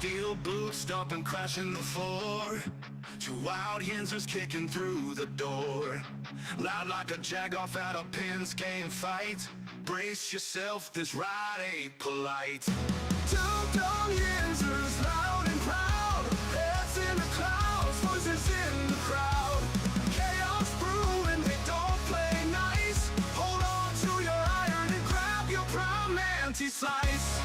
Steel boots stomping, crashing the floor. Two wild Yinzers kicking through the door. Loud like a jag-off at a pins game fight. Brace yourself, this ride ain't polite. Two Dum Yinzers, loud and proud. Heads in the clouds, voices in the crowd. Chaos brewing, they don't play nice. Hold on to your iron and grab your prime anti-slice.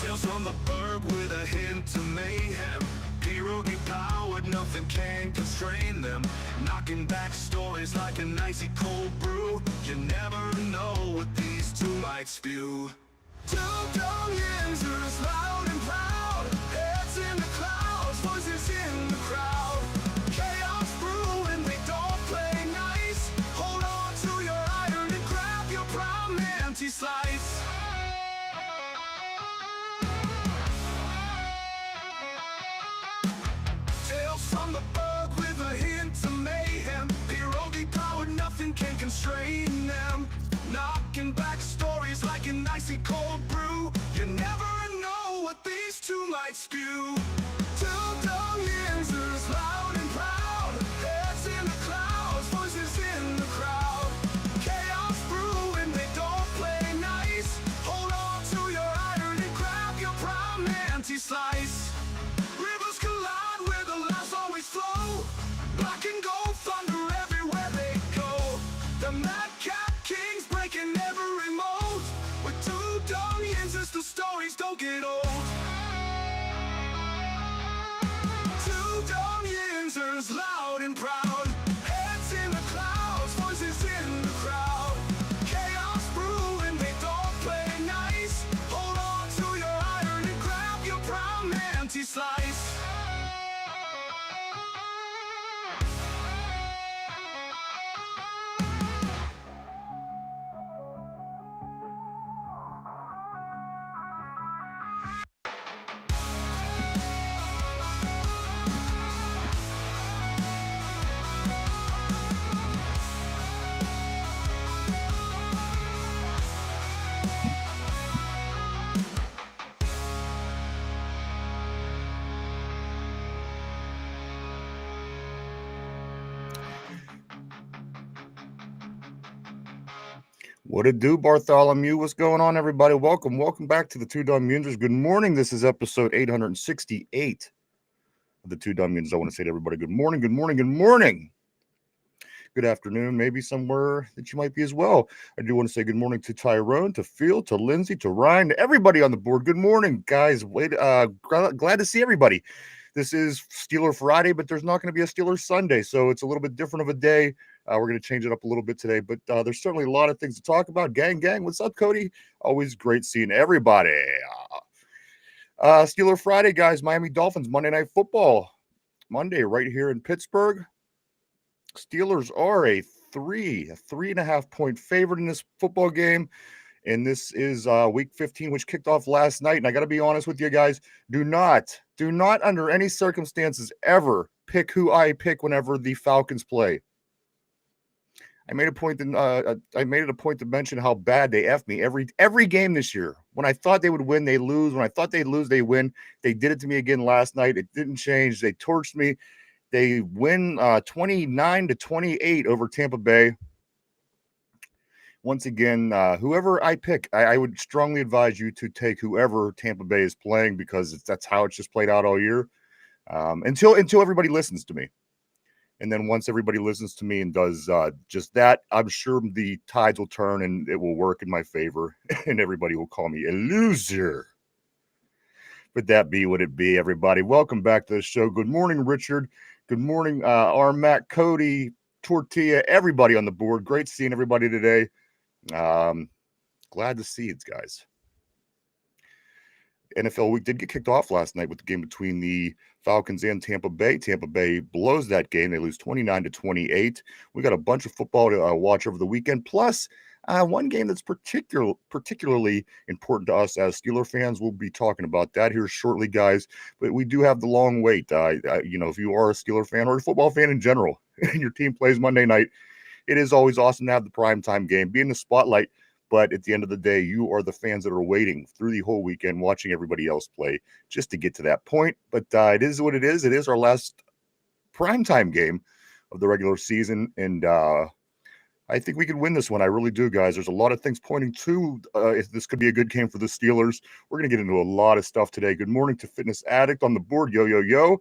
Tales from the burg with a hint of mayhem. Pierogi powered, nothing can constrain them. Knocking back stories like an icy cold brew. You never know what these two might spew. Two Dum Yinzers, loud and proud. Heads in the clouds, voices in the crowd. Chaos brewing, they don't play nice. Hold on to your iron and grab your prime anti-slice. From the bug with a hint of mayhem. Pierogi powered, nothing can constrain them. Knocking back stories like an icy cold brew. You never know what these two might spew. Two Dum Yinzers, loud and proud. Heads in the clouds, voices in the crowd. Chaos brewing, they don't play nice. Hold on to your iron and grab your prime anti-slice. Rivers collide where the laughs always flow. Black and gold thunder everywhere they go. The madcap kings breaking every mold. With two Dum Yinzers, the stories don't get old. Two Dum Yinzers, loud and proud. Heads in the clouds, voices in the crowd. Chaos brewing, they don't play nice. Hold on to your iron and grab your prime anti-slice. What it do, Bartholomew? What's going on, everybody? Welcome back to the Two Dum Yinzers. Good morning. This is episode 868 of the Two Dum Yinzers. I want to say to everybody, good morning, good morning, good morning. Good afternoon, maybe somewhere that you might be as well. I do want to say good morning to Tyrone, to Phil, to Lindsay, to Ryan, to everybody on the board. Good morning, guys. Glad to see everybody. This is Steeler Friday, but there's not going to be a Steeler Sunday, so it's a little bit different of a day. We're going to change it up a little bit today, but there's certainly a lot of things to talk about. Gang, what's up, Cody? Always great seeing everybody. Steeler Friday, guys. Miami Dolphins, Monday Night Football. Monday, right here in Pittsburgh. Steelers are a 3.5 point favorite in this football game. And this is week 15, which kicked off last night. And I got to be honest with you guys, do not under any circumstances ever pick who I pick whenever the Falcons play. I made it a point to mention how bad they F me every game this year. When I thought they would win, they lose. When I thought they'd lose, they win. They did it to me again last night. It didn't change. They torched me. They win 29-28 over Tampa Bay. Once again, whoever I pick, I would strongly advise you to take whoever Tampa Bay is playing, because that's how it's just played out all year, until everybody listens to me. And then once everybody listens to me and does just that, I'm sure the tides will turn and it will work in my favor, and everybody will call me a loser. But that be what it be, everybody. Welcome back to the show. Good morning, Richard. Good morning, Armac, Cody, Tortilla, everybody on the board. Great seeing everybody today. Glad to see it, guys. NFL week did get kicked off last night with the game between the Falcons and Tampa Bay. Tampa Bay blows that game. They lose 29-28. We got a bunch of football to watch over the weekend. Plus, one game that's particularly important to us as Steeler fans. We'll be talking about that here shortly, guys. But we do have the long wait. If you are a Steeler fan or a football fan in general, and your team plays Monday night, it is always awesome to have the primetime game, be in the spotlight. but at the end of the day, you are the fans that are waiting through the whole weekend, watching everybody else play just to get to that point. But it is what it is. It is our last primetime game of the regular season, and I think we could win this one. I really do, guys. There's a lot of things pointing to if this could be a good game for the Steelers. We're going to get into a lot of stuff today. Good morning to Fitness Addict on the board. Yo, yo, yo.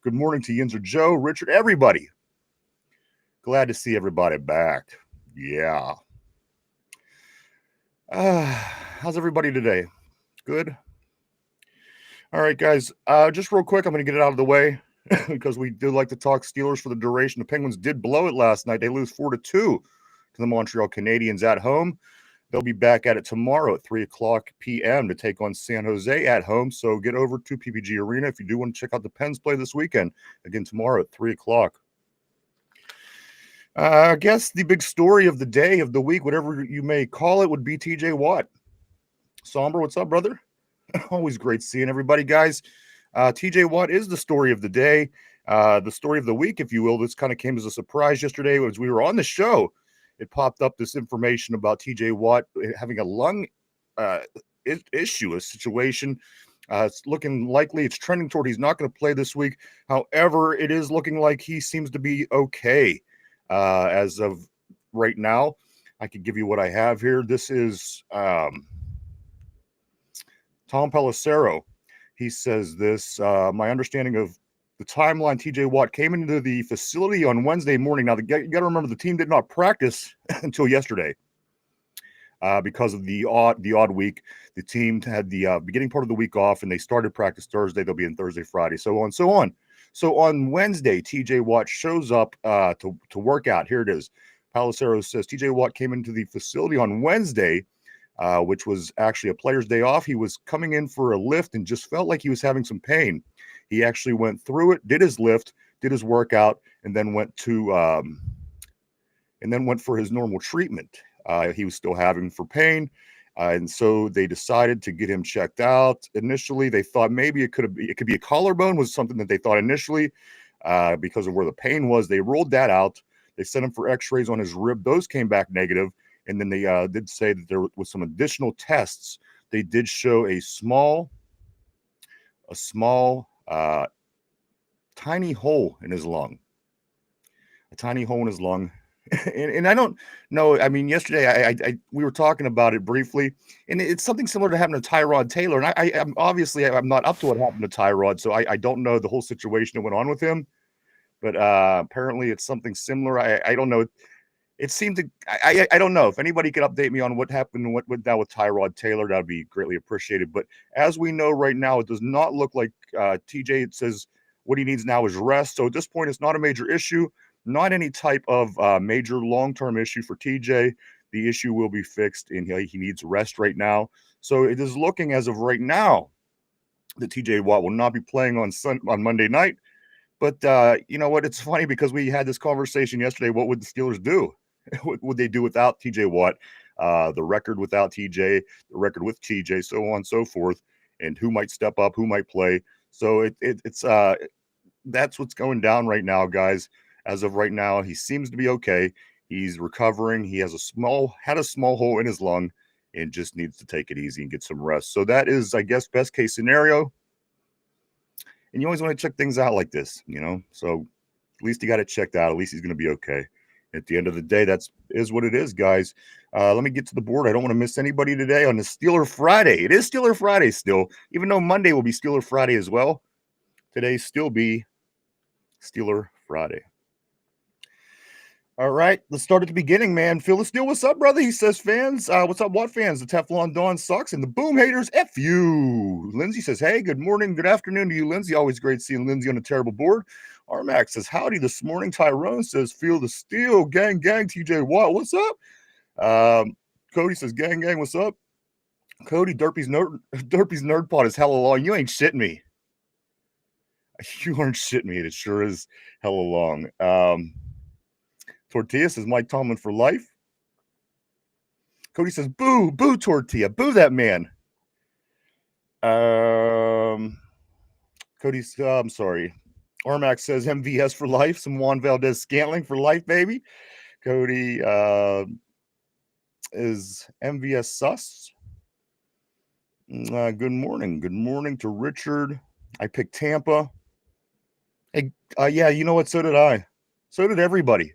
Good morning to Yinzer Joe, Richard, everybody. Glad to see everybody back. Yeah. How's everybody today? Good? All right, guys. Just real quick, I'm going to get it out of the way because we do like to talk Steelers for the duration. The Penguins did blow it last night. They lose 4-2 to the Montreal Canadiens at home. They'll be back at it tomorrow at 3 o'clock p.m. to take on San Jose at home. So get over to PPG Arena if you do want to check out the Pens play this weekend. Again, tomorrow at 3 o'clock. I guess the big story of the day, of the week, whatever you may call it, would be TJ Watt. Somber, what's up, brother? Always great seeing everybody, guys. TJ Watt is the story of the day, the story of the week, if you will. This kind of came as a surprise yesterday as we were on the show. It popped up this information about TJ Watt having a lung issue, a situation. It's looking likely, it's trending toward he's not going to play this week. However, it is looking like he seems to be okay. As of right now, I can give you what I have here. This is Tom Pelissero. He says this, my understanding of the timeline, TJ Watt came into the facility on Wednesday morning. Now, you got to remember, the team did not practice until yesterday because of the odd week. The team had the beginning part of the week off, and they started practice Thursday. They'll be in Thursday, Friday, so on, so on. So on Wednesday, TJ Watt shows up to work out. Here it is. Pelissero says TJ Watt came into the facility on Wednesday, which was actually a player's day off. He was coming in for a lift and just felt like he was having some pain. He actually went through it, did his lift, did his workout, and then went for his normal treatment. He was still having for pain. And so they decided to get him checked out. Initially, they thought maybe it could be a collarbone, was something that they thought initially because of where the pain was. They rolled that out. They sent him for x-rays on his rib. Those came back negative. And then they did say that there was some additional tests. They did show a small, tiny hole in his lung. A tiny hole in his lung. And I don't know. I mean, yesterday we were talking about it briefly, and it's something similar to happening to Tyrod Taylor. And I'm obviously not up to what happened to Tyrod, so I don't know the whole situation that went on with him. But apparently, it's something similar. I don't know. It seemed to. I don't know if anybody could update me on what happened and what went down with Tyrod Taylor. That would be greatly appreciated. But as we know right now, it does not look like TJ. It says what he needs now is rest. So at this point, it's not a major issue. Not any type of major long-term issue for TJ. The issue will be fixed, and he needs rest right now. So it is looking as of right now that TJ Watt will not be playing on Monday night. But you know what? It's funny because we had this conversation yesterday. What would the Steelers do? What would they do without TJ Watt? The record without TJ, the record with TJ, so on and so forth, and who might step up, who might play. So it's that's what's going down right now, guys. As of right now, he seems to be okay. He's recovering. He has had a small hole in his lung and just needs to take it easy and get some rest. So that is, I guess, best case scenario. And you always want to check things out like this, you know. So at least he got it checked out. At least he's going to be okay. At the end of the day, is what it is, guys. Let me get to the board. I don't want to miss anybody today on the Steeler Friday. It is Steeler Friday still, even though Monday will be Steeler Friday as well. Today still be Steeler Friday. All right, let's start at the beginning, man. Phil the Steel, what's up, brother? He says, fans, what's up, what fans? The Teflon Dawn sucks, and the Boom haters, F you. Lindsay says, hey, good morning, good afternoon to you, Lindsay. Always great seeing Lindsay on a terrible board. Armac says, howdy this morning. Tyrone says, feel the steel. Gang, gang, TJ Watt, what's up? Cody says, gang, gang, what's up? Cody, Derpy's nerd pod is hella long. You ain't shitting me. You aren't shitting me. It sure is hella long. Tortilla says Mike Tomlin for life. Cody says, boo, boo Tortilla, boo that man. Cody's, I'm sorry. Armac says MVS for life. Some Juan Valdez Scantling for life, baby. Cody, Is MVS sus? Good morning. Good morning to Richard. I picked Tampa. Hey, yeah, you know what? So did I. So did everybody.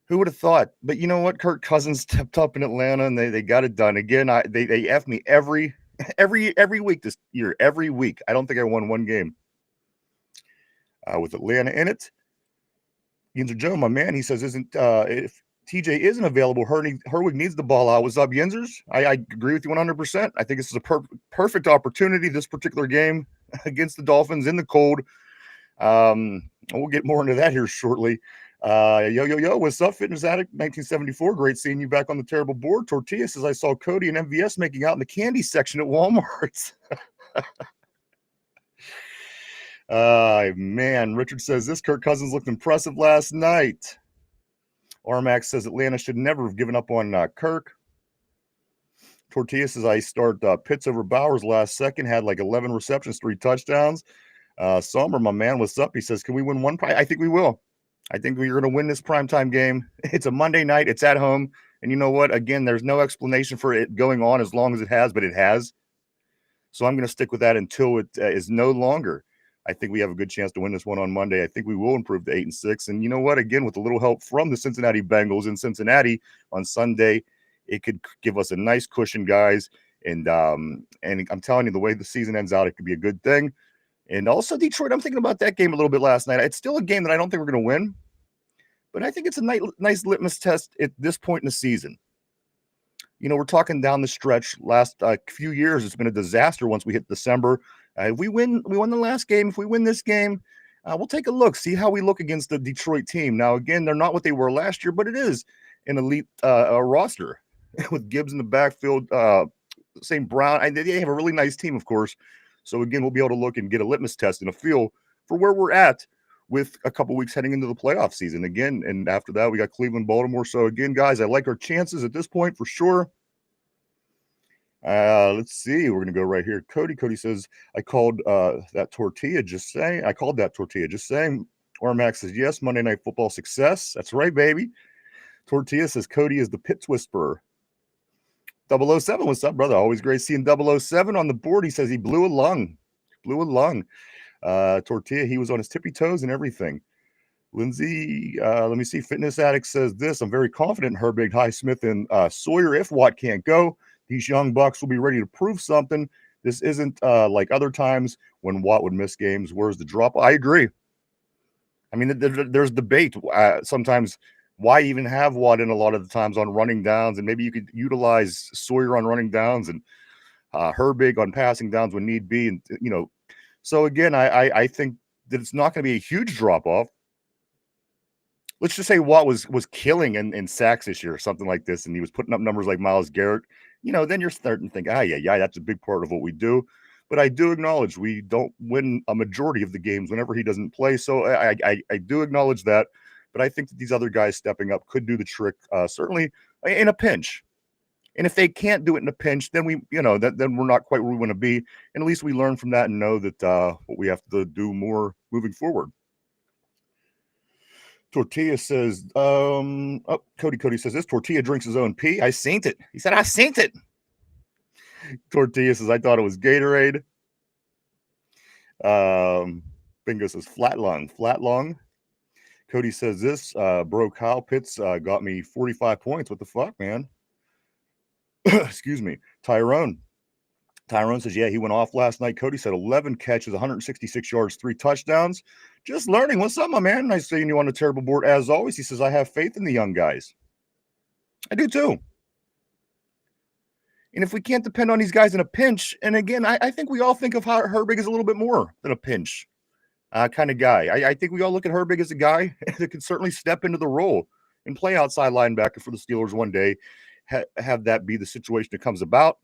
Who would have thought? But you know what? Kirk Cousins stepped up in Atlanta and they got it done. Again, they F me every week this year. Every week. I don't think I won one game with Atlanta in it. Yinzer Joe, my man, he says, isn't if TJ isn't available, Herwig needs the ball out. What's up, Yinzers? I agree with you 100%. I think this is a perfect opportunity, this particular game against the Dolphins in the cold. We'll get more into that here shortly. Yo, what's up, Fitness Addict 1974? Great seeing you back on the terrible board. Tortilla says, I saw Cody and MVS making out in the candy section at Walmart. Man, Richard says this Kirk Cousins looked impressive last night. Armax says Atlanta should never have given up on Kirk. Tortilla says I start Pitts over Bowers last second, had like 11 receptions, 3 touchdowns. Sommer, my man, what's up? He says, can we win one? I think we will. I think we're going to win this primetime game. It's a Monday night. It's at home. And you know what? Again, there's no explanation for it going on as long as it has, but it has. So I'm going to stick with that until it is no longer. I think we have a good chance to win this one on Monday. I think we will improve to 8-6. And you know what? Again, with a little help from the Cincinnati Bengals in Cincinnati on Sunday, it could give us a nice cushion, guys. And I'm telling you, the way the season ends out, it could be a good thing. And also Detroit, I'm thinking about that game a little bit last night. It's still a game that I don't think we're going to win, but I think it's a nice litmus test at this point in the season. You know, we're talking down the stretch. Last few years, it's been a disaster once we hit December. If we won the last game. If we win this game, we'll take a look, see how we look against the Detroit team. Now, again, they're not what they were last year, but it is an elite roster with Gibbs in the backfield, St. Brown. They have a really nice team, of course. So, again, we'll be able to look and get a litmus test and a feel for where we're at with a couple weeks heading into the playoff season again. And after that, we got Cleveland, Baltimore. So, again, guys, I like our chances at this point for sure. Let's see. We're going to go right here. Cody says, I called that tortilla just saying. Ormax says, yes, Monday Night Football success. That's right, baby. Tortilla says, Cody is the Pitts whisperer. 007, what's up, brother? Always great seeing 007 on the board. He says he blew a lung. Tortilla, he was on his tippy toes and everything. Lindsay, let me see. Fitness Addict says this. I'm very confident in Herbig, Highsmith, and Sawyer. If Watt can't go, these young bucks will be ready to prove something. This isn't like other times when Watt would miss games. Where's the drop? I agree. I mean, there's debate sometimes. Why even have Watt in a lot of the times on running downs? And maybe you could utilize Sawyer on running downs and Herbig on passing downs when need be. And, you know, so again, I think that it's not going to be a huge drop off. Let's just say Watt was killing in sacks this year or something like this, and he was putting up numbers like Myles Garrett. You know, then you're starting to think, yeah, that's a big part of what we do. But I do acknowledge we don't win a majority of the games whenever he doesn't play. So I do acknowledge that. But I think that these other guys stepping up could do the trick, certainly in a pinch. And if they can't do it in a pinch, then then we're not quite where we want to be. And at least we learn from that and know that what we have to do more moving forward. Tortilla says, Cody says this. Tortilla drinks his own pee. I seen it. He said, I seen it. Tortilla says, I thought it was Gatorade. Bingo says, flat lung. Cody says this, bro, Kyle Pitts got me 45 points. What the fuck, man? Excuse me. Tyrone says, yeah, he went off last night. Cody said 11 catches, 166 yards, 3 touchdowns. Just learning. What's up, my man? Nice seeing you on the terrible board as always. He says, I have faith in the young guys. I do too. And if we can't depend on these guys in a pinch, and again, I think we all think of how Herbig is a little bit more than a pinch kind of guy. I think we all look at Herbig as a guy that could certainly step into the role and play outside linebacker for the Steelers one day, have that be the situation that comes about.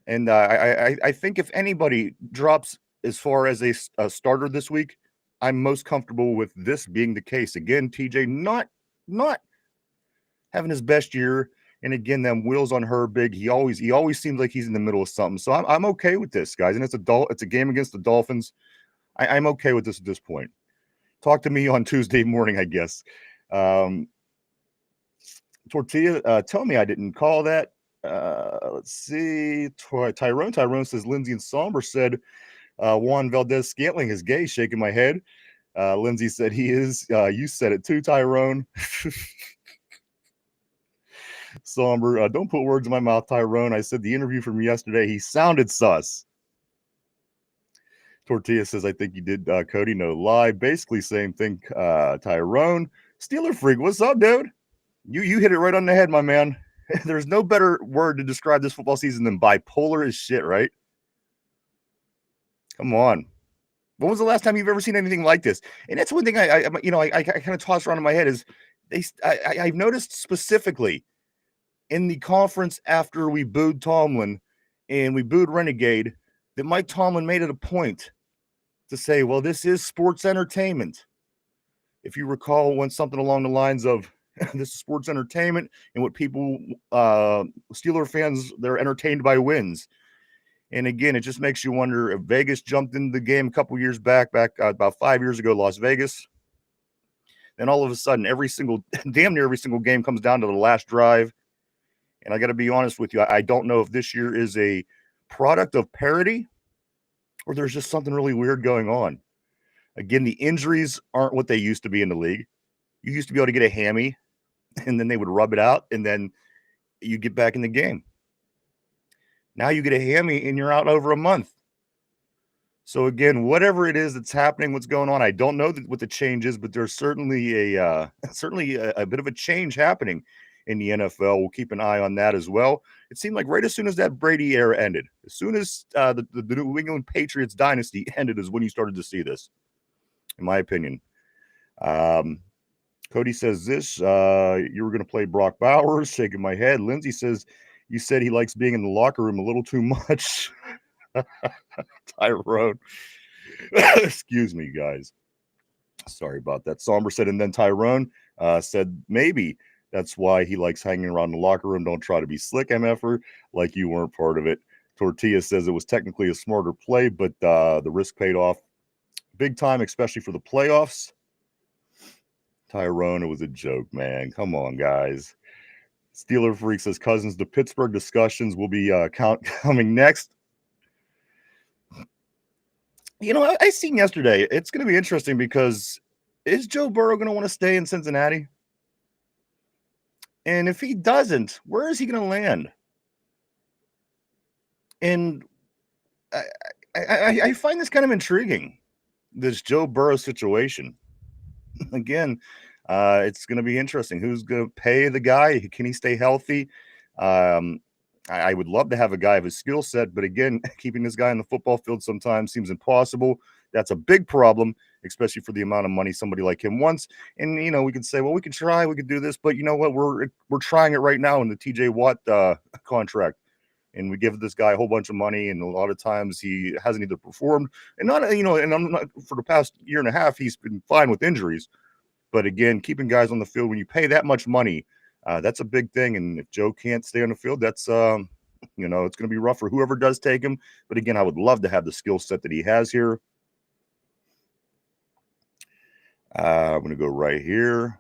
And I think if anybody drops as far as a starter this week, I'm most comfortable with this being the case. Again, TJ not having his best year. And again, them wheels on Herbig. He always seems like he's in the middle of something. So I'm okay with this, guys. And it's a game against the Dolphins. I'm okay with this at this point. Talk to me on Tuesday morning, I guess. Tortilla, tell me I didn't call that. Let's see. Tyrone says Lindsay and Somber said Juan Valdez Scantling is gay. Shaking my head. Lindsay said he is. You said it too, Tyrone. Somber, don't put words in my mouth, Tyrone. I said the interview from yesterday, he sounded sus. Tortilla says, I think you did, Cody, no lie. Basically, same thing, Tyrone. Steeler Freak, what's up, dude? You hit it right on the head, my man. There's no better word to describe this football season than bipolar as shit, right? Come on. When was the last time you've ever seen anything like this? And that's one thing I kind of toss around in my head is I've noticed specifically in the conference after we booed Tomlin and we booed Renegade that Mike Tomlin made it a point to say, well, this is sports entertainment. If you recall, went something along the lines of this is sports entertainment and what people, Steeler fans, they're entertained by wins. And again, it just makes you wonder if Vegas jumped into the game a couple years back about 5 years ago, Las Vegas. Then all of a sudden, damn near every single game comes down to the last drive. And I got to be honest with you, I don't know if this year is a product of parity or there's just something really weird going on. Again, the injuries aren't what they used to be in the league. You used to be able to get a hammy, and then they would rub it out, and then you get back in the game. Now you get a hammy, and you're out over a month. So again, whatever it is that's happening, what's going on, I don't know what the change is, but there's certainly a bit of a change happening in the NFL. We'll keep an eye on that as well. It seemed like right as soon as that Brady era ended, as soon as the New England Patriots dynasty ended is when you started to see this, in my opinion. Cody says this, you were going to play Brock Bowers, shaking my head. Lindsay says, you said he likes being in the locker room a little too much. Tyrone. Excuse me, guys. Sorry about that. Somber said, and then Tyrone said, maybe that's why he likes hanging around the locker room. Don't try to be slick, MFer, like you weren't part of it. Tortilla says it was technically a smarter play, but the risk paid off big time, especially for the playoffs. Tyrone, it was a joke, man. Come on, guys. Steeler Freak says Cousins to Pittsburgh discussions will be coming next. You know, I seen yesterday, it's going to be interesting because is Joe Burrow going to want to stay in Cincinnati? And if he doesn't, where is he going to land? And I find this kind of intriguing, this Joe Burrow situation. Again, it's going to be interesting. Who's going to pay the guy? Can he stay healthy? I would love to have a guy of his skill set, but again, keeping this guy in the football field sometimes seems impossible. That's a big problem, especially for the amount of money somebody like him wants. And, you know, we can say, well, we can try, we could do this, but you know what? We're trying it right now in the TJ Watt contract. And we give this guy a whole bunch of money, and a lot of times he hasn't either performed. And not, you know, and I'm not, for the past year and a half, he's been fine with injuries. But again, keeping guys on the field, when you pay that much money, that's a big thing. And if Joe can't stay on the field, that's, you know, it's going to be rough for whoever does take him. But again, I would love to have the skill set that he has here. I'm going to go right here.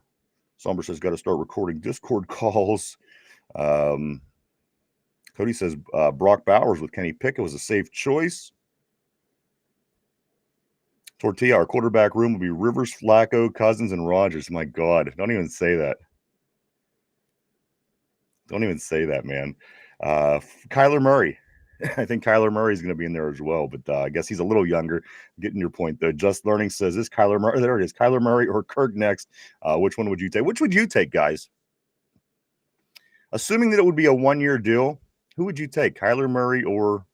Somber says, got to start recording Discord calls. Cody says, Brock Bowers with Kenny Pickett was a safe choice. Tortilla, our quarterback room will be Rivers, Flacco, Cousins, and Rodgers. My God, don't even say that. Don't even say that, man. Kyler Murray. I think Kyler Murray is going to be in there as well, but I guess he's a little younger. Getting your point, though. Just Learning says, this Kyler Murray. There it is. Kyler Murray or Kirk next. Which one would you take? Which would you take, guys? Assuming that it would be a one-year deal, who would you take, Kyler Murray or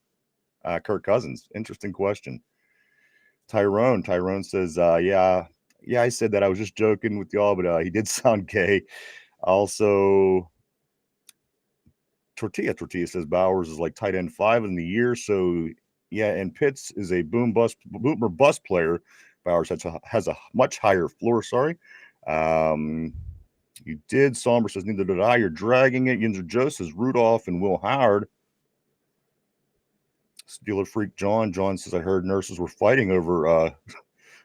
Kirk Cousins? Interesting question. Tyrone says, yeah, I said that. I was just joking with y'all, but he did sound gay. Also, Tortilla says Bowers is like tight end 5 in the year. So, yeah, and Pitts is a boomer bust player. Bowers has a much higher floor, sorry. You did. Somber says, neither did I. You're dragging it. Yinzer Joe says Rudolph and Will Howard. Steeler Freak John says, I heard nurses were fighting over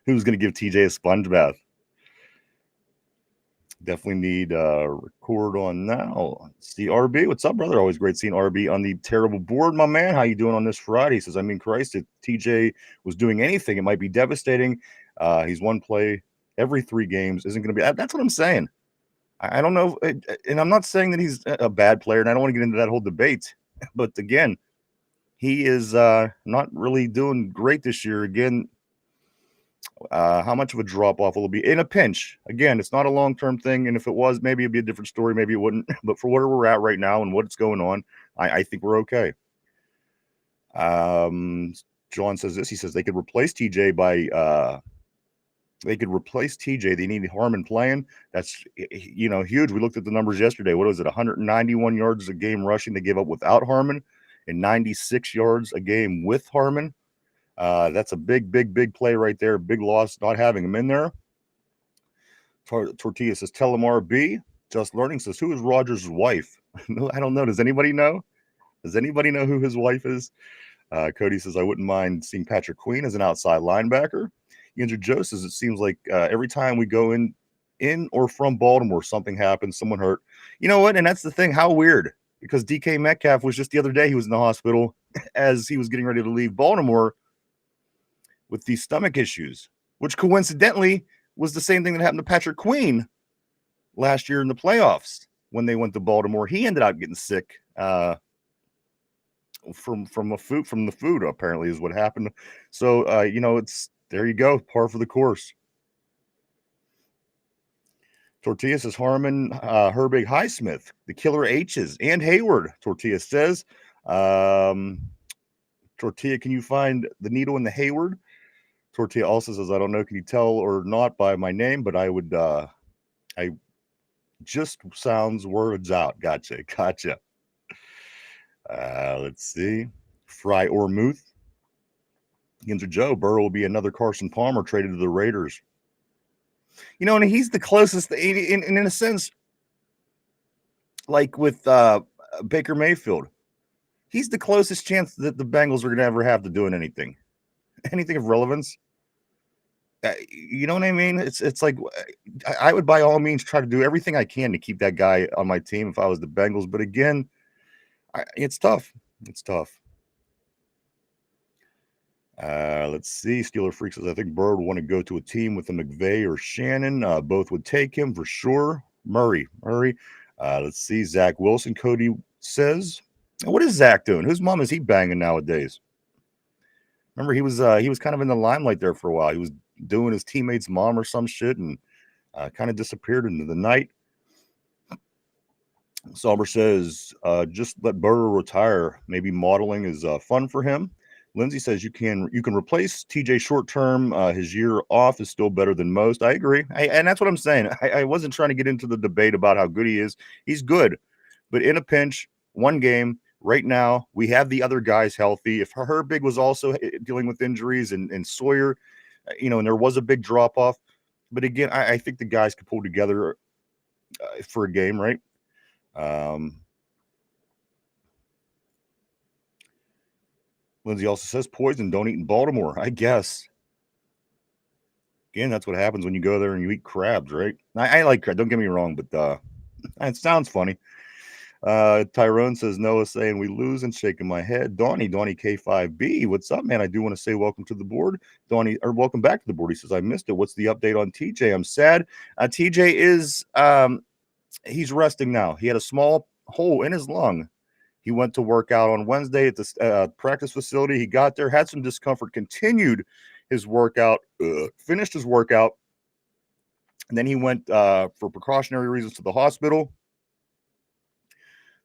who's going to give TJ a sponge bath. Definitely need record on now. Let's see, RB, what's up, brother? Always great seeing RB on the terrible board, my man. How you doing on this Friday? He says, I mean, Christ, if TJ was doing anything, it might be devastating. He's one play every 3 games. Isn't going to be. That's what I'm saying. I don't know, and I'm not saying that he's a bad player, and I don't want to get into that whole debate. But again, he is not really doing great this year. Again, how much of a drop off will it be in a pinch? Again, it's not a long term thing, and if it was, maybe it'd be a different story. Maybe it wouldn't. But for where we're at right now and what's going on, I think we're okay. John says this. He says they could replace TJ by they could replace TJ. They need Harmon playing. That's huge. We looked at the numbers yesterday. What was it? 191 yards a game rushing they gave up without Harmon, and 96 yards a game with Harmon. That's a big play right there. Big loss not having him in there. Tortilla says, tell him RB. Just Learning says, who is Rogers' wife? No, I don't know. Does anybody know? Does anybody know who his wife is? Cody says, I wouldn't mind seeing Patrick Queen as an outside linebacker. Andrew Joe says, it seems like every time we go in or from Baltimore, something happens, someone hurt. You know what? And that's the thing. How weird. Because DK Metcalf was just the other day, he was in the hospital as he was getting ready to leave Baltimore with these stomach issues, which coincidentally was the same thing that happened to Patrick Queen last year in the playoffs when they went to Baltimore. He ended up getting sick from the food, apparently, is what happened. So it's there you go, par for the course. Tortilla says Harmon, Herbig, Highsmith, the killer H's, and Hayward. Tortilla says, Tortilla, can you find the needle in the Hayward? Tortilla also says, I don't know, can you tell or not by my name, but I would, I just sounds words out. Gotcha. Let's see. Fry or Muth. Yinzer Joe, Burrow will be another Carson Palmer traded to the Raiders. And he's the closest, in a sense, like with Baker Mayfield. He's the closest chance that the Bengals are going to ever have to doing anything of relevance. You know what I mean? It's like I would by all means try to do everything I can to keep that guy on my team if I was the Bengals. But again, it's tough. It's tough. Let's see. Steeler Freak says, I think Bird would want to go to a team with a McVay or Shannon. Both would take him for sure. Murray. Let's see. Zach Wilson. Cody says, what is Zach doing? Whose mom is he banging nowadays? Remember, he was kind of in the limelight there for a while. He was doing his teammate's mom or some shit and kind of disappeared into the night. Sauber says, just let Burrow retire. Maybe modeling is fun for him. Lindsay says you can replace TJ short term. His year off is still better than most. I agree. And that's what I'm saying. I wasn't trying to get into the debate about how good he is. He's good. But in a pinch, one game, right now, we have the other guys healthy. If Herbig was also dealing with injuries and Sawyer, and there was a big drop off. But again, I think the guys could pull together for a game, right? Lindsay also says poison, don't eat in Baltimore. I guess. Again, that's what happens when you go there and you eat crabs, right? I like crab. Don't get me wrong, but it sounds funny. Tyrone says Noah saying we lose and shaking my head. Donnie K5B, what's up, man? I do want to say welcome to the board. Donnie, or welcome back to the board. He says I missed it. What's the update on TJ? I'm sad. TJ is he's resting now. He had a small hole in his lung. He went to work out on Wednesday at the practice facility. He got there, had some discomfort, continued his workout, finished his workout, and then he went for precautionary reasons to the hospital.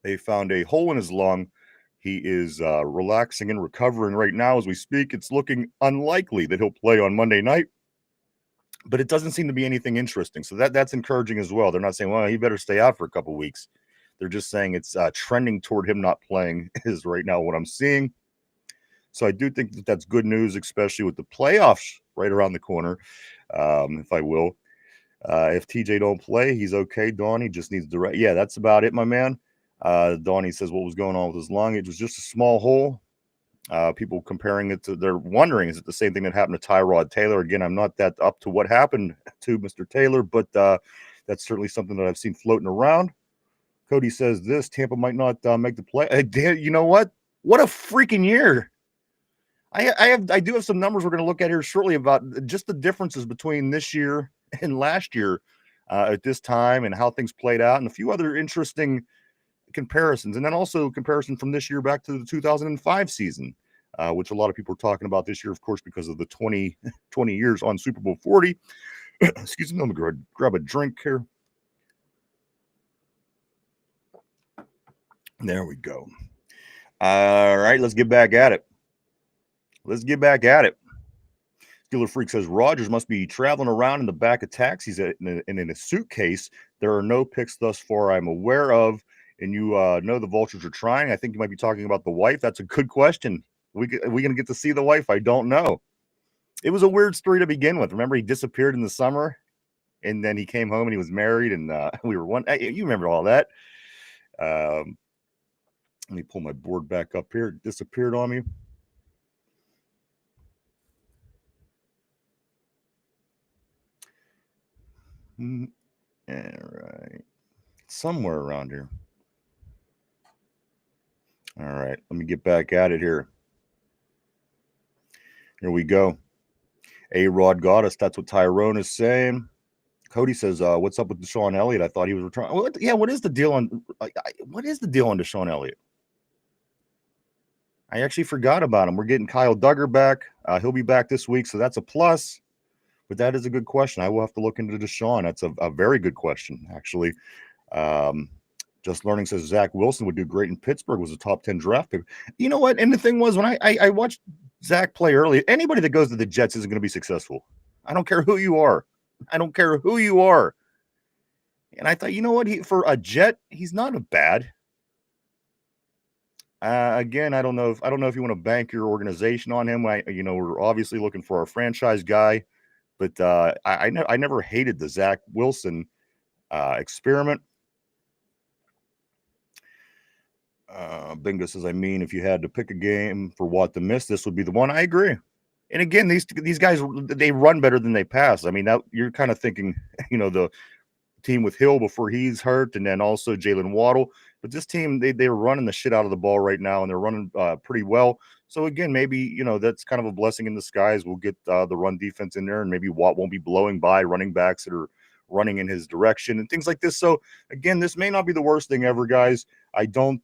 They found a hole in his lung. He is relaxing and recovering right now as we speak. It's looking unlikely that he'll play on Monday night, but it doesn't seem to be anything interesting. So that's encouraging as well. They're not saying, well, he better stay out for a couple weeks. They're just saying it's trending toward him not playing is right now what I'm seeing. So I do think that that's good news, especially with the playoffs right around the corner, if I will. If TJ don't play, he's okay. Donnie just needs the right. Yeah, that's about it, my man. Donnie says what was going on with his lung. It was just a small hole. People comparing it to, they're wondering, is it the same thing that happened to Tyrod Taylor? Again, I'm not that up to what happened to Mr. Taylor, but That's certainly something that I've seen floating around. Cody says this: Tampa might not make the play. You know what? What a freaking year! I do have some numbers we're going to look at here shortly about just the differences between this year and last year at this time and how things played out, and a few other interesting comparisons, and then also comparison from this year back to the 2005 season, which a lot of people are talking about this year, of course, because of the 20 years on Super Bowl 40. Excuse me, I'm going to grab a drink here. There we go. All right, let's get back at it. Steeler Freak says Rodgers must be traveling around in the back of taxis and in a suitcase. There are no picks thus far I'm aware of. And you know the Vultures are trying. I think you might be talking about the wife. That's a good question. Are we going to get to see the wife? I don't know. It was a weird story to begin with. Remember, he disappeared in the summer, and then he came home and he was married, and we were one. You remember all that. Let me pull my board back up here. It disappeared on me. All right. Somewhere around here. All right. Let me get back at it here. Here we go. A-Rod got us. That's what Tyrone is saying. Cody says, what's up with Deshaun Elliott? I thought he was returning. What is the deal on Deshaun Elliott? I actually forgot about him. We're getting Kyle Duggar back. He'll be back this week, so that's a plus. But that is a good question. I will have to look into Deshaun. That's a very good question, actually. Just Learning says Zach Wilson would do great in Pittsburgh, was a top 10 draft pick. You know what? And the thing was, when I watched Zach play early, anybody that goes to the Jets isn't going to be successful. I don't care who you are. And I thought, you know what? For a Jet, he's not a bad. Again, I don't know if you want to bank your organization on him. We're obviously looking for our franchise guy, but I never hated the Zach Wilson experiment. Bingo says, if you had to pick a game for Watt to miss, this would be the one. I agree. And again, these guys, they run better than they pass. I mean, that you're kind of thinking, the team with Hill before he's hurt, and then also Jalen Waddle. But this team, they're running the shit out of the ball right now, and they're running pretty well. So again, maybe that's kind of a blessing in disguise. We'll get the run defense in there, and maybe Watt won't be blowing by running backs that are running in his direction and things like this. So again, this may not be the worst thing ever, guys. I'm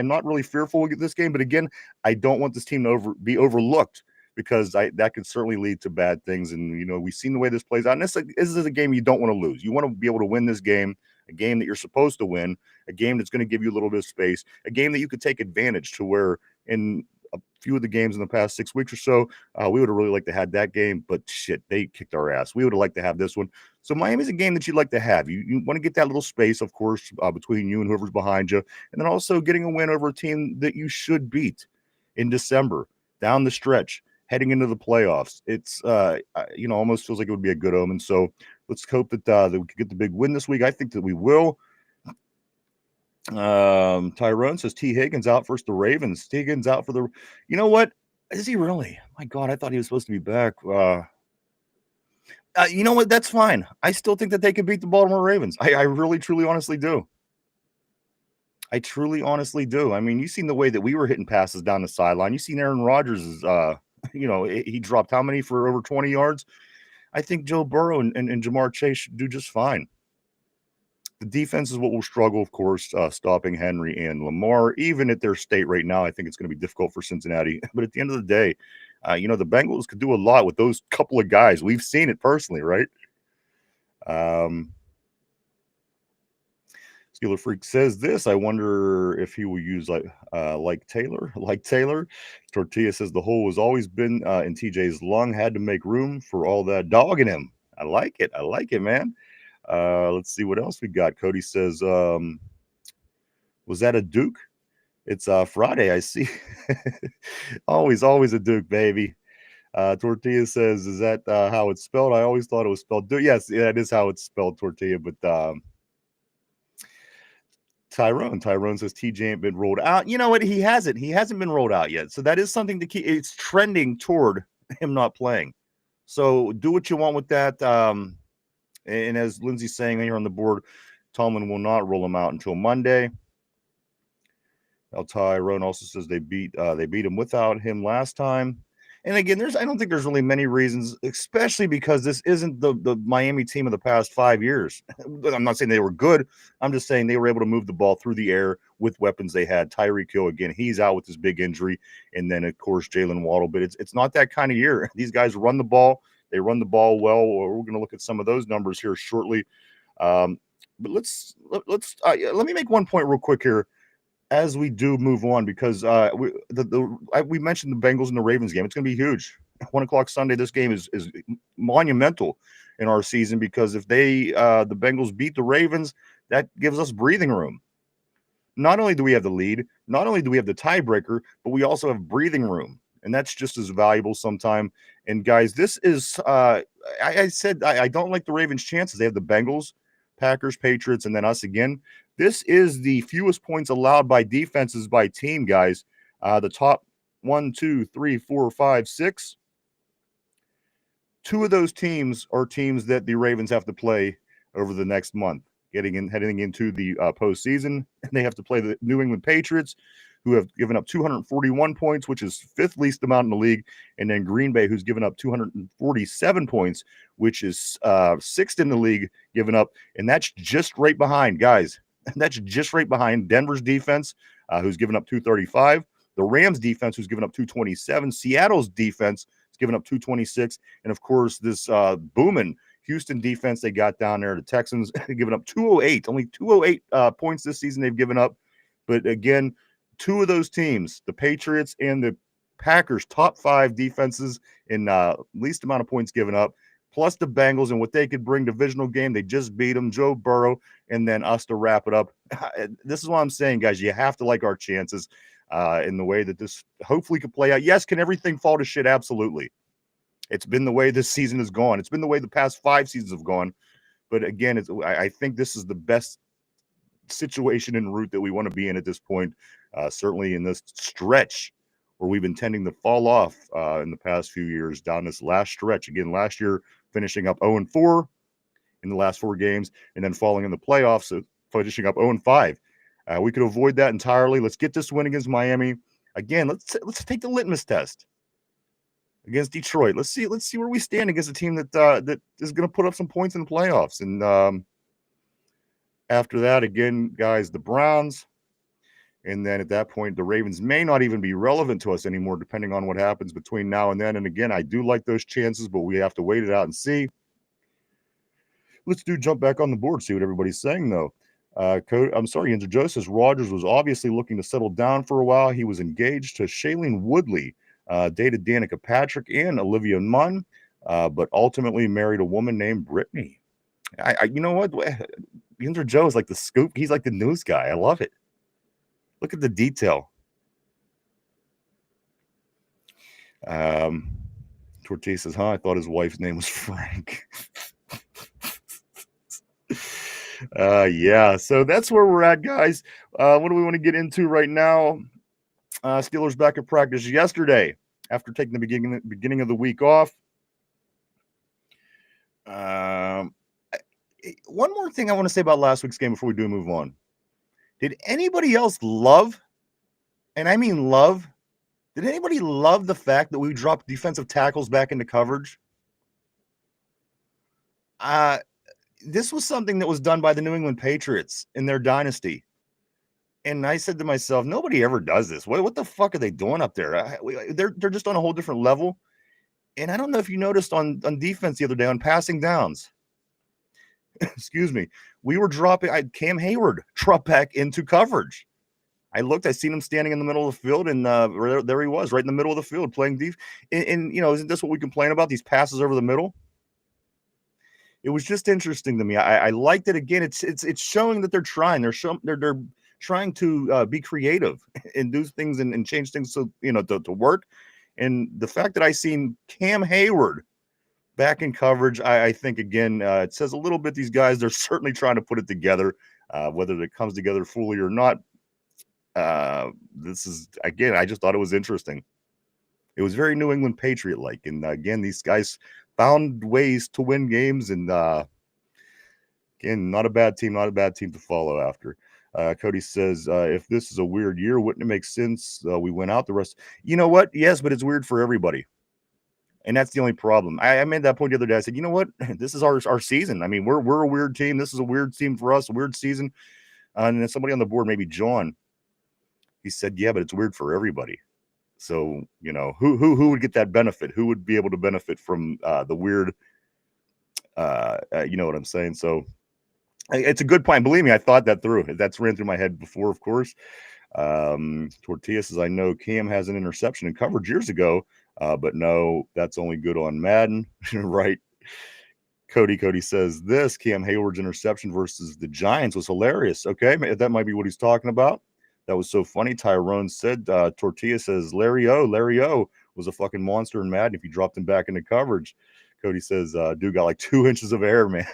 not really fearful of this game, but again, I don't want this team to be overlooked, because that could certainly lead to bad things. And, we've seen the way this plays out. And this is a game you don't want to lose. You want to be able to win this game, a game that you're supposed to win, a game that's going to give you a little bit of space, a game that you could take advantage to, where in a few of the games in the past 6 weeks or so, we would have really liked to have that game, but shit, they kicked our ass. We would have liked to have this one. So Miami's a game that you'd like to have. You want to get that little space, of course, between you and whoever's behind you, and then also getting a win over a team that you should beat in December, down the stretch, heading into the playoffs. It's almost feels like it would be a good omen. So let's hope that we could get the big win this week. I think that we will. Tyrone says T. Higgins out versus the Ravens. T. Higgins out for the. You know what? Is he really? My God, I thought he was supposed to be back. You know what? That's fine. I still think that they could beat the Baltimore Ravens. I really, truly, honestly do. I truly, honestly do. I mean, you've seen the way that we were hitting passes down the sideline. You've seen Aaron Rodgers is, he dropped how many for over 20 yards? I think Joe Burrow and Jamar Chase should do just fine. The defense is what will struggle, of course, stopping Henry and Lamar. Even at their state right now, I think it's going to be difficult for Cincinnati. But at the end of the day, the Bengals could do a lot with those couple of guys. We've seen it personally, right? Steeler Freak says this. I wonder if he will use like Taylor. Tortilla says the hole has always been in TJ's lung. Had to make room for all that dog in him. I like it, man. Let's see what else we got. Cody says, was that a Duke? It's Friday, I see. always a Duke, baby. Tortilla says, is that how it's spelled? I always thought it was spelled Duke. Yes, that is how it's spelled, Tortilla. But Tyrone says TJ ain't been rolled out. You know what? He hasn't been rolled out yet. So that is something to keep. It's trending toward him not playing. So do what you want with that. And as Lindsay's saying here on the board, Tomlin will not roll him out until Monday. Tyrone also says they beat him without him last time. And again, I don't think there's really many reasons, especially because this isn't the Miami team of the past 5 years. I'm not saying they were good. I'm just saying they were able to move the ball through the air with weapons they had. Tyreek Hill, again, he's out with his big injury. And then, of course, Jalen Waddle. But it's not that kind of year. These guys run the ball. They run the ball well. We're going to look at some of those numbers here shortly. But let me make one point real quick here as we do move on, because we mentioned the Bengals and the Ravens game. It's going to be huge. 1:00 Sunday. This game is monumental in our season, because if the Bengals beat the Ravens, that gives us breathing room. Not only do we have the lead, not only do we have the tiebreaker, but we also have breathing room, and that's just as valuable sometime. And guys, this is I said I don't like the Ravens' chances. They have the Bengals, Packers, Patriots, and then us again. This is the fewest points allowed by defenses by team, guys. The top 1, 2, 3, 4, 5, 6. 2 of those teams are teams that the Ravens have to play over the next month, heading into the postseason. They have to play the New England Patriots, who have given up 241 points, which is 5th least amount in the league, and then Green Bay, who's given up 247 points, which is 6th in the league given up, and that's just right behind, guys. That's just right behind Denver's defense, who's given up 235, the Rams defense, who's given up 227, Seattle's defense has given up 226, and of course this booming Houston defense they got down there, the Texans, given up 208, only 208 points this season they've given up. But again, 2 of those teams, the Patriots and the Packers, top 5 defenses in least amount of points given up, plus the Bengals and what they could bring divisional game. They just beat them, Joe Burrow, and then us to wrap it up. This is what I'm saying, guys. You have to like our chances in the way that this hopefully could play out. Yes, can everything fall to shit? Absolutely. It's been the way this season has gone. It's been the way the past 5 seasons have gone. But again, I think this is the best situation en route that we want to be in at this point, certainly in this stretch where we've been tending to fall off in the past few years down this last stretch. Again, last year finishing up 0-4 in the last 4 games, and then falling in the playoffs, so finishing up 0-5. We could avoid that entirely. Let's get this win against Miami. Again, let's take the litmus test against Detroit. Let's see where we stand against a team that is going to put up some points in the playoffs. And after that, again, guys, the Browns. And then at that point, the Ravens may not even be relevant to us anymore, depending on what happens between now and then. And again, I do like those chances, but we have to wait it out and see. Let's jump back on the board, see what everybody's saying, though. I'm sorry, Yinzer Joe says Rodgers was obviously looking to settle down for a while. He was engaged to Shailene Woodley, dated Danica Patrick and Olivia Munn, but ultimately married a woman named Brittany. You know what? Yinzer Joe is like the scoop. He's like the news guy. I love it. Look at the detail. Tortiz says, I thought his wife's name was Frank. Yeah, so that's where we're at, guys. What do we want to get into right now? Steelers back at practice yesterday after taking the beginning of the week off. One more thing I want to say about last week's game before we do move on. Did anybody else love, and I mean love, did anybody love the fact that we dropped defensive tackles back into coverage? This was something that was done by the New England Patriots in their dynasty. And I said to myself, nobody ever does this. What the fuck are they doing up there? They're just on a whole different level. And I don't know if you noticed on defense the other day on passing downs. Excuse me. We were dropping Cam Hayward dropped back into coverage. I seen him standing in the middle of the field, and there he was, right in the middle of the field playing deep. And isn't this what we complain about? These passes over the middle. It was just interesting to me. I liked it. Again, it's showing that they're trying. They're trying to be creative and do things and change things so to work. And the fact that I seen Cam Hayward back in coverage, I think, again, it says a little bit. These guys, they're certainly trying to put it together, whether it comes together fully or not. This is, again, I just thought it was interesting. It was very New England Patriot-like. And again, these guys found ways to win games. And Again, not a bad team to follow after. Cody says, if this is a weird year, wouldn't it make sense we went out the rest? You know what? Yes, but it's weird for everybody. And that's the only problem. I made that point the other day. I said, you know what? This is our season. I mean, we're a weird team. This is a weird team for us, a weird season. And then somebody on the board, maybe John, he said, yeah, but it's weird for everybody. So, you know, who would get that benefit? Who would be able to benefit from the weird, you know what I'm saying? So it's a good point. Believe me, I thought that through. That's ran through my head before, of course. Tortilla says, I know Cam has an interception in coverage years ago, but no, that's only good on Madden, right? Cody says this Cam Hayward's interception versus the Giants was hilarious. Okay, that might be what he's talking about. That was so funny. Tyrone said, Tortilla says, Larry O was a fucking monster in Madden if you dropped him back into coverage. Cody says, dude got like 2 inches of air, man.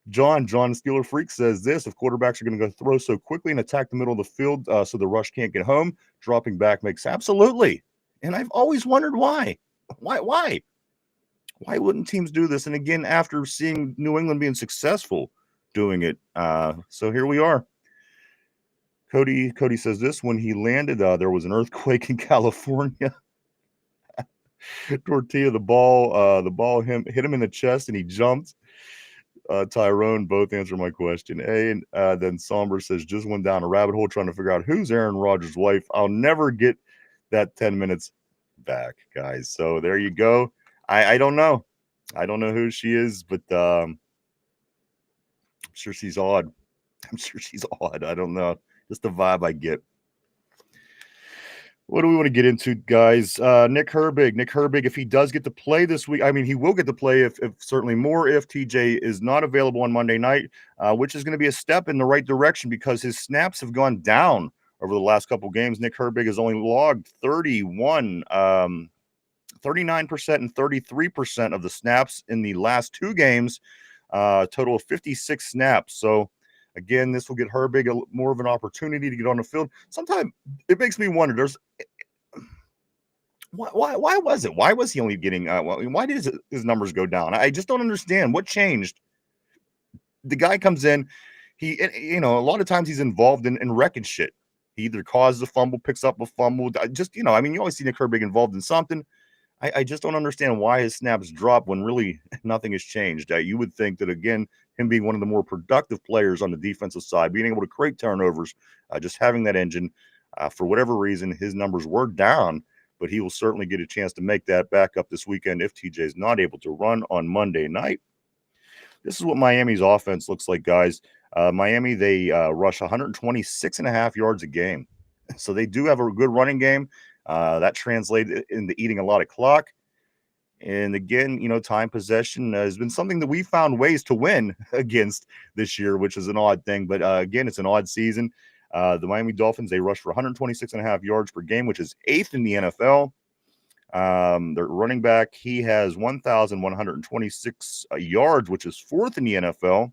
John Steeler Freak says this: if quarterbacks are going to go throw so quickly and attack the middle of the field so the rush can't get home, dropping back makes absolutely. And I've always wondered why. Why wouldn't teams do this? And again, after seeing New England being successful doing it, so here we are. Cody says this: when he landed, there was an earthquake in California. Tortilla, the ball hit him in the chest, and he jumped. Tyrone, both answer my question. And then Somber says, just went down a rabbit hole trying to figure out who's Aaron Rodgers' wife. I'll never get that 10 minutes back, guys. So there you go. I don't know. I don't know who she is, but I'm sure she's odd. I don't know. Just the vibe I get. What do we want to get into, guys? Nick Herbig, if he does get to play this week, I mean, he will get to play if certainly more if TJ is not available on Monday night, which is going to be a step in the right direction because his snaps have gone down over the last couple games. Nick Herbig has only logged 39% and 33% of the snaps in the last 2 games, total of 56 snaps. So, again, this will get Herbig more of an opportunity to get on the field. Sometimes it makes me wonder. Why was it? Why was he only getting? Why did his numbers go down? I just don't understand what changed. The guy comes in, a lot of times he's involved in wrecking shit. He either causes a fumble, picks up a fumble. You always see Nick Herbig involved in something. I just don't understand why his snaps drop when really nothing has changed. You would think that, again, him being one of the more productive players on the defensive side, being able to create turnovers, just having that engine, for whatever reason, his numbers were down, but he will certainly get a chance to make that back up this weekend if TJ is not able to run on Monday night. This is what Miami's offense looks like, guys. Miami, they rush 126.5 yards a game. So they do have a good running game. That translated into eating a lot of clock. And again, time possession has been something that we found ways to win against this year, which is an odd thing. But again, it's an odd season. The Miami Dolphins, they rush for 126.5 yards per game, which is 8th in the NFL. Their running back, he has 1,126 yards, which is 4th in the NFL.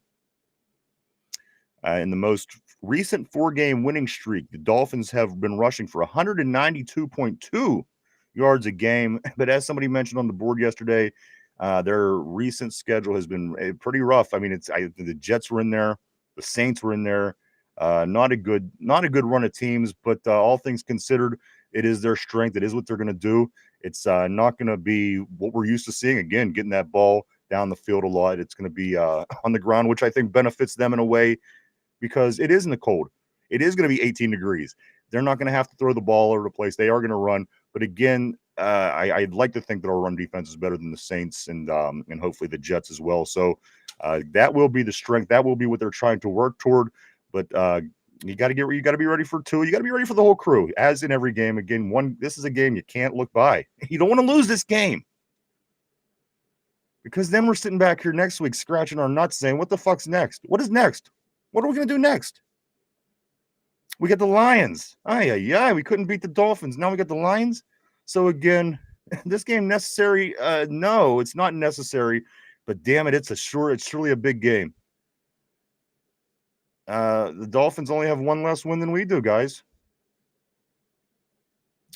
In the most recent 4-game winning streak, the Dolphins have been rushing for 192.2 yards a game. But as somebody mentioned on the board yesterday, their recent schedule has been pretty rough. I mean, the Jets were in there, the Saints were in there. Not a good run of teams, but all things considered, it is their strength. It is what they're going to do. It's not going to be what we're used to seeing. Again, getting that ball down the field a lot. It's going to be on the ground, which I think benefits them in a way because it is in the cold. It is going to be 18 degrees. They're not going to have to throw the ball over the place. They are going to run. But again, I'd like to think that our run defense is better than the Saints and hopefully the Jets as well. So that will be the strength. That will be what they're trying to work toward. But you got to be ready for 2. You got to be ready for the whole crew, as in every game. Again, this is a game you can't look by. You don't want to lose this game because then we're sitting back here next week scratching our nuts saying, what the fuck's next? What is next? What are we going to do next? We got the Lions. We couldn't beat the Dolphins. Now we got the Lions. So again, this game necessary? No, it's not necessary. But damn it, it's surely a big game. The Dolphins only have 1 less win than we do, guys.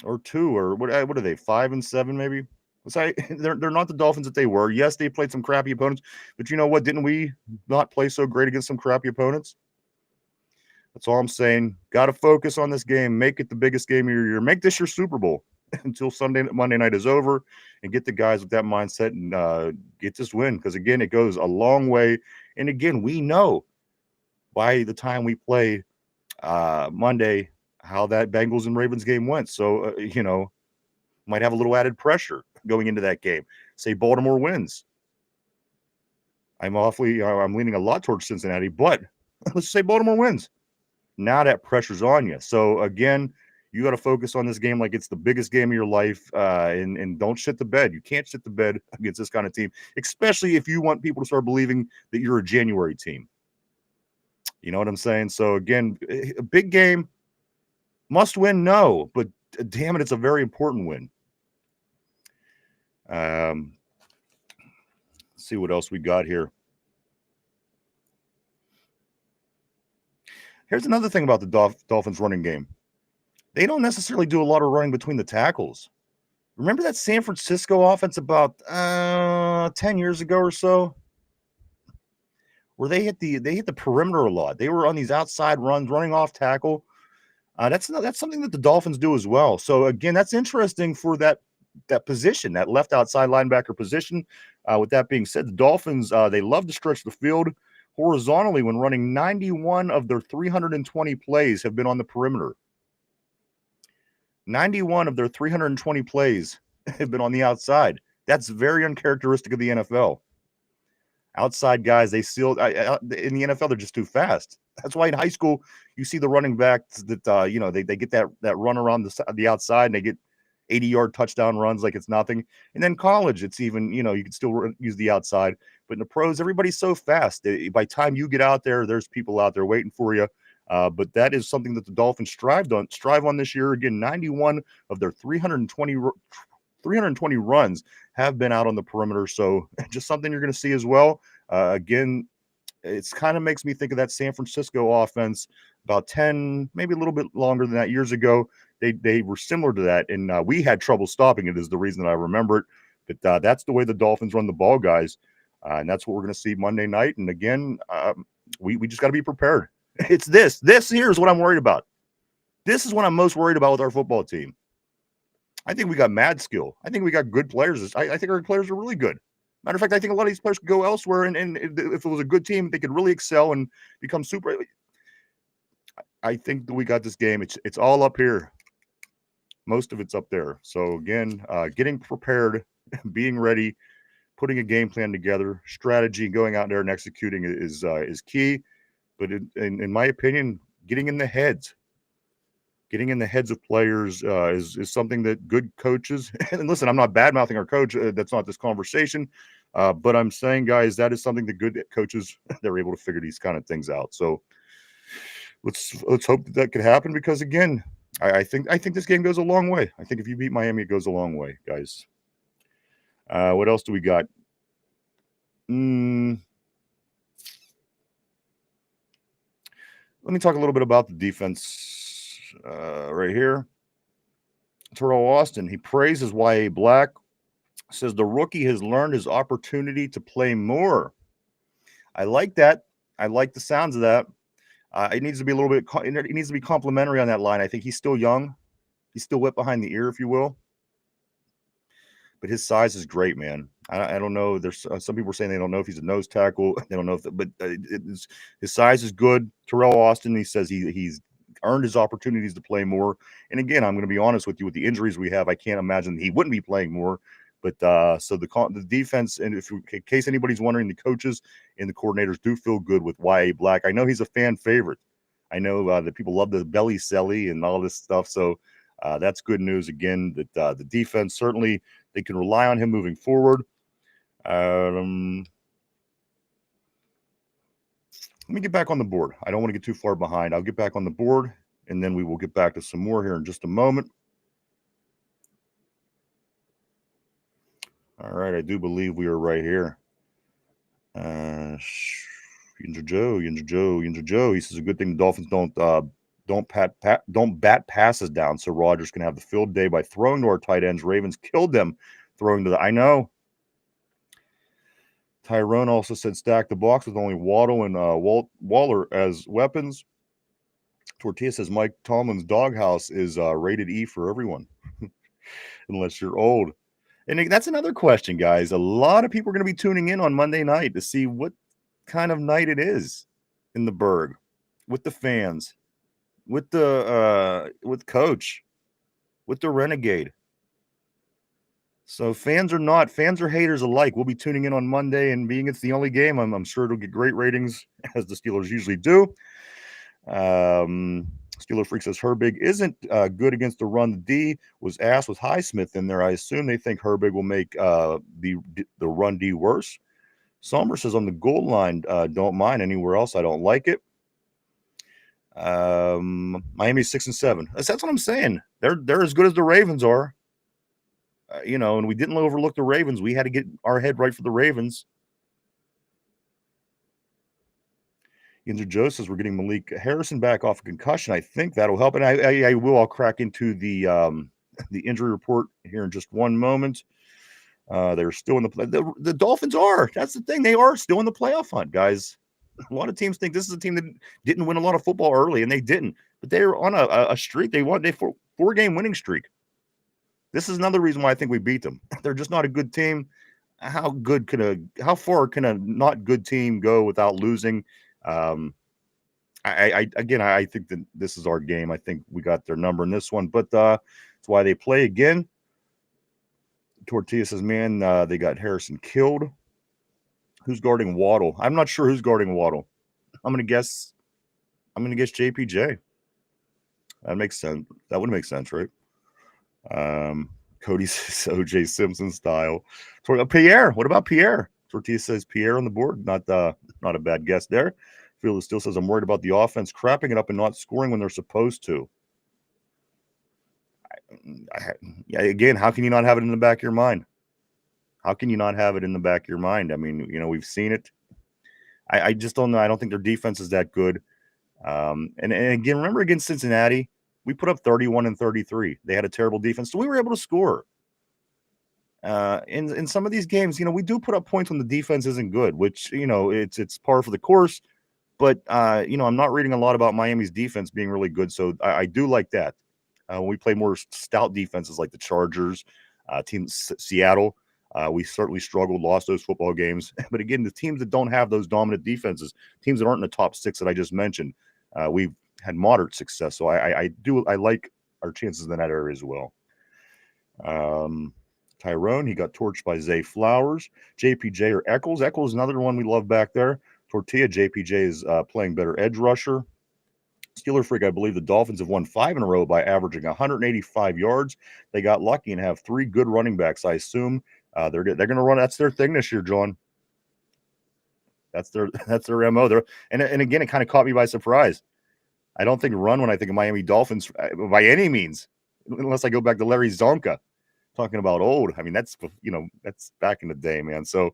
Or 2, or what are they? 5-7, maybe. They're not the Dolphins that they were. Yes, they played some crappy opponents, but you know what? Didn't we not play so great against some crappy opponents? That's all I'm saying. Got to focus on this game. Make it the biggest game of your year. Make this your Super Bowl until Monday night is over, and get the guys with that mindset and get this win. Because again, it goes a long way. And again, we know by the time we play Monday how that Bengals and Ravens game went. So might have a little added pressure going into that game. Say Baltimore wins. I'm leaning a lot towards Cincinnati, but let's say Baltimore wins. Now that pressure's on you. So again, you got to focus on this game like it's the biggest game of your life, and don't shit the bed. You can't shit the bed against this kind of team, especially if you want people to start believing that you're a January team. You know what I'm saying? So again, a big game, must win, no, but damn it, it's a very important win. Let's see what else we got here. Here's another thing about the Dolphins running game. They don't necessarily do a lot of running between the tackles. Remember that San Francisco offense about 10 years ago or so, where they hit the perimeter a lot. They were on these outside runs, running off tackle. That's something that the Dolphins do as well. So again, that's interesting for that position, that left outside linebacker position. With that being said, the Dolphins they love to stretch the field horizontally when running. 91 of their 320 plays have been on the perimeter. 91 of their 320 plays have been on the outside. That's very uncharacteristic of the NFL. Outside guys, they still in the NFL, they're just too fast. That's why in high school you see the running backs that they get that run around the outside and they get 80-yard touchdown runs like it's nothing. And then college, it's even you can still use the outside. But in the pros, everybody's so fast. By the time you get out there, there's people out there waiting for you. But that is something that the Dolphins strive on this year. Again, 91 of their 320 runs have been out on the perimeter. So just something you're going to see as well. Again, it's kind of makes me think of that San Francisco offense about 10, maybe a little bit longer than that years ago. They were similar to that, and we had trouble stopping it is the reason that I remember it. But that's the way the Dolphins run the ball, guys. And that's what we're going to see Monday night. And again, we just got to be prepared. It's this here is what I'm worried about. This is what I'm most worried about with our football team. I think we got mad skill. I think we got good players. I think our players are really good. Matter of fact, I think a lot of these players could go elsewhere, and if it was a good team, they could really excel and become super. I think that we got this game. It's all up here. Most of it's up there. So again, getting prepared, being ready, putting a game plan together, strategy, going out there and executing is key. But in my opinion, getting in the heads of players is something that good coaches, and listen, I'm not bad-mouthing our coach. That's not this conversation. But I'm saying, guys, that is something that good coaches, they're able to figure these kind of things out. So let's hope that could happen because, again, I think this game goes a long way. I think if you beat Miami, it goes a long way, guys. What else do we got? Let me talk a little bit about the defense right here. Terrell Austin, he praises Y.A. Black, says the rookie has learned his opportunity to play more. I like that. I like the sounds of that. It needs to be a little bit. It needs to be complimentary on that line. I think he's still young. He's still wet behind the ear, if you will. But his size is great, man. I don't know. There's some people are saying they don't know if he's a nose tackle. They don't know but his size is good. Terrell Austin, he says he's earned his opportunities to play more. And again, I'm going to be honest with you. With the injuries we have, I can't imagine he wouldn't be playing more. But so the defense, and in case anybody's wondering, the coaches and the coordinators do feel good with Y.A. Black. I know he's a fan favorite. I know that people love the belly celly and all this stuff. So that's good news again. That the defense certainly they can rely on him moving forward. Let me get back on the board. I don't want to get too far behind. I'll get back on the board, and then we will get back to some more here in just a moment. All right, I do believe we are right here. Yinzer Joe. He says a good thing the Dolphins don't bat passes down, so Rodgers can have the field day by throwing to our tight ends. Ravens killed them throwing to the. I know. Tyrone also said stack the box with only Waddle and Waller as weapons. Tortilla says Mike Tomlin's doghouse is rated E for everyone, unless you're old. And that's another question, guys. A lot of people are going to be tuning in on Monday night to see what kind of night it is in the Berg, with the fans, with Coach, with the Renegade. So fans or haters alike, we'll be tuning in on Monday, and being it's the only game, I'm sure it'll get great ratings, as the Steelers usually do. Steeler Freak says Herbig isn't good against the run. The D was ass with Highsmith in there. I assume they think Herbig will make the run D worse. Somber says on the goal line, don't mind. Anywhere else, I don't like it. Miami's 6-7. That's what I'm saying. They're as good as the Ravens are. And we didn't overlook the Ravens. We had to get our head right for the Ravens. Yinzer Joe says we're getting Malik Harrison back off a concussion. I think that'll help. And I will. I'll crack into the injury report here in just one moment. They're still in the Dolphins are. That's the thing. They are still in the playoff hunt, guys. A lot of teams think this is a team that didn't win a lot of football early, and they didn't. But they're on a streak. They won a four-game winning streak. This is another reason why I think we beat them. They're just not a good team. How far can a not good team go without losing? I think that this is our game. I think we got their number in this one, but that's why they play again. Tortilla says, man, they got Harrison killed. Who's guarding Waddle? I'm not sure who's guarding Waddle. I'm gonna guess JPJ. That makes sense. That would make sense, right? Cody says OJ Simpson style. Pierre, what about Pierre? Tortilla says Pierre on the board. Not a bad guess there. Fielder still says I'm worried about the offense crapping it up and not scoring when they're supposed to. Again, how can you not have it in the back of your mind? How can you not have it in the back of your mind? I mean, we've seen it. I just don't know. I don't think their defense is that good. And again, remember against Cincinnati, we put up 31 and 33. They had a terrible defense, so we were able to score. In some of these games, we do put up points when the defense isn't good, which it's par for the course. But I'm not reading a lot about Miami's defense being really good, so I do like that. When we play more stout defenses like the Chargers, Seattle, we certainly struggled, lost those football games. But again, the teams that don't have those dominant defenses, teams that aren't in the top six that I just mentioned, we've had moderate success. So I like our chances in that area as well. Tyrone, he got torched by Zay Flowers. JPJ or Eccles. Eccles is another one we love back there. Tortilla, JPJ is playing better edge rusher. Steeler Freak, I believe the Dolphins have won 5 in a row by averaging 185 yards. They got lucky and have 3 good running backs. I assume they're going to run. That's their thing this year, John. That's their MO. And again, it kind of caught me by surprise. I don't think run when I think of Miami Dolphins by any means, unless I go back to Larry Zonka, talking about old. I mean, that's back in the day, man. So,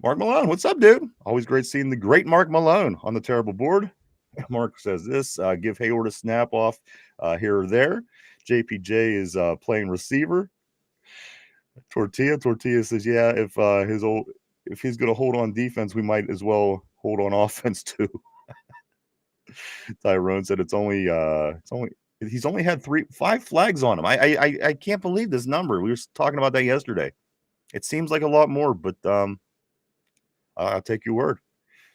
Mark Malone, what's up, dude? Always great seeing the great Mark Malone on the terrible board. Mark says this, give Hayward a snap off here or there. JPJ is playing receiver. Tortilla says, yeah, if he's going to hold on defense, we might as well hold on offense too. Tyrone said he's only had 5 flags on him. I can't believe this number. We were talking about that yesterday. It seems like a lot more, but I'll take your word.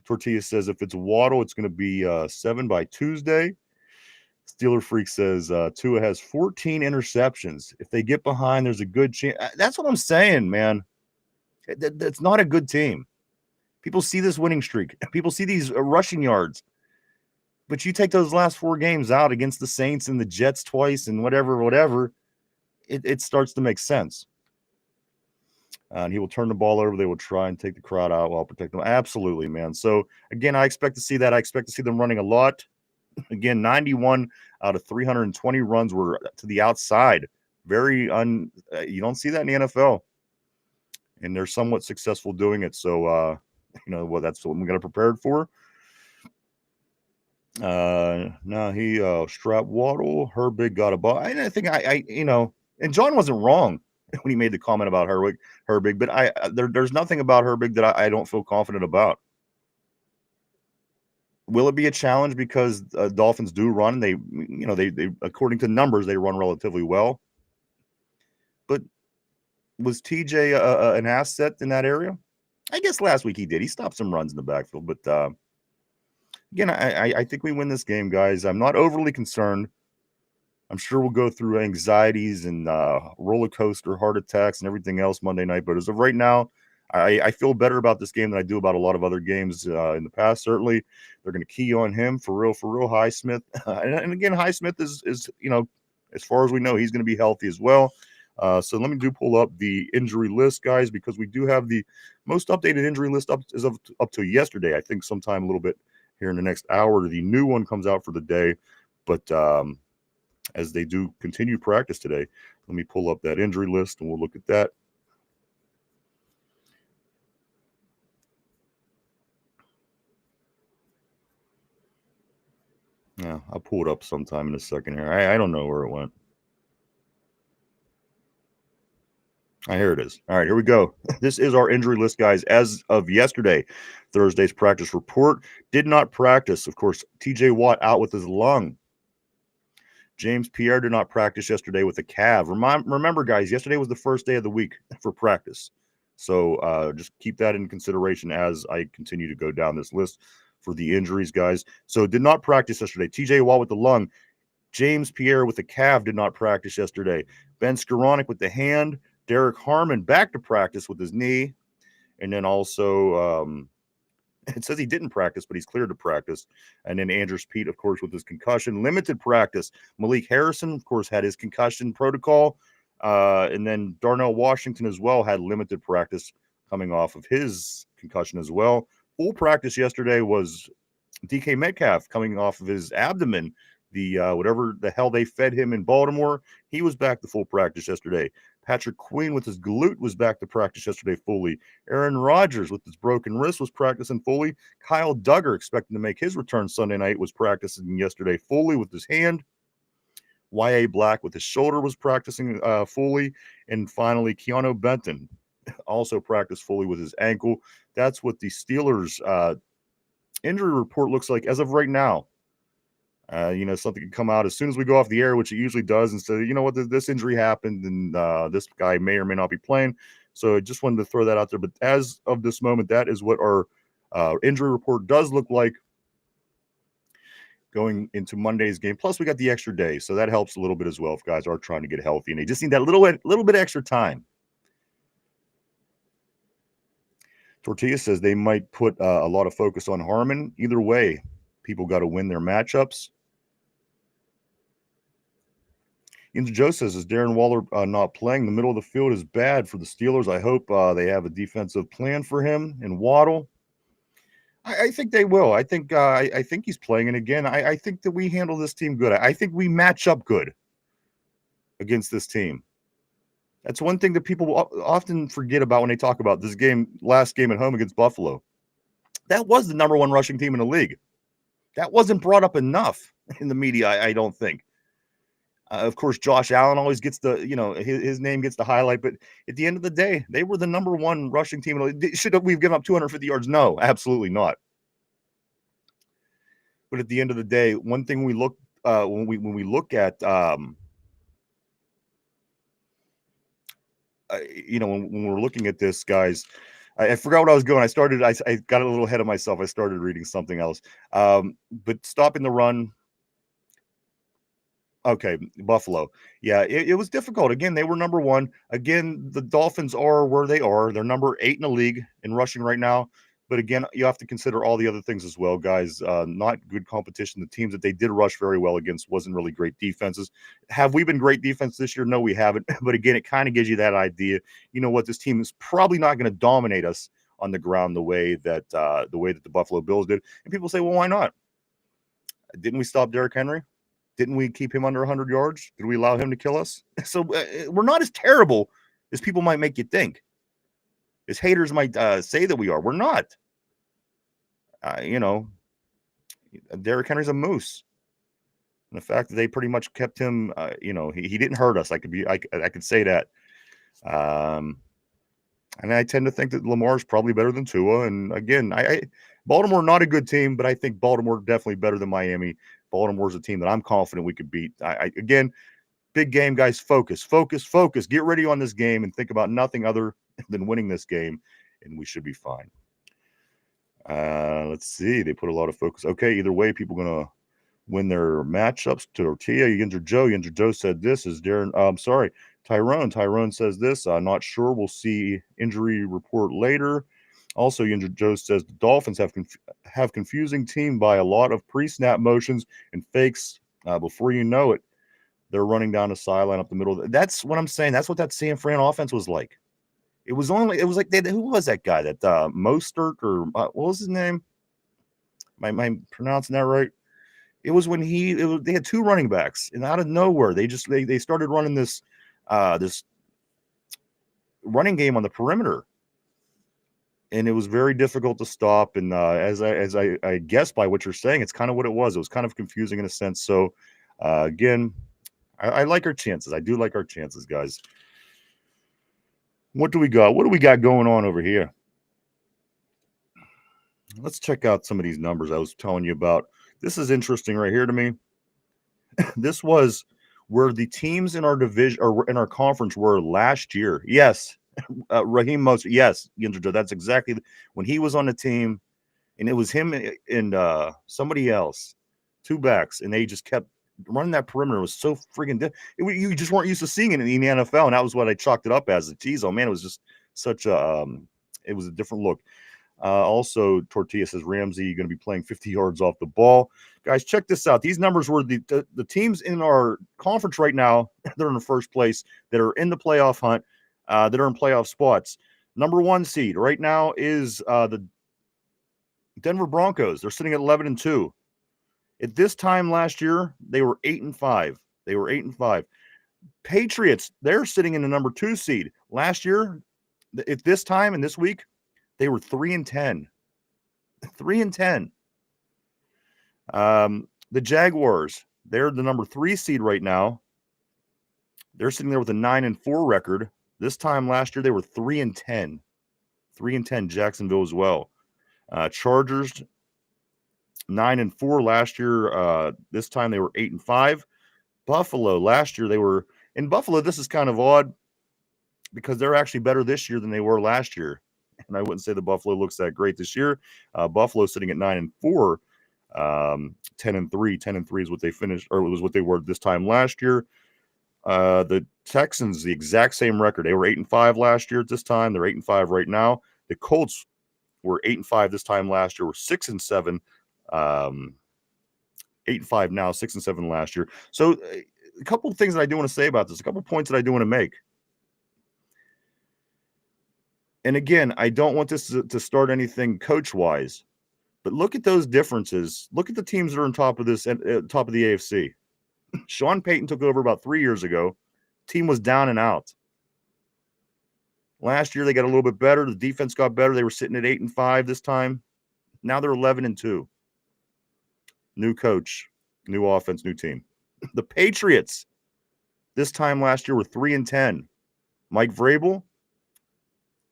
Tortilla says if it's Waddle, it's going to be 7 by Tuesday. Steeler Freak says Tua has 14 interceptions. If they get behind, there's a good chance. That's what I'm saying, man. That's not a good team. People see this winning streak. People see these rushing yards. But you take those last 4 games out against the Saints and the Jets twice and whatever, it starts to make sense. And he will turn the ball over. They will try and take the crowd out while protecting them. Absolutely, man. So, again, I expect to see that. I expect to see them running a lot. Again, 91 out of 320 runs were to the outside. You don't see that in the NFL. And they're somewhat successful doing it. So, that's what I'm going to prepare for. No, he strap Waddle. Herbig got a ball. I think and John wasn't wrong when he made the comment about Herbig, but there's nothing about Herbig that I don't feel confident about. Will it be a challenge because Dolphins do run? They according to numbers they run relatively well. But was TJ an asset in that area? I guess last week he did. He stopped some runs in the backfield, but again, I think we win this game, guys. I'm not overly concerned. I'm sure we'll go through anxieties and roller coaster heart attacks and everything else Monday night. But as of right now, I feel better about this game than I do about a lot of other games in the past. Certainly, they're going to key on him for real. Highsmith, and again, Highsmith is as far as we know, he's going to be healthy as well. So let me pull up the injury list, guys, because we do have the most updated injury list up to yesterday. I think sometime a little bit here in the next hour, the new one comes out for the day. But as they do continue practice today, let me pull up that injury list and we'll look at that. Yeah, I'll pull it up sometime in a second here. I don't know where it went. Here it is. All right, here we go. This is our injury list, guys. As of yesterday, Thursday's practice report did not practice. Of course, TJ Watt out with his lung. James Pierre did not practice yesterday with a calf. Remember, guys, yesterday was the first day of the week for practice. So just keep that in consideration as I continue to go down this list for the injuries, guys. So did not practice yesterday. TJ Watt with the lung. James Pierre with the calf did not practice yesterday. Ben Skoranek with the hand. Derek Harmon back to practice with his knee. And then also it says he didn't practice, but he's cleared to practice. And then Andrews Pete, of course, with his concussion, limited practice. Malik Harrison, of course, had his concussion protocol. And then Darnell Washington as well had limited practice coming off of his concussion as well. Full practice yesterday was DK Metcalf coming off of his abdomen. The whatever the hell they fed him in Baltimore, he was back to full practice yesterday. Patrick Queen with his glute was back to practice yesterday fully. Aaron Rodgers with his broken wrist was practicing fully. Kyle Duggar, expecting to make his return Sunday night, was practicing yesterday fully with his hand. Y.A. Black with his shoulder was practicing fully. And finally, Keanu Benton also practiced fully with his ankle. That's what the Steelers injury report looks like as of right now. Something can come out as soon as we go off the air, which it usually does, and say, you know what, this injury happened, and this guy may or may not be playing. So I just wanted to throw that out there. But as of this moment, that is what our injury report does look like going into Monday's game. Plus, we got the extra day, so that helps a little bit as well if guys are trying to get healthy, and they just need that little bit extra time. Tortilla says they might put a lot of focus on Harmon. Either way, people got to win their matchups. Joe says, is Darren Waller not playing? The middle of the field is bad for the Steelers. I hope they have a defensive plan for him and Waddle. I think they will. I think he's playing. And again, I think that we handle this team good. I think we match up good against this team. That's one thing that people often forget about when they talk about this last game at home against Buffalo. That was the number one rushing team in the league. That wasn't brought up enough in the media, I don't think. Of course, Josh Allen always gets his name gets the highlight, but at the end of the day, they were the number one rushing team. Should we've given up 250 yards? No, absolutely not. But at the end of the day, one thing we look when we look at when we're looking at this, guys, I forgot what I was going. I got a little ahead of myself. I started reading something else. But stopping the run. Okay, Buffalo. Yeah, it was difficult. Again, they were number one. Again, the Dolphins are where they are. They're number 8 in the league in rushing right now. But again, you have to consider all the other things as well, guys. Not good competition. The teams that they did rush very well against wasn't really great defenses. Have we been great defense this year? No, we haven't. But again, it kind of gives you that idea. You know what? This team is probably not going to dominate us on the ground the way that the Buffalo Bills did. And people say, well, why not? Didn't we stop Derrick Henry? Didn't we keep him under 100 yards? Did we allow him to kill us? So we're not as terrible as people might make you think. As haters might say that we are. We're not. Derrick Henry's a moose. And the fact that they pretty much kept him, he didn't hurt us. I could say that. And I tend to think that Lamar is probably better than Tua. And again, Baltimore not a good team, but I think Baltimore definitely better than Miami. Baltimore's a team that I'm confident we could beat. Again, big game, guys. Focus. Get ready on this game and think about nothing other than winning this game, and we should be fine. Let's see. They put a lot of focus. Okay, either way, people going to win their matchups. Tortilla, Yinzer Joe. Yinzer Joe said this is Darren. I'm sorry. Tyrone says this. Not sure. We'll see injury report later. Also, Yinzer Joe says the Dolphins have confusing team by a lot of pre-snap motions and fakes. Before you know it, they're running down the sideline up the middle. That's what I'm saying. That's what that San Fran offense was like. It was like who was that guy? That Mostert or what was his name? Am I pronouncing that right? It was when they had two running backs, and out of nowhere they started running this running game on the perimeter, and it was very difficult to stop. And as I guess by what you're saying, it's kind of what it was. It was kind of confusing in a sense. So again, I like our chances. I do like our chances, guys. What do we got? What do we got going on over here? Let's check out some of these numbers I was telling you about. This is interesting right here to me. This was where the teams in our division or in our conference were last year. Yes, Raheem Mostert. Yes, that's exactly when he was on the team, and it was him and somebody else, two backs, and they just kept running that perimeter. It was so freaking you just weren't used to seeing it in the NFL, and that was what I chalked it up as. Geez, oh man, it was just such a it was a different look. Also, Tortilla says Ramsey going to be playing 50 yards off the ball. Guys, check this out. These numbers were the teams in our conference right now. They're in the first place that are in the playoff hunt, that are in playoff spots. Number 1 seed right now is the Denver Broncos. They're sitting at 11-2. At this time last year, they were 8-5. They were 8-5. Patriots, they're sitting in the number 2 seed. Last year, at this time and this week, they were 3-10. 3-10. The Jaguars, they're the number 3 seed right now. They're sitting there with a 9-4 record. This time last year, they were 3-10. 3-10, Jacksonville as well. Chargers, 9-4 last year. This time they were 8-5. Buffalo, last year they were in Buffalo. This is kind of odd because they're actually better this year than they were last year. And I wouldn't say the Buffalo looks that great this year. Buffalo sitting at 9-4, 10-3. 10-3 is what they finished, or it was what they were this time last year. The Texans, the exact same record. They were 8-5 last year at this time. They're 8-5 right now. The Colts were 8-5 this time last year. We're 6-7. 8-5 now, 6-7 last year. So a couple of things that I do want to say about this. A couple of points that I do want to make. And again, I don't want this to start anything coach-wise, but look at those differences. Look at the teams that are on top of this, top of the AFC. Sean Payton took over about 3 years ago. Team was down and out. Last year, they got a little bit better. The defense got better. They were sitting at 8-5 this time. Now they're 11-2. New coach, new offense, new team. The Patriots, this time last year, were 3-10. Mike Vrabel,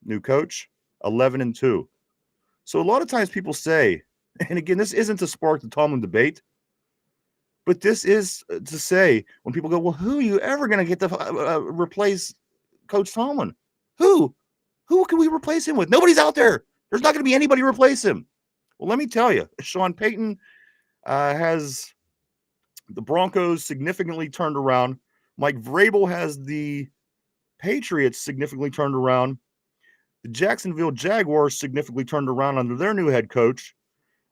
new coach, 11-2. So a lot of times people say, and again, this isn't to spark the Tomlin debate, but this is to say when people go, well, who are you ever going to get to replace Coach Tomlin? Who can we replace him with? Nobody's out there. There's not going to be anybody to replace him. Well, let me tell you, Sean Payton has the Broncos significantly turned around. Mike Vrabel has the Patriots significantly turned around. The Jacksonville Jaguars significantly turned around under their new head coach.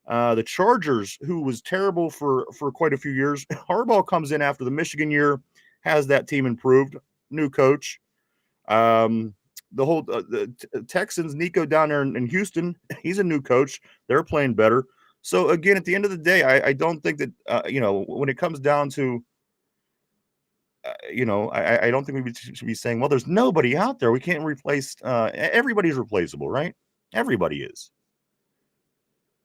The Chargers, who was terrible for quite a few years, Harbaugh comes in after the Michigan year, has that team improved. New coach. The whole the Texans, Nico down there in Houston, he's a new coach. They're playing better. So again, at the end of the day, I don't think that when it comes down to I don't think we should be saying, well, there's nobody out there. We can't replace. Everybody's replaceable, right? Everybody is.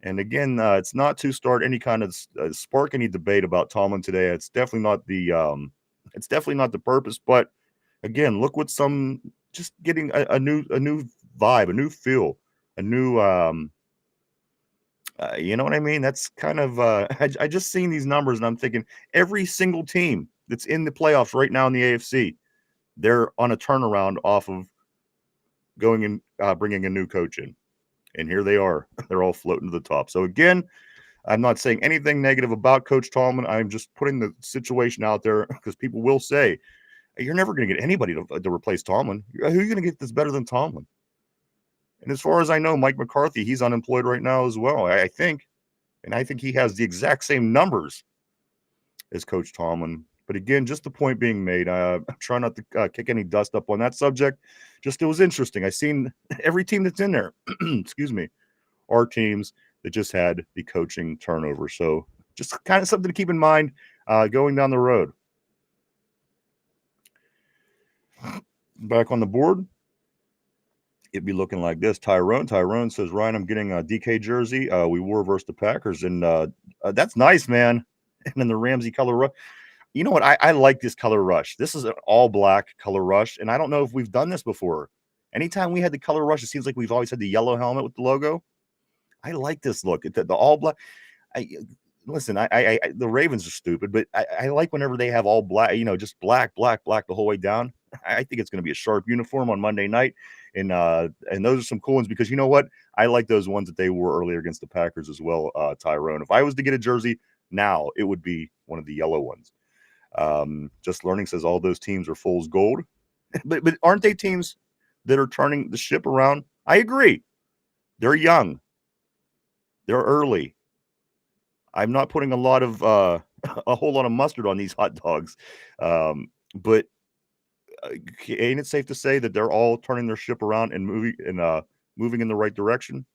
And again, it's not to start any kind of spark any debate about Tomlin today. It's definitely not the purpose. But again, look what just getting a new vibe, a new feel, a new you know what I mean? That's kind of I just seen these numbers and I'm thinking every single team that's in the playoffs right now in the AFC, they're on a turnaround off of going and bringing a new coach in. And here they are. They're all floating to the top. So again, I'm not saying anything negative about Coach Tallman. I'm just putting the situation out there because people will say, hey, you're never going to get anybody to replace Tomlin. Who are you going to get that's better than Tomlin? And as far as I know, Mike McCarthy, he's unemployed right now as well, I think. And I think he has the exact same numbers as Coach Tomlin. But again, just the point being made, I'm trying not to kick any dust up on that subject. Just it was interesting. I seen every team that's in there, excuse me, are teams that just had the coaching turnover. So just kind of something to keep in mind going down the road. Back on the board, it'd be looking like this. Tyrone says, Ryan, I'm getting a DK jersey. We wore versus the Packers, and that's nice, man. And then the Ramsey color rush. You know what? I like this color rush. This is an all black color rush, and I don't know if we've done this before. Anytime we had the color rush, it seems like we've always had the yellow helmet with the logo. I like this look. The all black. Listen, the Ravens are stupid, but I like whenever they have all black, just black the whole way down. I think it's going to be a sharp uniform on Monday night, and those are some cool ones because you know what? I like those ones that they wore earlier against the Packers as well, Tyrone. If I was to get a jersey now, it would be one of the yellow ones. Just Learning says all those teams are fool's gold, but aren't they teams that are turning the ship around? I agree. They're young. They're early. I'm not putting a whole lot of mustard on these hot dogs, but ain't it safe to say that they're all turning their ship around and moving in the right direction?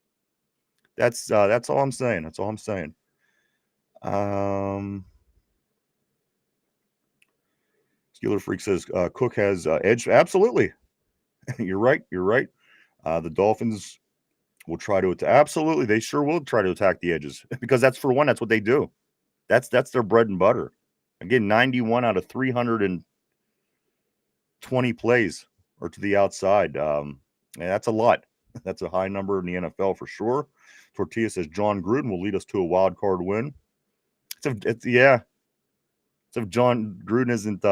That's all I'm saying. That's all I'm saying. Steeler Freak says Cook has edge. Absolutely, you're right. You're right. The Dolphins will try to attack. Absolutely, they sure will try to attack the edges because that's what they do. That's their bread and butter. Again, 91 out of 320 plays are to the outside. And that's a lot. That's a high number in the NFL for sure. Tortilla says John Gruden will lead us to a wild card win. Yeah. So if John Gruden isn't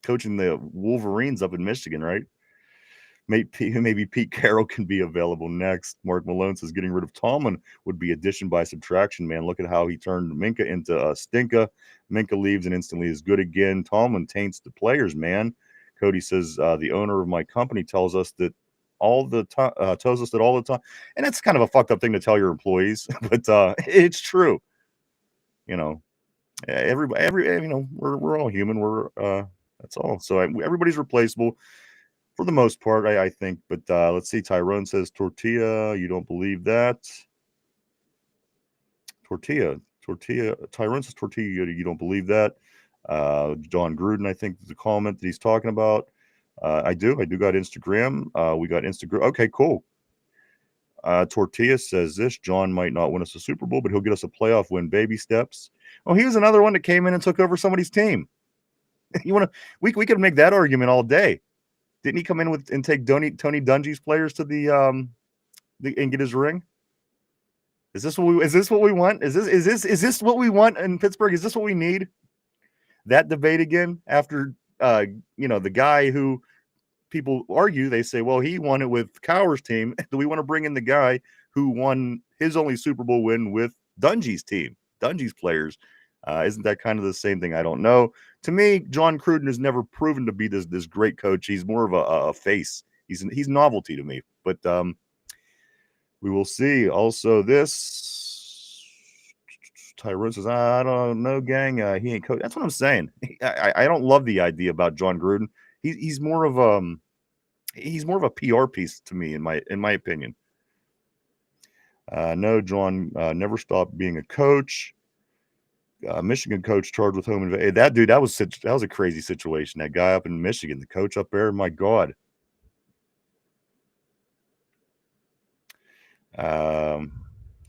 coaching the Wolverines up in Michigan, right? Maybe Pete Carroll can be available next. Mark Malone says getting rid of Tomlin would be addition by subtraction, man. Look at how he turned Minka into Stinka. Minka leaves and instantly is good again. Tomlin taints the players, man. Cody says the owner of my company tells us that all the time, and that's kind of a fucked up thing to tell your employees, but it's true. We're all human. That's all. So everybody's replaceable. For the most part, I think. But let's see. Tyrone says tortilla. You don't believe that. Tortilla. Tyrone says tortilla. You don't believe that. John Gruden, I think, is the comment that he's talking about. I do got Instagram. We got Instagram. Okay, cool. Tortilla says this. John might not win us a Super Bowl, but he'll get us a playoff win. Baby steps. Oh, he was another one that came in and took over somebody's team. We could make that argument all day. Didn't he come in and take Tony Dungy's players to the and get his ring? Is this what we want? Is this what we want in Pittsburgh? Is this what we need? That debate again after the guy who people argue, they say, well, he won it with Cowher's team. Do we want to bring in the guy who won his only Super Bowl win with Dungy's team, Dungy's players? Isn't that kind of the same thing? I don't know. To me, John Gruden has never proven to be this great coach. He's more of a face. He's novelty to me. But we will see. Also, this Tyrone says, I don't know, gang. He ain't coach. That's what I'm saying. I don't love the idea about John Gruden. He's more of a PR piece to me, in my opinion. No, John never stopped being a coach. Michigan coach charged with home invasion. That dude, that was a crazy situation. That guy up in Michigan, the coach up there, my God.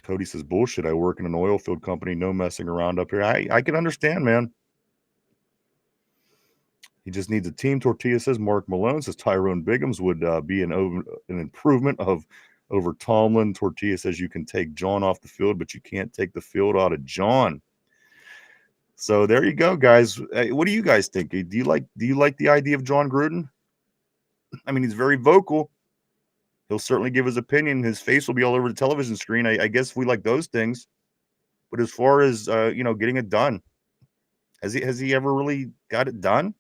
Cody says, bullshit. I work in an oil field company. No messing around up here. I can understand, man. He just needs a team. Tortilla says, Mark Malone says Tyrone Biggums would be an improvement over Tomlin. Tortilla says you can take John off the field, but you can't take the field out of John. So there you go, guys. What do you guys think? Do you like the idea of John Gruden? I mean, he's very vocal. He'll certainly give his opinion. His face will be all over the television screen. I guess we like those things. But as far as getting it done, has he ever really got it done?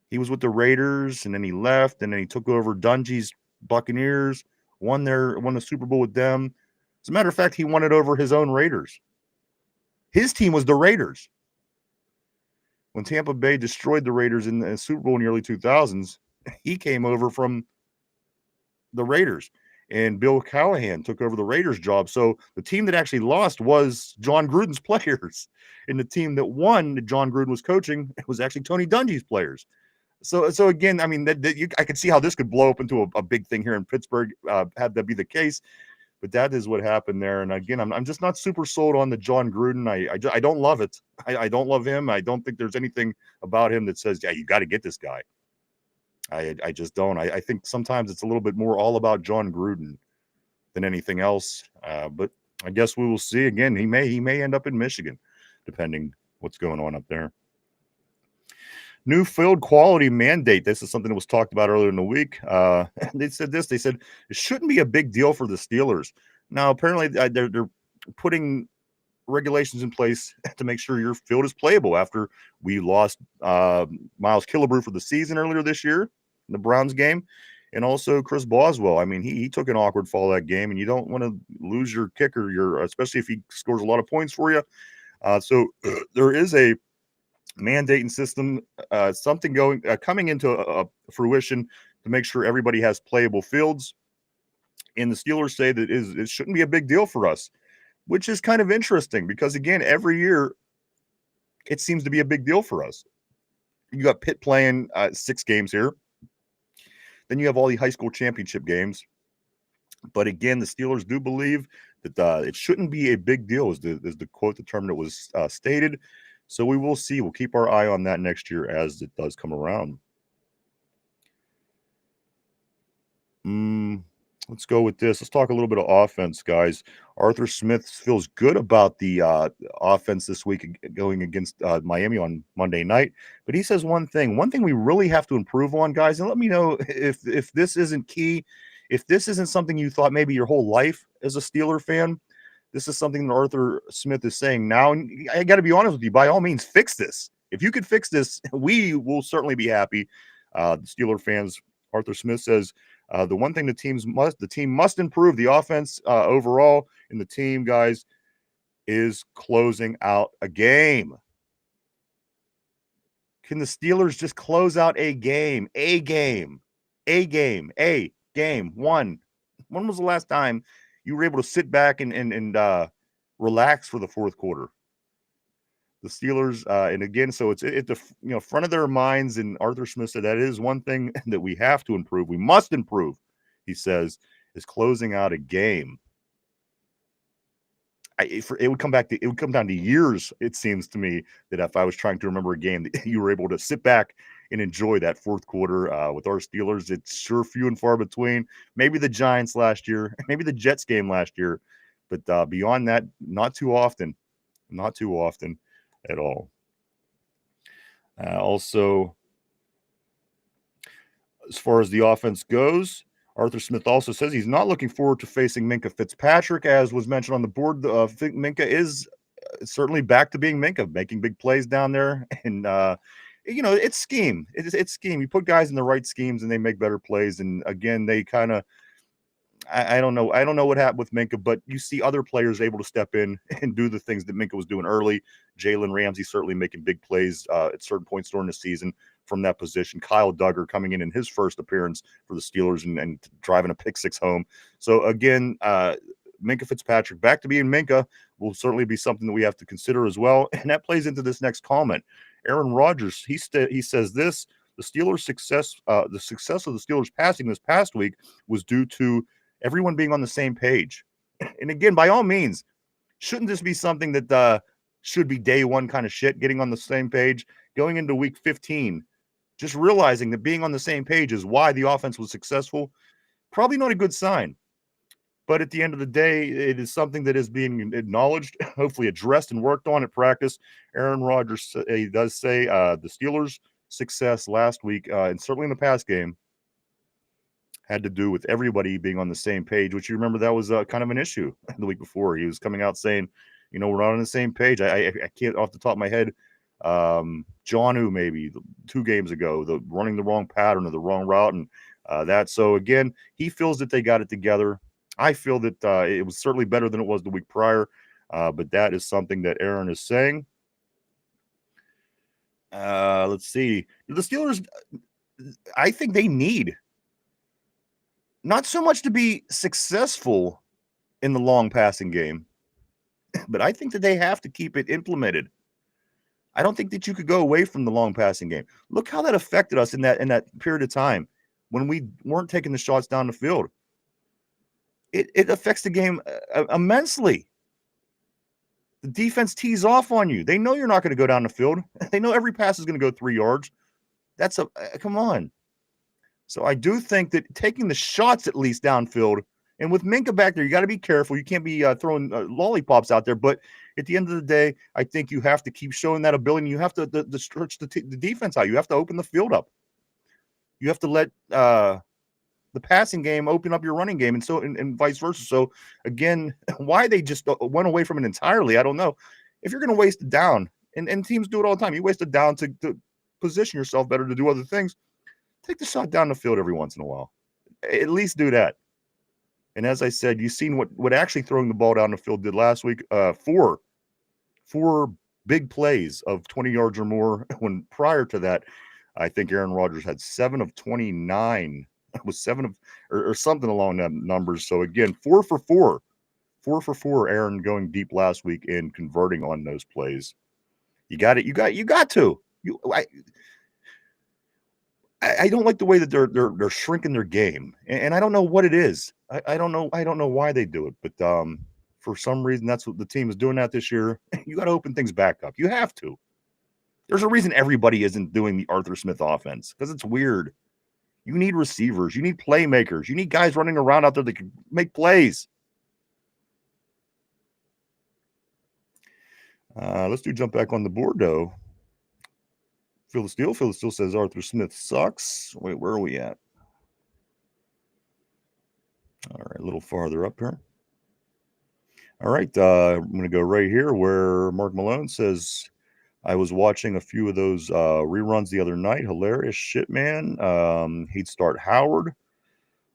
He was with the Raiders, and then he left, and then he took over Dungy's Buccaneers, won the Super Bowl with them. As a matter of fact, he won it over his own Raiders. His team was the Raiders. When Tampa Bay destroyed the Raiders in the Super Bowl in the early 2000s, he came over from the Raiders, and Bill Callahan took over the Raiders job. So the team that actually lost was John Gruden's players, and the team that won that John Gruden was coaching was actually Tony Dungy's players. So again, I mean, I could see how this could blow up into a big thing here in Pittsburgh, had that be the case. But that is what happened there. And again, I'm just not super sold on the John Gruden. I don't love it. I don't love him. I don't think there's anything about him that says, yeah, you got to get this guy. I just don't. I think sometimes it's a little bit more all about John Gruden than anything else. But I guess we will see. Again, he may end up in Michigan, depending what's going on up there. New field quality mandate. This is something that was talked about earlier in the week. They said this. They said it shouldn't be a big deal for the Steelers. Now, apparently, they're putting regulations in place to make sure your field is playable after we lost Miles Killebrew for the season earlier this year in the Browns game, and also Chris Boswell. I mean, he took an awkward fall that game, and you don't want to lose your kicker, especially if he scores a lot of points for you. So there is a mandating system, something coming into fruition to make sure everybody has playable fields. And the Steelers say that it shouldn't be a big deal for us, which is kind of interesting because, again, every year it seems to be a big deal for us. You got Pitt playing 6 games here. Then you have all the high school championship games. But again, the Steelers do believe that it shouldn't be a big deal, as the quote, the term that was stated. So we will see. We'll keep our eye on that next year as it does come around. Let's go with this. Let's talk a little bit of offense, guys. Arthur Smith feels good about the offense this week going against Miami on Monday night. But he says one thing we really have to improve on, guys, and let me know if this isn't key, if this isn't something you thought maybe your whole life as a Steeler fan. This is something that Arthur Smith is saying now. And I got to be honest with you, by all means, fix this. If you could fix this, we will certainly be happy. The Steeler fans, Arthur Smith says, the one thing the team must improve the offense overall in the team, guys, is closing out a game. Can the Steelers just close out a game? A game. One. When was the last time you were able to sit back and relax for the fourth quarter? The Steelers, and again, so it's at the front of their minds. And Arthur Smith said that is one thing that we have to improve. We must improve, he says, is closing out a game. It would come down to years. It seems to me that if I was trying to remember a game that you were able to sit back and enjoy that fourth quarter with our Steelers, it's sure few and far between. Maybe the Giants last year, maybe the Jets game last year, but beyond that, not too often at all. Also, as far as the offense goes, Arthur Smith also says he's not looking forward to facing Minkah Fitzpatrick, as was mentioned on the board. Minkah is certainly back to being Minkah, making big plays down there. And, it's scheme. It's scheme. You put guys in the right schemes and they make better plays. And again, they kind of, I don't know. I don't know what happened with Minkah, but you see other players able to step in and do the things that Minkah was doing early. Jalen Ramsey certainly making big plays at certain points during the season from that position. Kyle Duggar coming in his first appearance for the Steelers and driving a pick six home. So again, Minkah Fitzpatrick back to being Minkah will certainly be something that we have to consider as well. And that plays into this next comment. Aaron Rodgers, he says this: the Steelers' success, the success of the Steelers passing this past week was due to everyone being on the same page. And again, by all means, shouldn't this be something that should be day one kind of shit, getting on the same page, going into week 15, just realizing that being on the same page is why the offense was successful? Probably not a good sign. But at the end of the day, it is something that is being acknowledged, hopefully addressed and worked on at practice. Aaron Rodgers, he does say the Steelers' success last week, and certainly in the past game, had to do with everybody being on the same page, which you remember that was kind of an issue the week before. He was coming out saying, we're not on the same page. I can't off the top of my head. Johnu maybe 2 games ago, the running the wrong pattern or the wrong route, and that. So again, he feels that they got it together. I feel that it was certainly better than it was the week prior, but that is something that Aaron is saying. Let's see. The Steelers, I think they need not so much to be successful in the long passing game, but I think that they have to keep it implemented. I don't think that you could go away from the long passing game. Look how that affected us in that period of time when we weren't taking the shots down the field. It affects the game immensely. The defense tees off on you. They know you're not going to go down the field. They know every pass is going to go 3 yards. That's come on. So I do think that taking the shots at least downfield, and with Minka back there, you got to be careful. You can't be throwing lollipops out there. But at the end of the day, I think you have to keep showing that ability. You have to stretch the defense out. You have to open the field up. You have to let the passing game open up your running game, and vice versa. So again, why they just went away from it entirely, I don't know. If you're going to waste it down, and teams do it all the time, you waste it down to position yourself better to do other things. Take the shot down the field every once in a while. At least do that. And as I said, you've seen what actually throwing the ball down the field did last week. Four big plays of 20 yards or more. When prior to that, I think Aaron Rodgers had 7 of 29. It was 7 of or something along that numbers. So again, 4 for 4. 4 for 4. Aaron going deep last week and converting on those plays. You got it. You got to. I don't like the way that they're shrinking their game, and I don't know what it is. I don't know why they do it, but for some reason that's what the team is doing that this year. You got to open things back up. You have to. There's a reason everybody isn't doing the Arthur Smith offense, because it's weird. You need receivers. You need playmakers. You need guys running around out there that can make plays. Let's jump back on the board though. Phil the Steel says Arthur Smith sucks. Wait, where are we at? All right, a little farther up here. All right, I'm going to go right here where Mark Malone says, I was watching a few of those reruns the other night. Hilarious shit, man. He'd start Howard.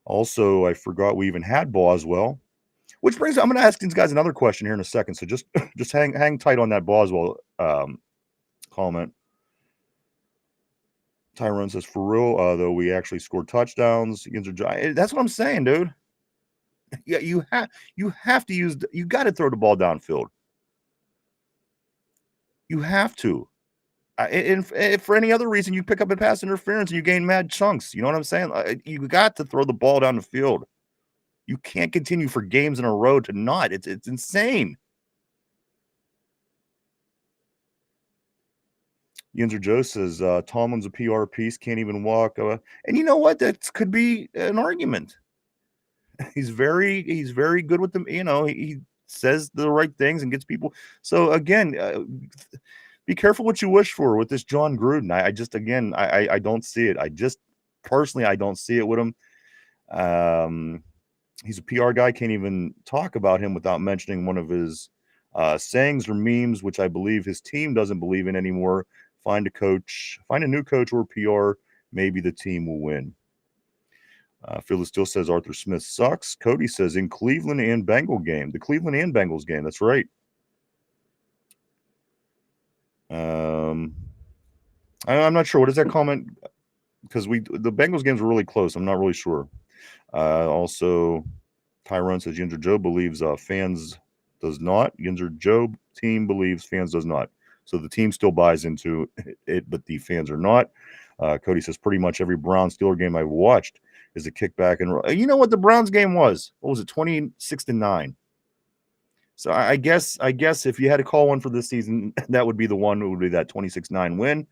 Also, I forgot we even had Boswell. Which brings, I'm going to ask these guys another question here in a second. So just hang tight on that Boswell comment. Tyrone says, for real, though we actually scored touchdowns. That's what I'm saying, dude. Yeah, you have to use, you got to throw the ball downfield. You have to. And for any other reason, you pick up a pass interference and you gain mad chunks. You know what I'm saying? You got to throw the ball down the field. You can't continue for games in a row to not. It's insane. Yinzer Joe says Tomlin's a PR piece, can't even walk. And you know what? That could be an argument. He's very good with them. He says the right things and gets people. So again, be careful what you wish for with this John Gruden. I don't see it. I don't see it with him. He's a PR guy. Can't even talk about him without mentioning one of his sayings or memes, which I believe his team doesn't believe in anymore. Find a new coach or PR. Maybe the team will win. Phyllis still says Arthur Smith sucks. Cody says in Cleveland and Bengals game. The Cleveland and Bengals game. That's right. I'm not sure. What is that comment? Because the Bengals games were really close. I'm not really sure. Also, Tyrone says Yinzer Joe believes fans does not. Yinzer Joe team believes fans does not. So the team still buys into it, but the fans are not. Cody says pretty much every Browns Steeler game I've watched is a kickback and you know what the Browns game was? What was it? 26-9. So I guess if you had to call one for this season, that would be the one. It would be that 26-9 win.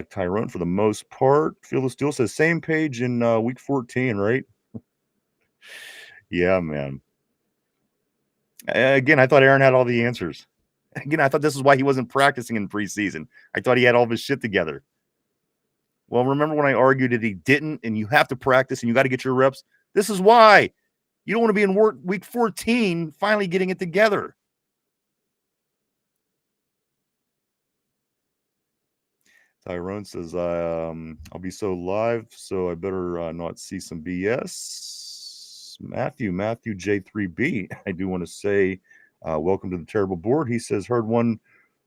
Tyrone, for the most part, Field of Steel says same page in week 14, right? Yeah, man. Again, I thought Aaron had all the answers. Again, I thought this is why he wasn't practicing in preseason. I thought he had all of his shit together. Well, remember when I argued that he didn't, and you have to practice and you got to get your reps? This is why. You don't want to be in week 14 finally getting it together. Tyrone says, I'll be so live, so I better not see some BS. Matthew J3B, I do want to say welcome to the terrible board. He says, heard one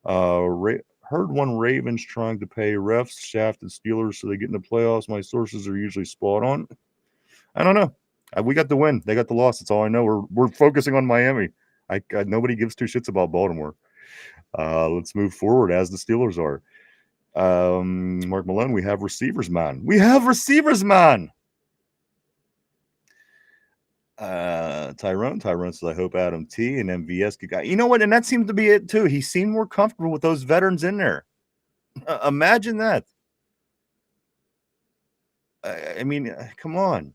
Ravens trying to pay refs, shafted Steelers so they get in the playoffs. My sources are usually spot on. I don't know. We got the win. They got the loss. That's all I know. We're focusing on Miami. Nobody gives two shits about Baltimore. Let's move forward as the Steelers are. Mark Malone, we have receivers, man. Tyrone says, I hope Adam T and MVS get guy. You know what? And that seems to be it too. He seemed more comfortable with those veterans in there. Imagine that. I mean, come on.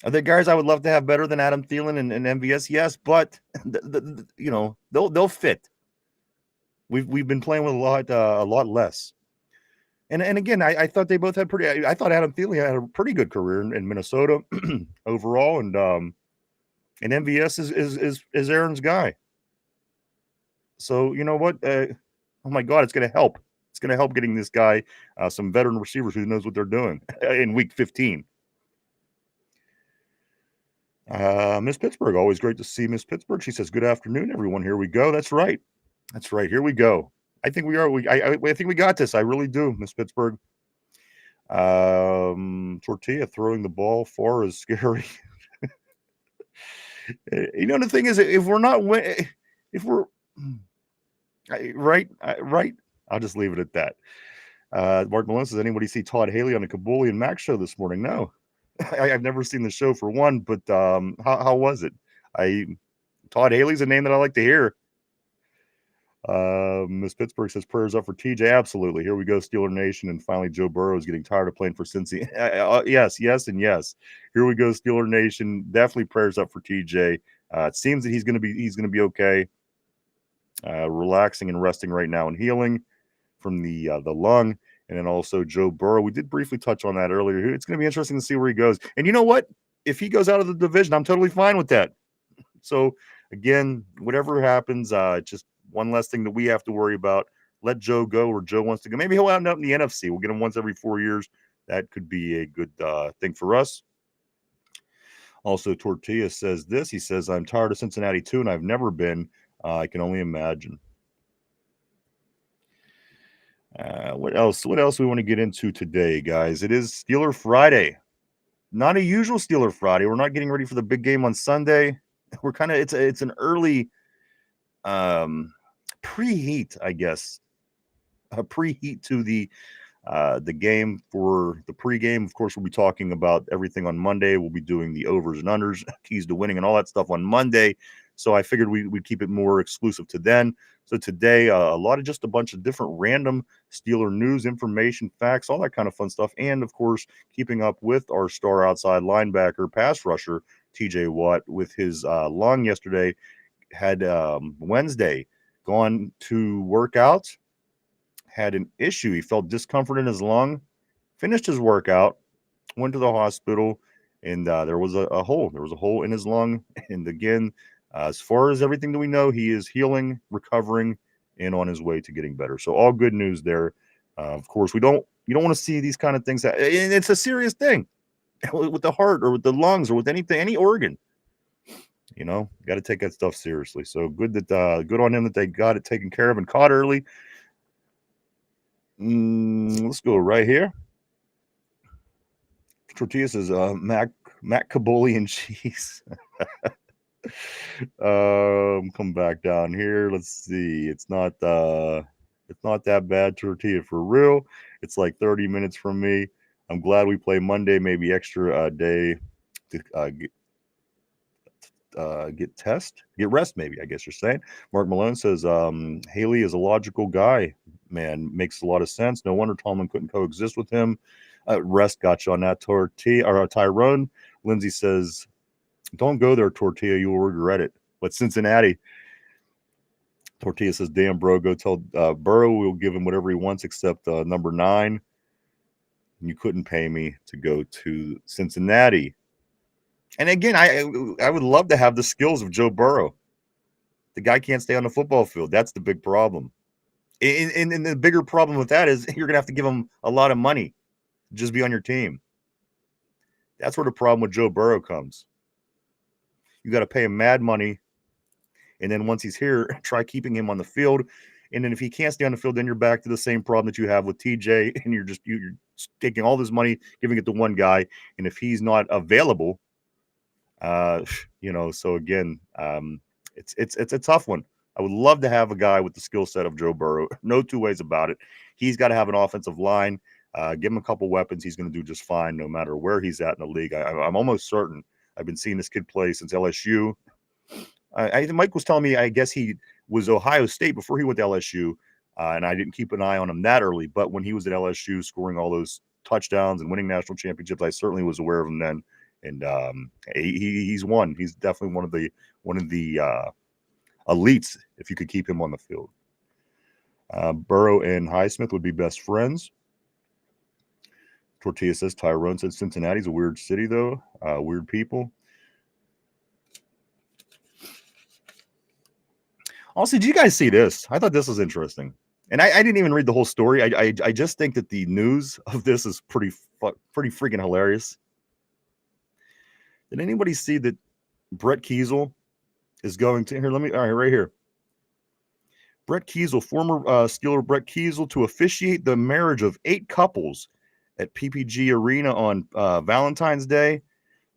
Are there guys I would love to have better than Adam Thielen and MVS? Yes, but they'll fit. We've been playing with a lot less. And again, I thought they both had pretty. I thought Adam Thielen had a pretty good career in Minnesota overall, and MVS is Aaron's guy. So you know what? Oh my God, it's going to help. It's going to help getting this guy some veteran receivers who knows what they're doing in week 15. Miss Pittsburgh, always great to see Miss Pittsburgh. She says, "Good afternoon, everyone. Here we go." That's right. Here we go. I think we are. I think we got this. I really do, Miss Pittsburgh. Tortilla throwing the ball far is scary. The thing is, if we're not if we're right, I'll just leave it at that. Mark Malone says, anybody see Todd Haley on the Kabuli and Max show this morning? No, I've never seen the show for one, but how was it? Todd Haley's a name that I like to hear. Miss Pittsburgh says prayers up for TJ. Absolutely. Here we go, Steeler Nation, and finally Joe Burrow is getting tired of playing for Cincy. Yes, and yes. Here we go, Steeler Nation. Definitely prayers up for TJ. It seems that he's going to be okay. Relaxing and resting right now and healing from the lung, and then also Joe Burrow. We did briefly touch on that earlier. It's going to be interesting to see where he goes. And you know what? If he goes out of the division, I'm totally fine with that. So again, whatever happens, just one less thing that we have to worry about. Let Joe go where Joe wants to go. Maybe he'll end up in the NFC. We'll get him once every 4 years. That could be a good thing for us. Also, Tortilla says this. He says, I'm tired of Cincinnati too, and I've never been. I can only imagine. What else? What else we want to get into today, guys? It is Steeler Friday. Not a usual Steeler Friday. We're not getting ready for the big game on Sunday. We're kind of it's an early preheat, I guess. A preheat to the game. For the pregame. Of course, we'll be talking about everything on Monday. We'll be doing the overs and unders, keys to winning, and all that stuff on Monday. So I figured we'd keep it more exclusive to then. So today, a bunch of different random Steeler news, information, facts, all that kind of fun stuff. And, of course, keeping up with our star outside linebacker, pass rusher, TJ Watt, with his lung yesterday. Had Wednesday gone to work out, had an issue. He felt discomfort in his lung, finished his workout, went to the hospital, and there was a hole. There was a hole in his lung. And again, as far as everything that we know, he is healing, recovering, and on his way to getting better. So all good news there. Of course, you don't want to see these kind of things. And it's a serious thing with the heart or with the lungs or with anything, any organ. Got to take that stuff seriously. So good on him that they got it taken care of and caught early. Let's go right here. Tortilla says, Mac Caboli and cheese. Come back down here. Let's see. It's not that bad, Tortilla, for real. It's like 30 minutes from me. I'm glad we play Monday, maybe extra day to get rest, maybe, I guess you're saying. Mark Malone says Haley is a logical guy, man, makes a lot of sense. No wonder Tomlin couldn't coexist with him. Rest got you on that. Tyrone. Lindsay says, don't go there, Tortilla, you will regret it. But Cincinnati, Tortilla says, damn, bro, go tell Burrow we'll give him whatever he wants except number 9. You couldn't pay me to go to Cincinnati. And again, I would love to have the skills of Joe Burrow. The guy can't stay on the football field. That's the big problem. And the bigger problem with that is you're going to have to give him a lot of money to just be on your team. That's where the problem with Joe Burrow comes. You got to pay him mad money. And then once he's here, try keeping him on the field. And then if he can't stay on the field, then you're back to the same problem that you have with TJ. And you're taking all this money, giving it to one guy. And if he's not available, so again, it's a tough one. I would love to have a guy with the skill set of Joe Burrow. No two ways about it. He's got to have an offensive line. Give him a couple weapons. He's going to do just fine no matter where he's at in the league. I'm almost certain. I've been seeing this kid play since LSU. Mike was telling me, I guess he was Ohio State before he went to LSU, and I didn't keep an eye on him that early. But when he was at LSU scoring all those touchdowns and winning national championships, I certainly was aware of him then. And he's won. He's definitely one of the elites if you could keep him on the field. Burrow and Highsmith would be best friends. Tortilla says, Tyrone said Cincinnati's a weird city, though. Weird people. Also, did you guys see this? I thought this was interesting. And I didn't even read the whole story. I just think that the news of this is pretty freaking hilarious. Did anybody see that Brett Kiesel is going to... All right, right here. Brett Kiesel, former Steeler Brett Kiesel, to officiate the marriage of 8 couples at PPG Arena on Valentine's Day.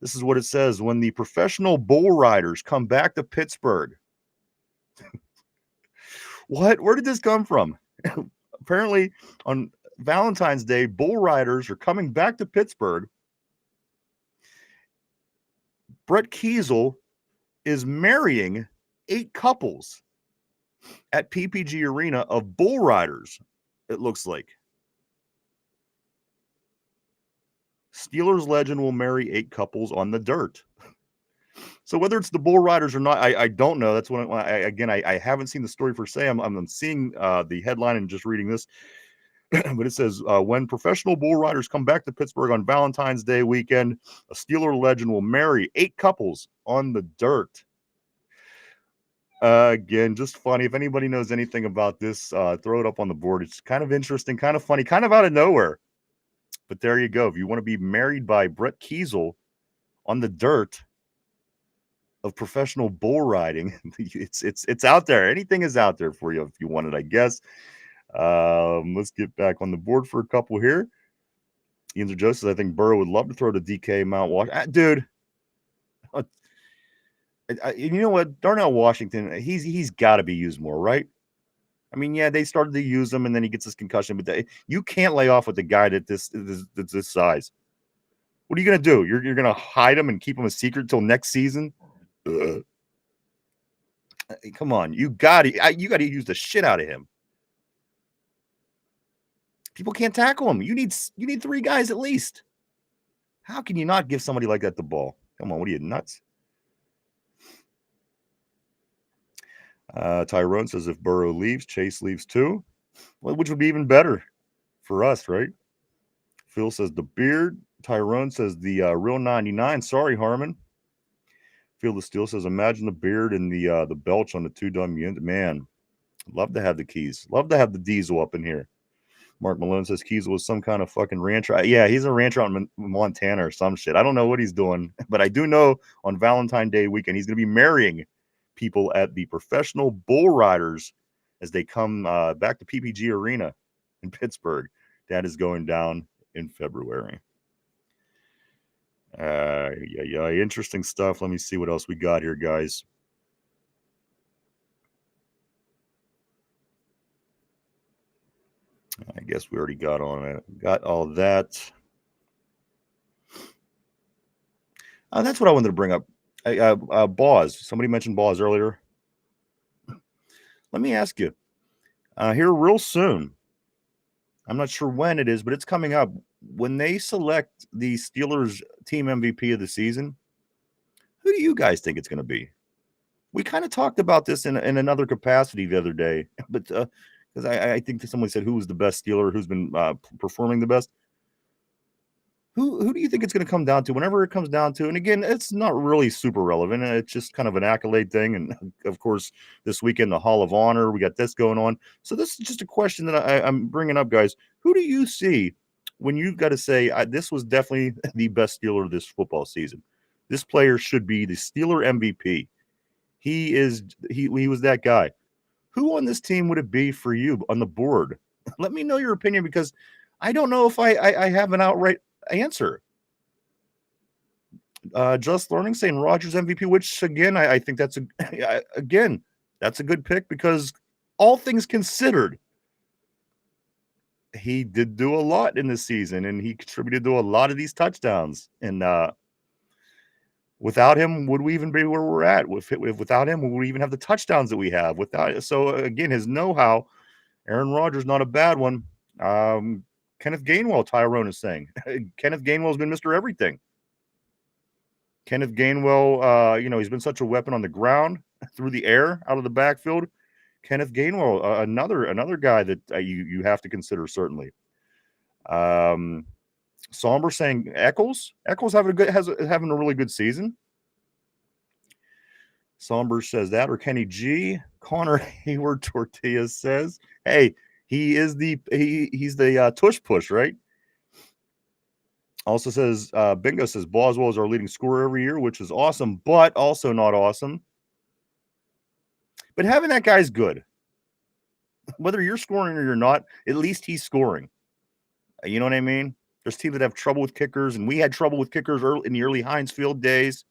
This is what it says. When the professional bull riders come back to Pittsburgh. What? Where did this come from? Apparently, on Valentine's Day, bull riders are coming back to Pittsburgh. Brett Kiesel is marrying 8 couples at PPG Arena of bull riders, it looks like. Steelers legend will marry 8 couples on the dirt. So whether it's the bull riders or not, I don't know. That's what I haven't seen the story per se. I'm seeing the headline and just reading this. But it says, when professional bull riders come back to Pittsburgh on Valentine's Day weekend, a Steeler legend will marry 8 couples on the dirt. Again, just funny. If anybody knows anything about this, throw it up on the board. It's kind of interesting, kind of funny, kind of out of nowhere. But there you go. If you want to be married by Brett Kiesel on the dirt of professional bull riding, it's out there. Anything is out there for you if you want it, I guess. Let's get back on the board for a couple here. Yinzer Joe says, I think Burrow would love to throw to DK Mount Washington. Dude, you know what? Darnell Washington, he's got to be used more, right? I mean, yeah, they started to use him, and then he gets this concussion. But you can't lay off with a guy that's this size. What are you going to do? You're going to hide him and keep him a secret till next season? Come on, you got to use the shit out of him. People can't tackle him. You need 3 guys at least. How can you not give somebody like that the ball? Come on, what are you, nuts? Tyrone says if Burrow leaves, Chase leaves too. Well, which would be even better for us, right? Phil says the beard. Tyrone says the real 99. Sorry, Harmon. Phil the Steel says imagine the beard and the belch on the 2 Dum Yinzers. Man, love to have the keys. Love to have the diesel up in here. Mark Malone says Kiesel was some kind of fucking rancher. Yeah, he's a rancher out in Montana or some shit. I don't know what he's doing, but I do know on Valentine's Day weekend he's going to be marrying people at the professional bull riders as they come back to PPG Arena in Pittsburgh. That is going down in February. Yeah, interesting stuff. Let me see what else we got here, guys. I guess we already got all that. That's what I wanted to bring up. Boz. Somebody mentioned Boz earlier. Let me ask you, here real soon, I'm not sure when it is, but it's coming up. When they select the Steelers team MVP of the season, who do you guys think it's going to be? We kind of talked about this in another capacity the other day, but because I think that someone said who was the best Steeler, who's been performing the best. Who do you think it's going to come down to? Whenever it comes down to, and again, it's not really super relevant. It's just kind of an accolade thing. And of course, this weekend, the Hall of Honor, we got this going on. So this is just a question that I'm bringing up, guys. Who do you see when you've got to say this was definitely the best Steeler this football season? This player should be the Steeler MVP. He was that guy. Who on this team would it be for you on the board? Let me know your opinion because I don't know if I have an outright answer. Just Learning saying Rodgers MVP, which again I think that's that's a good pick because all things considered, he did do a lot in this season and he contributed to a lot of these touchdowns. And without him, would we even be where we're at? Without him, would we even have the touchdowns that we have? So again, his know-how, Aaron Rodgers, not a bad one. Kenneth Gainwell, Tyrone is saying. Kenneth Gainwell's been Mr. Everything. Kenneth Gainwell, he's been such a weapon on the ground, through the air, out of the backfield. Kenneth Gainwell, another guy that you have to consider certainly. Somber saying Eccles. Eccles having a really good season. Somber says that, or Kenny G. Connor Hayward Tortillas says, "Hey, he's the tush push, right?" Also says, Bingo says Boswell is our leading scorer every year, which is awesome, but also not awesome. But having that guy's good. Whether you're scoring or you're not, at least he's scoring. You know what I mean? There's teams that have trouble with kickers, and we had trouble with kickers in the early Heinz Field days.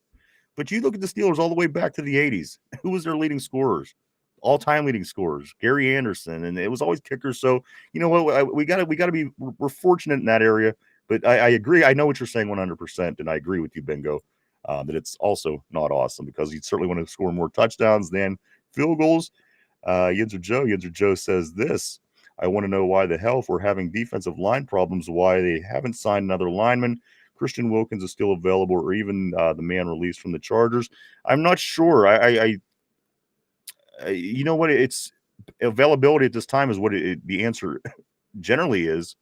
But you look at the Steelers all the way back to the 80s. Who was their leading scorers? All-time leading scorers, Gary Anderson, and it was always kickers. So you know what? We got to be. We're fortunate in that area. But I agree. I know what you're saying 100%, and I agree with you, Bingo, that it's also not awesome because you certainly want to score more touchdowns than field goals. Yinzer Joe says this. I want to know why the hell, if we're having defensive line problems, why they haven't signed another lineman. Christian Wilkins is still available, or even the man released from the Chargers. I'm not sure. You know what? It's availability at this time is what the answer generally is,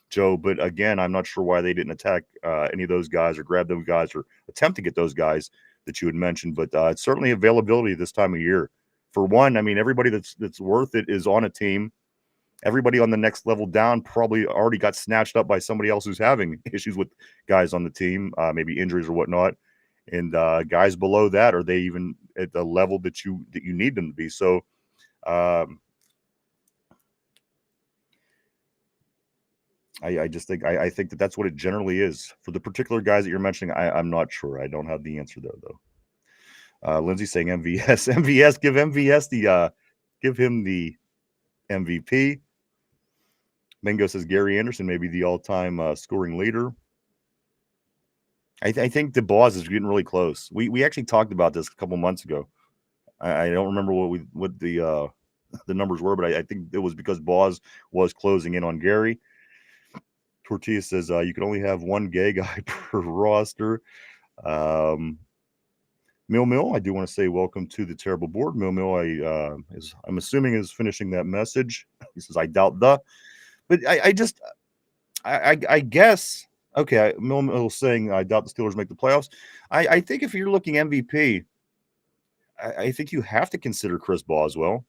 Joe. But again, I'm not sure why they didn't attack any of those guys or grab those guys or attempt to get those guys that you had mentioned. But it's certainly availability this time of year. For one, I mean, everybody that's worth it is on a team. Everybody on the next level down probably already got snatched up by somebody else who's having issues with guys on the team, maybe injuries or whatnot. And guys below that, are they even at the level that you need them to be? So I just think I think that's what it generally is for the particular guys that you're mentioning. I'm not sure. I don't have the answer there though. Lindsay saying MVS, give him the MVP. Mingo says Gary Anderson may be the all-time scoring leader. I think the Boz is getting really close. We actually talked about this a couple months ago. I don't remember what the numbers were, but I think it was because Boz was closing in on Gary. Tortilla says you can only have one gay guy per roster. Mill, I do want to say welcome to the terrible board. Mill, I'm assuming is finishing that message. He says I doubt but I guess okay. Mill saying I doubt the Steelers make the playoffs. I think if you're looking MVP, I think you have to consider Chris Boswell.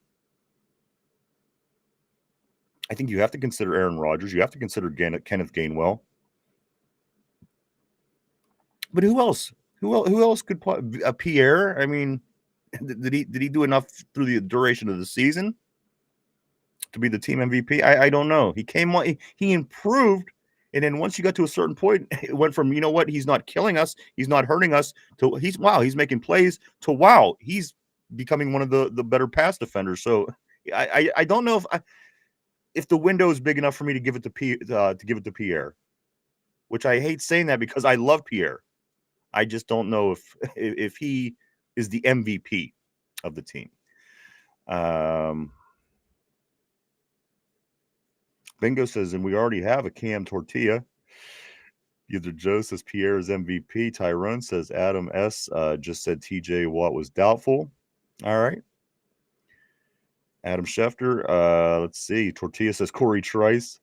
I think you have to consider Aaron Rodgers. You have to consider Kenneth Gainwell. But who else? Who else could Pierre? I mean, did he do enough through the duration of the season to be the team MVP? I don't know. He came on, he improved, and then once you got to a certain point, it went from he's not killing us, he's not hurting us, to he's making plays, to wow, he's becoming one of the better pass defenders. So I don't know if the window is big enough for me to give it to Pierre, which I hate saying that because I love Pierre. I just don't know if he is the MVP of the team. Bingo says, and we already have a Cam Tortilla. Either Joe says Pierre is MVP. Tyrone says Adam S. Just said TJ Watt was doubtful. All right. Adam Schefter. Let's see. Tortilla says Corey Trice.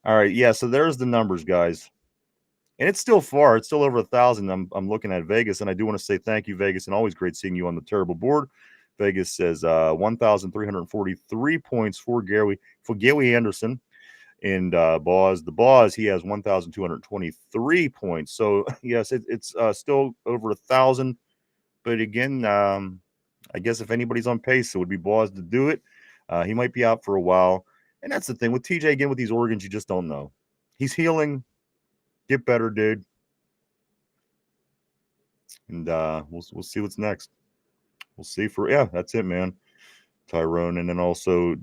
All right. Yeah. So there's the numbers, guys. And it's still far. It's still over 1,000. I'm looking at Vegas, and I do want to say thank you, Vegas, and always great seeing you on the terrible board. Vegas says 1,343 points for Gary Anderson. And Boz, he has 1,223 points. So yes, it's still over 1,000. But again, I guess if anybody's on pace, it would be Boz to do it. He might be out for a while, and that's the thing with TJ. Again, with these organs, you just don't know. He's healing. Get better, dude. And we'll see what's next. We'll see that's it, man. Tyrone, and then also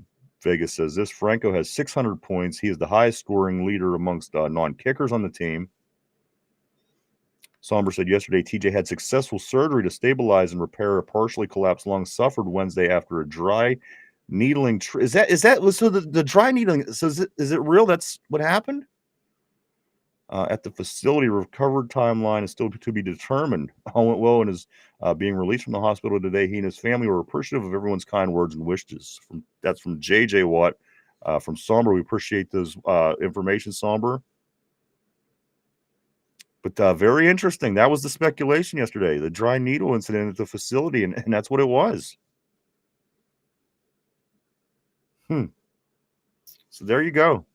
Vegas says this. Franco has 600 points. He is the highest scoring leader amongst non-kickers on the team. Somber said yesterday TJ had successful surgery to stabilize and repair a partially collapsed lung suffered Wednesday after a dry needling. Is that so? The dry needling. So is it real? That's what happened. At the facility, recovered timeline is still to be determined. All went well and is being released from the hospital today. He and his family were appreciative of everyone's kind words and wishes. That's from JJ Watt from Somber. We appreciate those information, Somber. But very interesting. That was the speculation yesterday, the dry needle incident at the facility, and that's what it was. So there you go.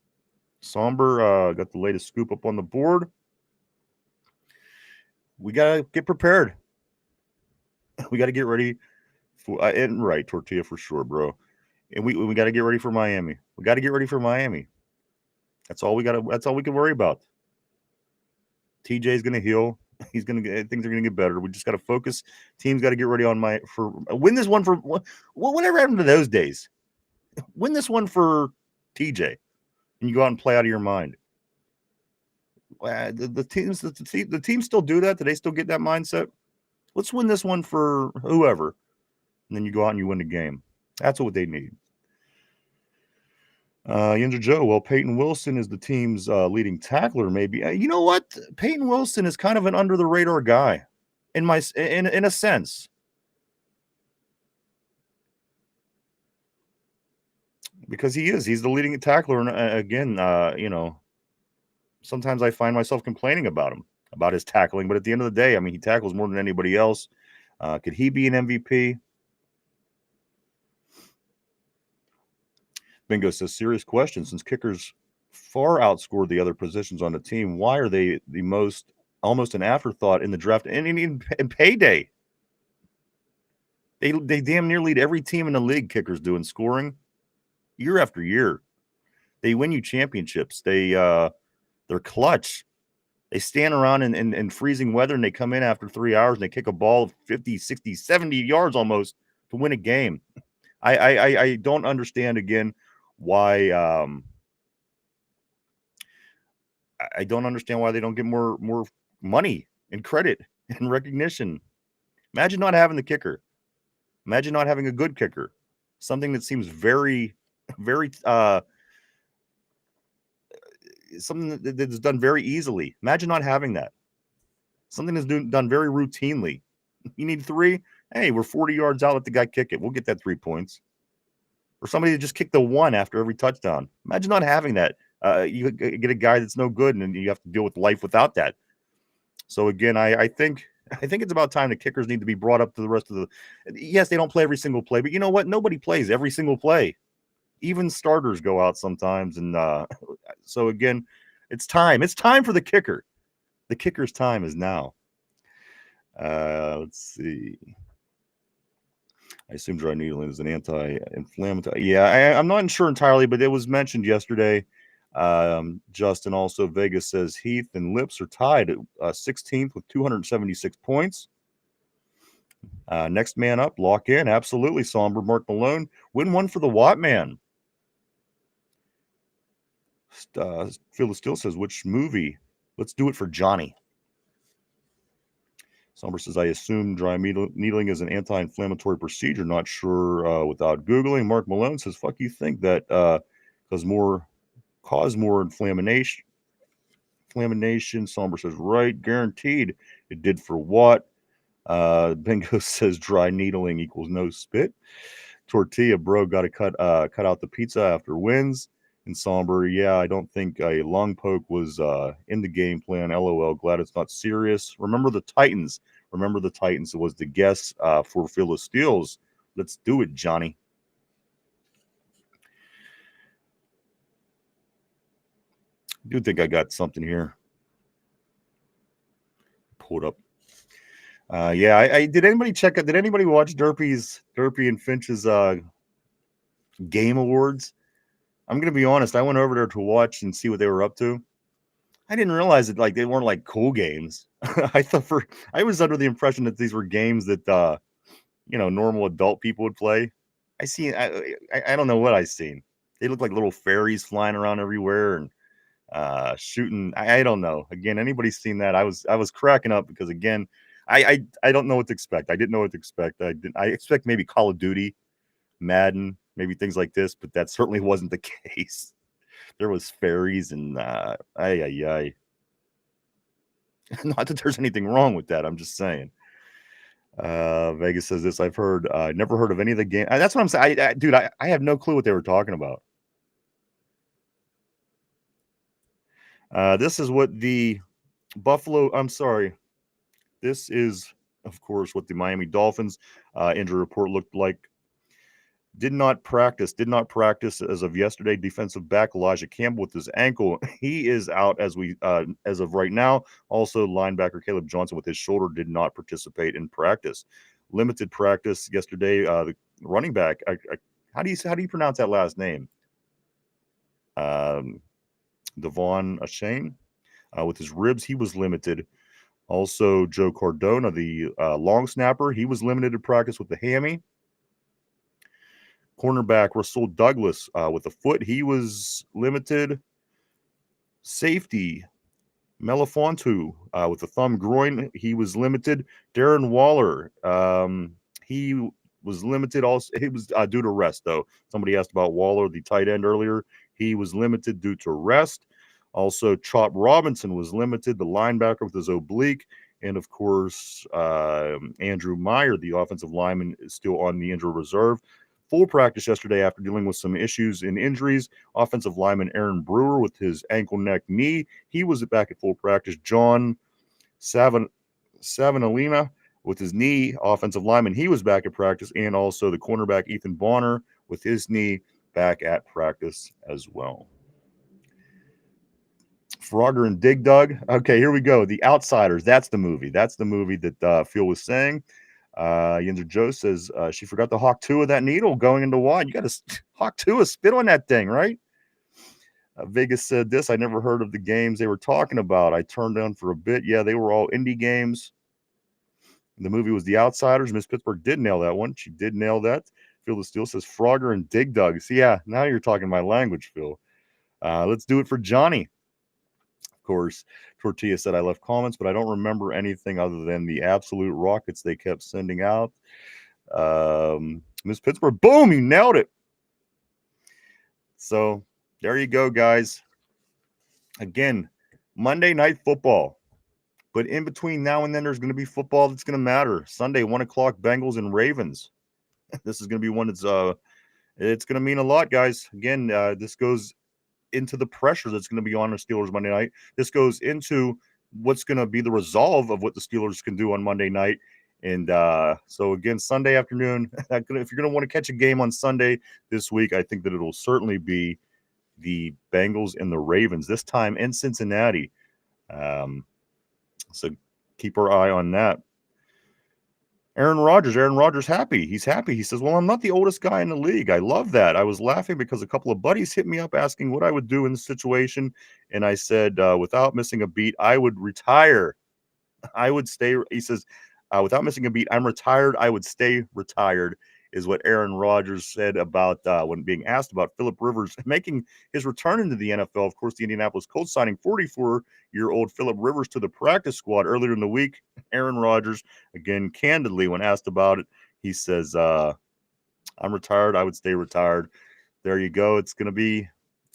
Somber got the latest scoop up on the board. We got to get prepared. We got to get ready for and right, Tortilla for sure, bro. And we got to get ready for Miami. We got to get ready for Miami. That's all we can worry about. TJ's going to heal. Things are going to get better. We just got to focus. Team's got to get ready win this one for whatever happened to those days. Win this one for TJ, and you go out and play out of your mind. The teams still do that. Do they still get that mindset? Let's win this one for whoever, and then you go out and you win the game. That's what they need. Yinzer Joe, well, Peyton Wilson is the team's leading tackler. Maybe you know what? Peyton Wilson is kind of an under the radar guy, in a sense, because he's the leading tackler. And again, sometimes I find myself complaining about his tackling, but at the end of the day, I mean, he tackles more than anybody else. Could he be an MVP? Bingo says, serious question. Since kickers far outscored the other positions on the team, why are they almost an afterthought in the draft and in payday? They damn near lead every team in the league, kickers do in scoring year after year. They win you championships. They're clutch. They stand around in freezing weather and they come in after 3 hours and they kick a ball of 50, 60, 70 yards almost to win a game. I don't understand again why I don't understand why they don't get more money and credit and recognition. Imagine not having the kicker. Imagine not having a good kicker. Something that seems very, very something that's done very easily. Imagine not having that. Something that's done very routinely. You need 3. Hey, we're 40 yards out. Let the guy kick it. We'll get that 3 points. Or somebody to just kick the 1 after every touchdown. Imagine not having that. You get a guy that's no good, and you have to deal with life without that. So again, I think it's about time the kickers need to be brought up to the rest of the. Yes, they don't play every single play, but you know what? Nobody plays every single play. Even starters go out sometimes, and so again, it's time. It's time for the kicker. The kicker's time is now. Let's see. I assume dry needling is an anti-inflammatory. Yeah, I'm not sure entirely, but it was mentioned yesterday. Justin also, Vegas says Heath and Lips are tied at 16th with 276 points. Next man up, lock in. Absolutely, Somber. Mark Malone. Win one for the Watt man. Phil Steele says, which movie? Let's do it for Johnny. Somber says, I assume dry needling is an anti-inflammatory procedure. Not sure without Googling. Mark Malone says, fuck you think that cause more inflammation. Somber says, right, guaranteed. It did for what? Bingo says dry needling equals no spit. Tortilla, bro, got to cut out the pizza after wins. And Somber, yeah, I don't think a lung poke was in the game plan. LOL, glad it's not serious. Remember the Titans. It was the guess for Field of Steels. Let's do it, Johnny. I do think I got something here. Pull it up. Yeah, I did anybody check it? Did anybody watch Derpy and Finch's game awards? I'm gonna be honest. I went over there to watch and see what they were up to. I didn't realize that they weren't like cool games. I was under the impression that these were games that normal adult people would play. I don't know what I seen. They look like little fairies flying around everywhere and shooting. I don't know. Again, anybody's seen that? I was cracking up because again, I don't know what to expect. I didn't know what to expect. I expect maybe Call of Duty, Madden, maybe things like this, but that certainly wasn't the case. There was fairies and Not that there's anything wrong with that. I'm just saying. Vegas says this. I've heard. Never heard of any of the game. That's what I'm saying. Dude, I have no clue what they were talking about. This is what the Buffalo. I'm sorry. This is, of course, what the Miami Dolphins injury report looked like. Did not practice as of yesterday. Defensive back Elijah Campbell with his ankle. He is out as of right now. Also, linebacker Caleb Johnson with his shoulder did not participate in practice. Limited practice yesterday. The running back. How do you pronounce that last name? Devon Achane with his ribs. He was limited. Also, Joe Cardona, the long snapper, he was limited to practice with the hammy. Cornerback Rasul Douglas with the foot, he was limited. Safety Melifontu with the thumb groin, he was limited. Darren Waller, he was limited. Also, he was due to rest, though. Somebody asked about Waller, the tight end, earlier. He was limited due to rest. Also, Chop Robinson was limited, the linebacker with his oblique. And, of course, Andrew Meyer, the offensive lineman, is still on the injury reserve. Full practice yesterday after dealing with some issues and injuries. Offensive lineman Aaron Brewer with his ankle, neck, knee. He was back at full practice. John Savanalina with his knee. Offensive lineman, he was back at practice. And also the cornerback Ethan Bonner with his knee back at practice as well. Frogger and Dig Dug. Okay, here we go. The Outsiders. That's the movie. That's the movie that Phil was saying. Yinzer Joe says she forgot the Hawk 2 of that needle going into wide. You got to Hawk 2 a spit on that thing, right? Vegas said this. I never heard of the games they were talking about. I turned down for a bit. Yeah, they were all indie games. The movie was The Outsiders. Miss Pittsburgh did nail that one. She did nail that. Phil the Steel says Frogger and Dig Dug. See, yeah, now you're talking my language, Phil. Let's do it for Johnny. Of course, Tortilla said I left comments, but I don't remember anything other than the absolute rockets they kept sending out. Miss Pittsburgh, boom, you nailed it. So there you go, guys. Again, Monday Night Football. But in between now and then, there's going to be football that's going to matter. Sunday, 1 o'clock, Bengals and Ravens. This is going to be one that's it's going to mean a lot, guys. Again, this goes into the pressure that's going to be on the Steelers Monday night. This goes into what's going to be the resolve of what the Steelers can do on Monday night. And so, again, Sunday afternoon, if you're going to want to catch a game on Sunday this week, I think that it'll certainly be the Bengals and the Ravens, this time in Cincinnati. So keep our eye on that. Aaron Rodgers happy. He's happy. He says, well, I'm not the oldest guy in the league. I love that. I was laughing because a couple of buddies hit me up asking what I would do in the situation. And I said, without missing a beat, I would retire. I would stay. He says, without missing a beat, I'm retired. I would stay retired. is what Aaron Rodgers said about when being asked about Phillip Rivers making his return into the NFL. Of course, the Indianapolis Colts signing 44-year-old Phillip Rivers to the practice squad earlier in the week. Aaron Rodgers, again, candidly, when asked about it, he says, I'm retired. I would stay retired. There you go. It's going to be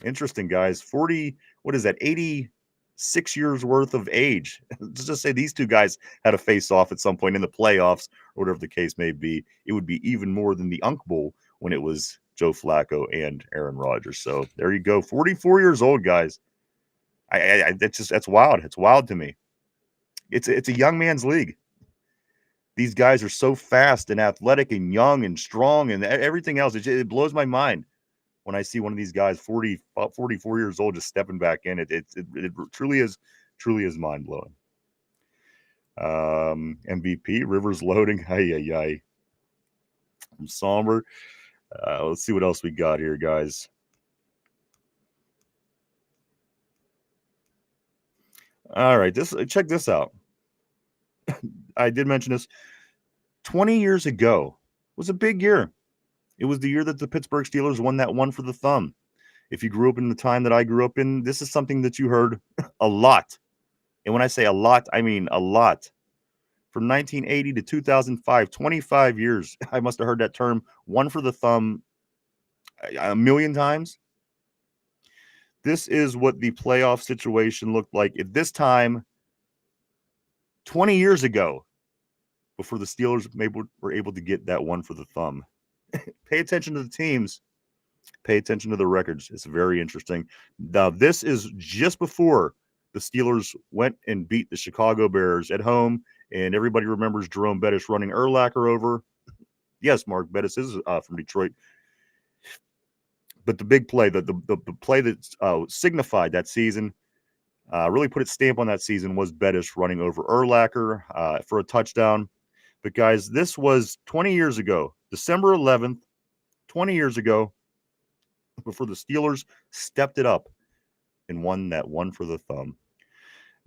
interesting, guys. 40, what is that, 86 years worth of age. Let's just say these two guys had a face-off at some point in the playoffs, or whatever the case may be. It would be even more than the Unk Bowl when it was Joe Flacco and Aaron Rodgers. So there you go. 44 years old, guys. That's wild. It's wild to me. It's a young man's league. These guys are so fast and athletic and young and strong and everything else. It blows my mind when I see one of these guys 44 years old just stepping back in. It truly is mind blowing. MVP Rivers loading. Ay. I'm somber. Let's see what else we got here, guys. All right, check this out. I did mention this. 20 years ago was a big year. It was the year that the Pittsburgh Steelers won that one for the thumb. If you grew up in the time that I grew up in, this is something that you heard a lot. And when I say a lot, I mean a lot. From 1980 to 2005, 25 years, I must have heard that term, one for the thumb, a million times. This is what the playoff situation looked like at this time 20 years ago, before the Steelers maybe were able to get that one for the thumb. Pay attention to the teams. Pay attention to the records. It's very interesting. Now, this is just before the Steelers went and beat the Chicago Bears at home, and everybody remembers Jerome Bettis running Urlacher over. Yes, Mark Bettis is from Detroit. But the big play, the play that signified that season, really put its stamp on that season, was Bettis running over Urlacher for a touchdown. But, guys, this was 20 years ago, December 11th, 20 years ago, before the Steelers stepped it up and won that one for the thumb.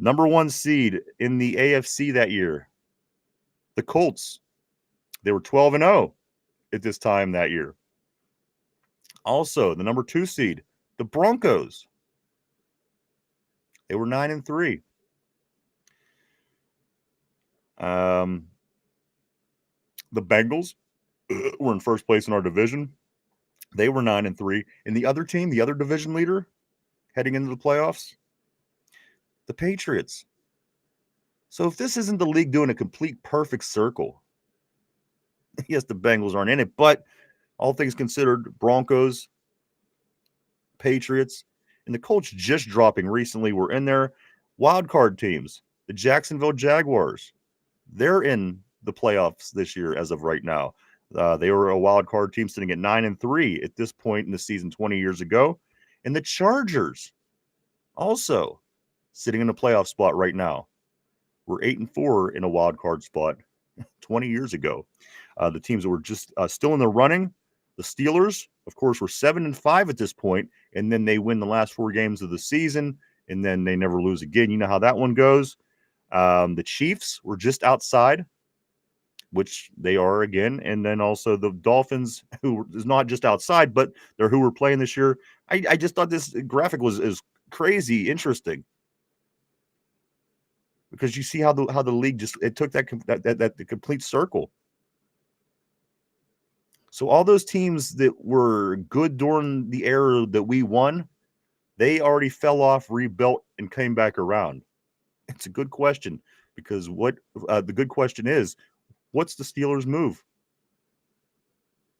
Number one seed in the AFC that year, the Colts. They were 12-0 at this time that year. Also, the number 2 seed, the Broncos. They were 9-3. The Bengals were in first place in our division. They were 9-3. And the other team, the other division leader heading into the playoffs, the Patriots. So if this isn't the league doing a complete perfect circle, yes, the Bengals aren't in it, but all things considered, Broncos, Patriots, and the Colts just dropping recently were in there. Wild card teams, the Jacksonville Jaguars, they're in the playoffs this year as of right now. They were a wild card team sitting at 9-3 at this point in the season 20 years ago. And the Chargers also sitting in a playoff spot right now. We're 8-4 in a wild card spot 20 years ago. The teams that were just still in the running, the Steelers, of course, were 7-5 at this point, and then they win the last 4 games of the season, and then they never lose again. You know how that one goes. The Chiefs were just outside, which they are again, and then also the Dolphins, who is not just outside, but they're who we're playing this year. I just thought this graphic is crazy interesting, because you see how the league just it took that the complete circle. So all those teams that were good during the era that we won, they already fell off, rebuilt, and came back around. It's a good question, because what the good question is, what's the Steelers' move?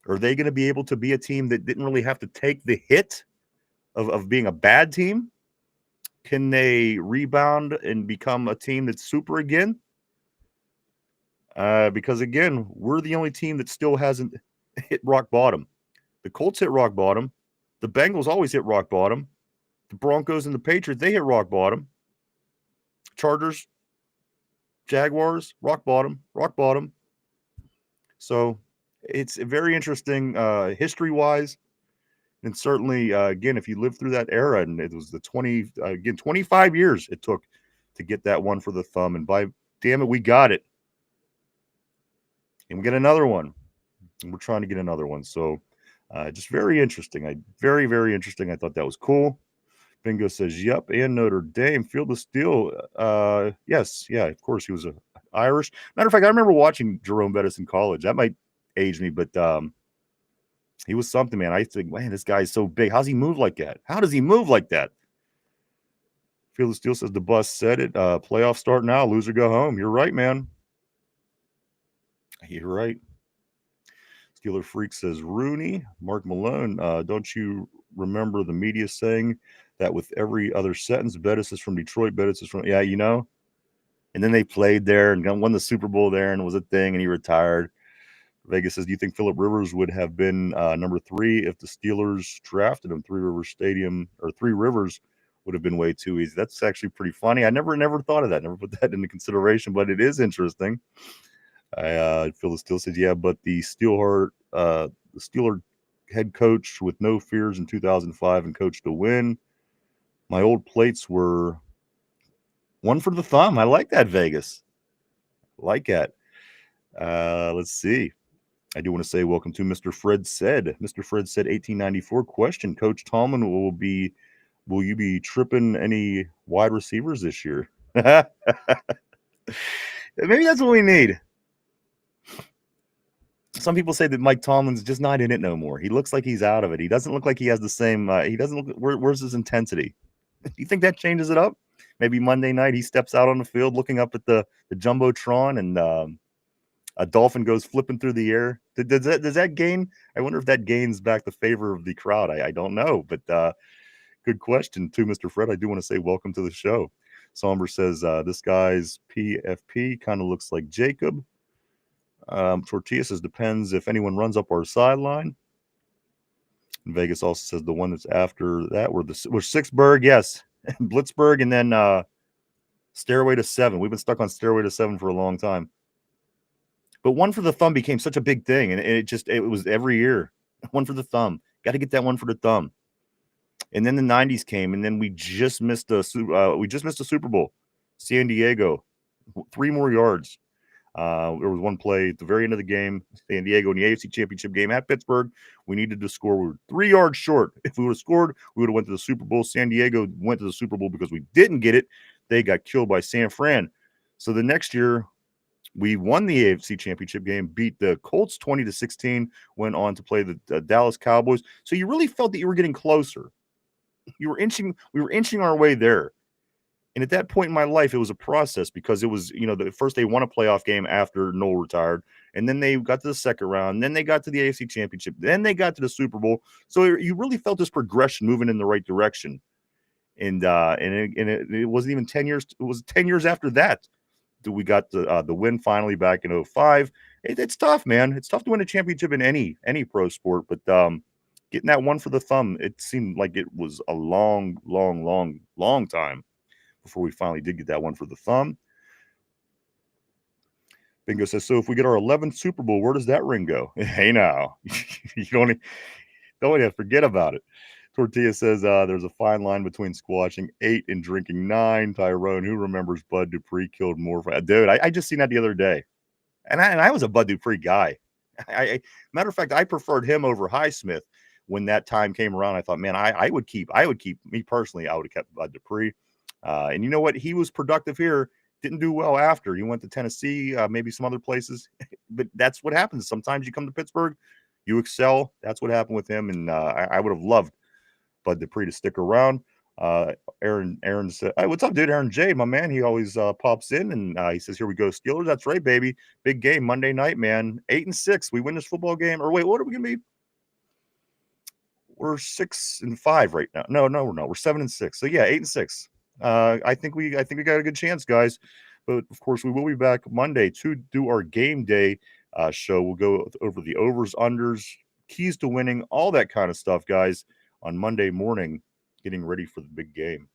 Are they going to be able to be a team that didn't really have to take the hit of being a bad team? Can they rebound and become a team that's super again? Because, again, we're the only team that still hasn't hit rock bottom. The Colts hit rock bottom. The Bengals always hit rock bottom. The Broncos and the Patriots, they hit rock bottom. Chargers, Jaguars, rock bottom. So it's very interesting history-wise. And certainly, again, if you lived through that era, and it was the 25 years it took to get that one for the thumb. And by damn it, we got it. And we get another one. And we're trying to get another one. So just very interesting. Very, very interesting. I thought that was cool. Bingo says, yep, and Notre Dame. Field of Steel. Yes, yeah, of course he was Irish. Matter of fact, I remember watching Jerome Bettis in college. That might age me, but he was something, man. I think, man, this guy's so big. How's he move like that? How does he move like that? Field of Steel says the bus said it. Playoff start now. Loser go home. You're right, man. You're right. Steeler Freak says Rooney. Mark Malone. Don't you remember the media saying that with every other sentence? Bettis is from Detroit. Bettis is from, yeah, you know. And then they played there and won the Super Bowl there, and it was a thing, and he retired. Vegas says, do you think Phillip Rivers would have been number 3 if the Steelers drafted him? Three Rivers would have been way too easy. That's actually pretty funny. I never thought of that. Never put that into consideration, but it is interesting. Phil the Steel says, yeah, but the Steeler head coach with no fears in 2005 and coached to win. My old plates were one for the thumb. I like that, Vegas. Like that. Let's see. I do want to say welcome to Mr. Fred said. Mr. Fred said 1894 question. Coach Tomlin will you be tripping any wide receivers this year? Maybe that's what we need. Some people say that Mike Tomlin's just not in it no more. He looks like he's out of it. He doesn't look like he has the same. He doesn't look. Where's his intensity? Do you think that changes it up? Maybe Monday night he steps out on the field, looking up at the jumbotron, and a dolphin goes flipping through the air. Does that gain? I wonder if that gains back the favor of the crowd. I don't know, but good question too, Mr. Fred. I do want to say welcome to the show. Somber says this guy's PFP kind of looks like Jacob. Tortilla says depends if anyone runs up our sideline. And Vegas also says the one that's after that was Sixburg, yes, Blitzburg, and then Stairway to 7. We've been stuck on Stairway to 7 for a long time. But one for the thumb became such a big thing, and it was every year. One for the thumb. Got to get that one for the thumb. And then the 90s came, and then we just missed a Super Bowl. San Diego, 3 more yards. There was one play at the very end of the game, San Diego in the AFC Championship game at Pittsburgh. We needed to score. We were 3 yards short. If we would have scored, we would have went to the Super Bowl. San Diego went to the Super Bowl because we didn't get it. They got killed by San Fran. So the next year, we won the AFC Championship game, beat the Colts 20-16, went on to play the Dallas Cowboys. So you really felt that you were getting closer. We were inching our way there. And at that point in my life, it was a process because it was, the first they won a playoff game after Noel retired, and then they got to the second round, then they got to the AFC Championship, then they got to the Super Bowl. So you really felt this progression moving in the right direction. And it wasn't even 10 years. It was 10 years after that we got the win finally back in 2005. It's tough, man. It's tough to win a championship in any pro sport, but getting that one for the thumb, it seemed like it was a long time before we finally did get that one for the thumb. Bingo says, so if we get our 11th Super Bowl, where does that ring go? Hey, now. You don't have to forget about it. Tortilla says there's a fine line between squashing 8 and drinking 9. Tyrone, who remembers Bud Dupree killed more? Dude, I just seen that the other day. And I was a Bud Dupree guy. Matter of fact, I preferred him over Highsmith when that time came around. I thought, man, I would keep me personally. I would have kept Bud Dupree. And you know what? He was productive here. Didn't do well after. He went to Tennessee, maybe some other places. But that's what happens. Sometimes you come to Pittsburgh, you excel. That's what happened with him. And I would have loved Bud Dupree to stick around. Aaron said, hey, what's up, dude? Aaron J, my man. He always pops in and he says, here we go, Steelers. That's right, baby. Big game Monday night, man. 8-6. We win this football game. Or wait, what are we going to be? We're 6-5 right now. No, we're not. We're 7-6. So yeah, 8-6. I think we got a good chance, guys. But of course, we will be back Monday to do our game day show. We'll go over the overs, unders, keys to winning, all that kind of stuff, guys, on Monday morning, getting ready for the big game.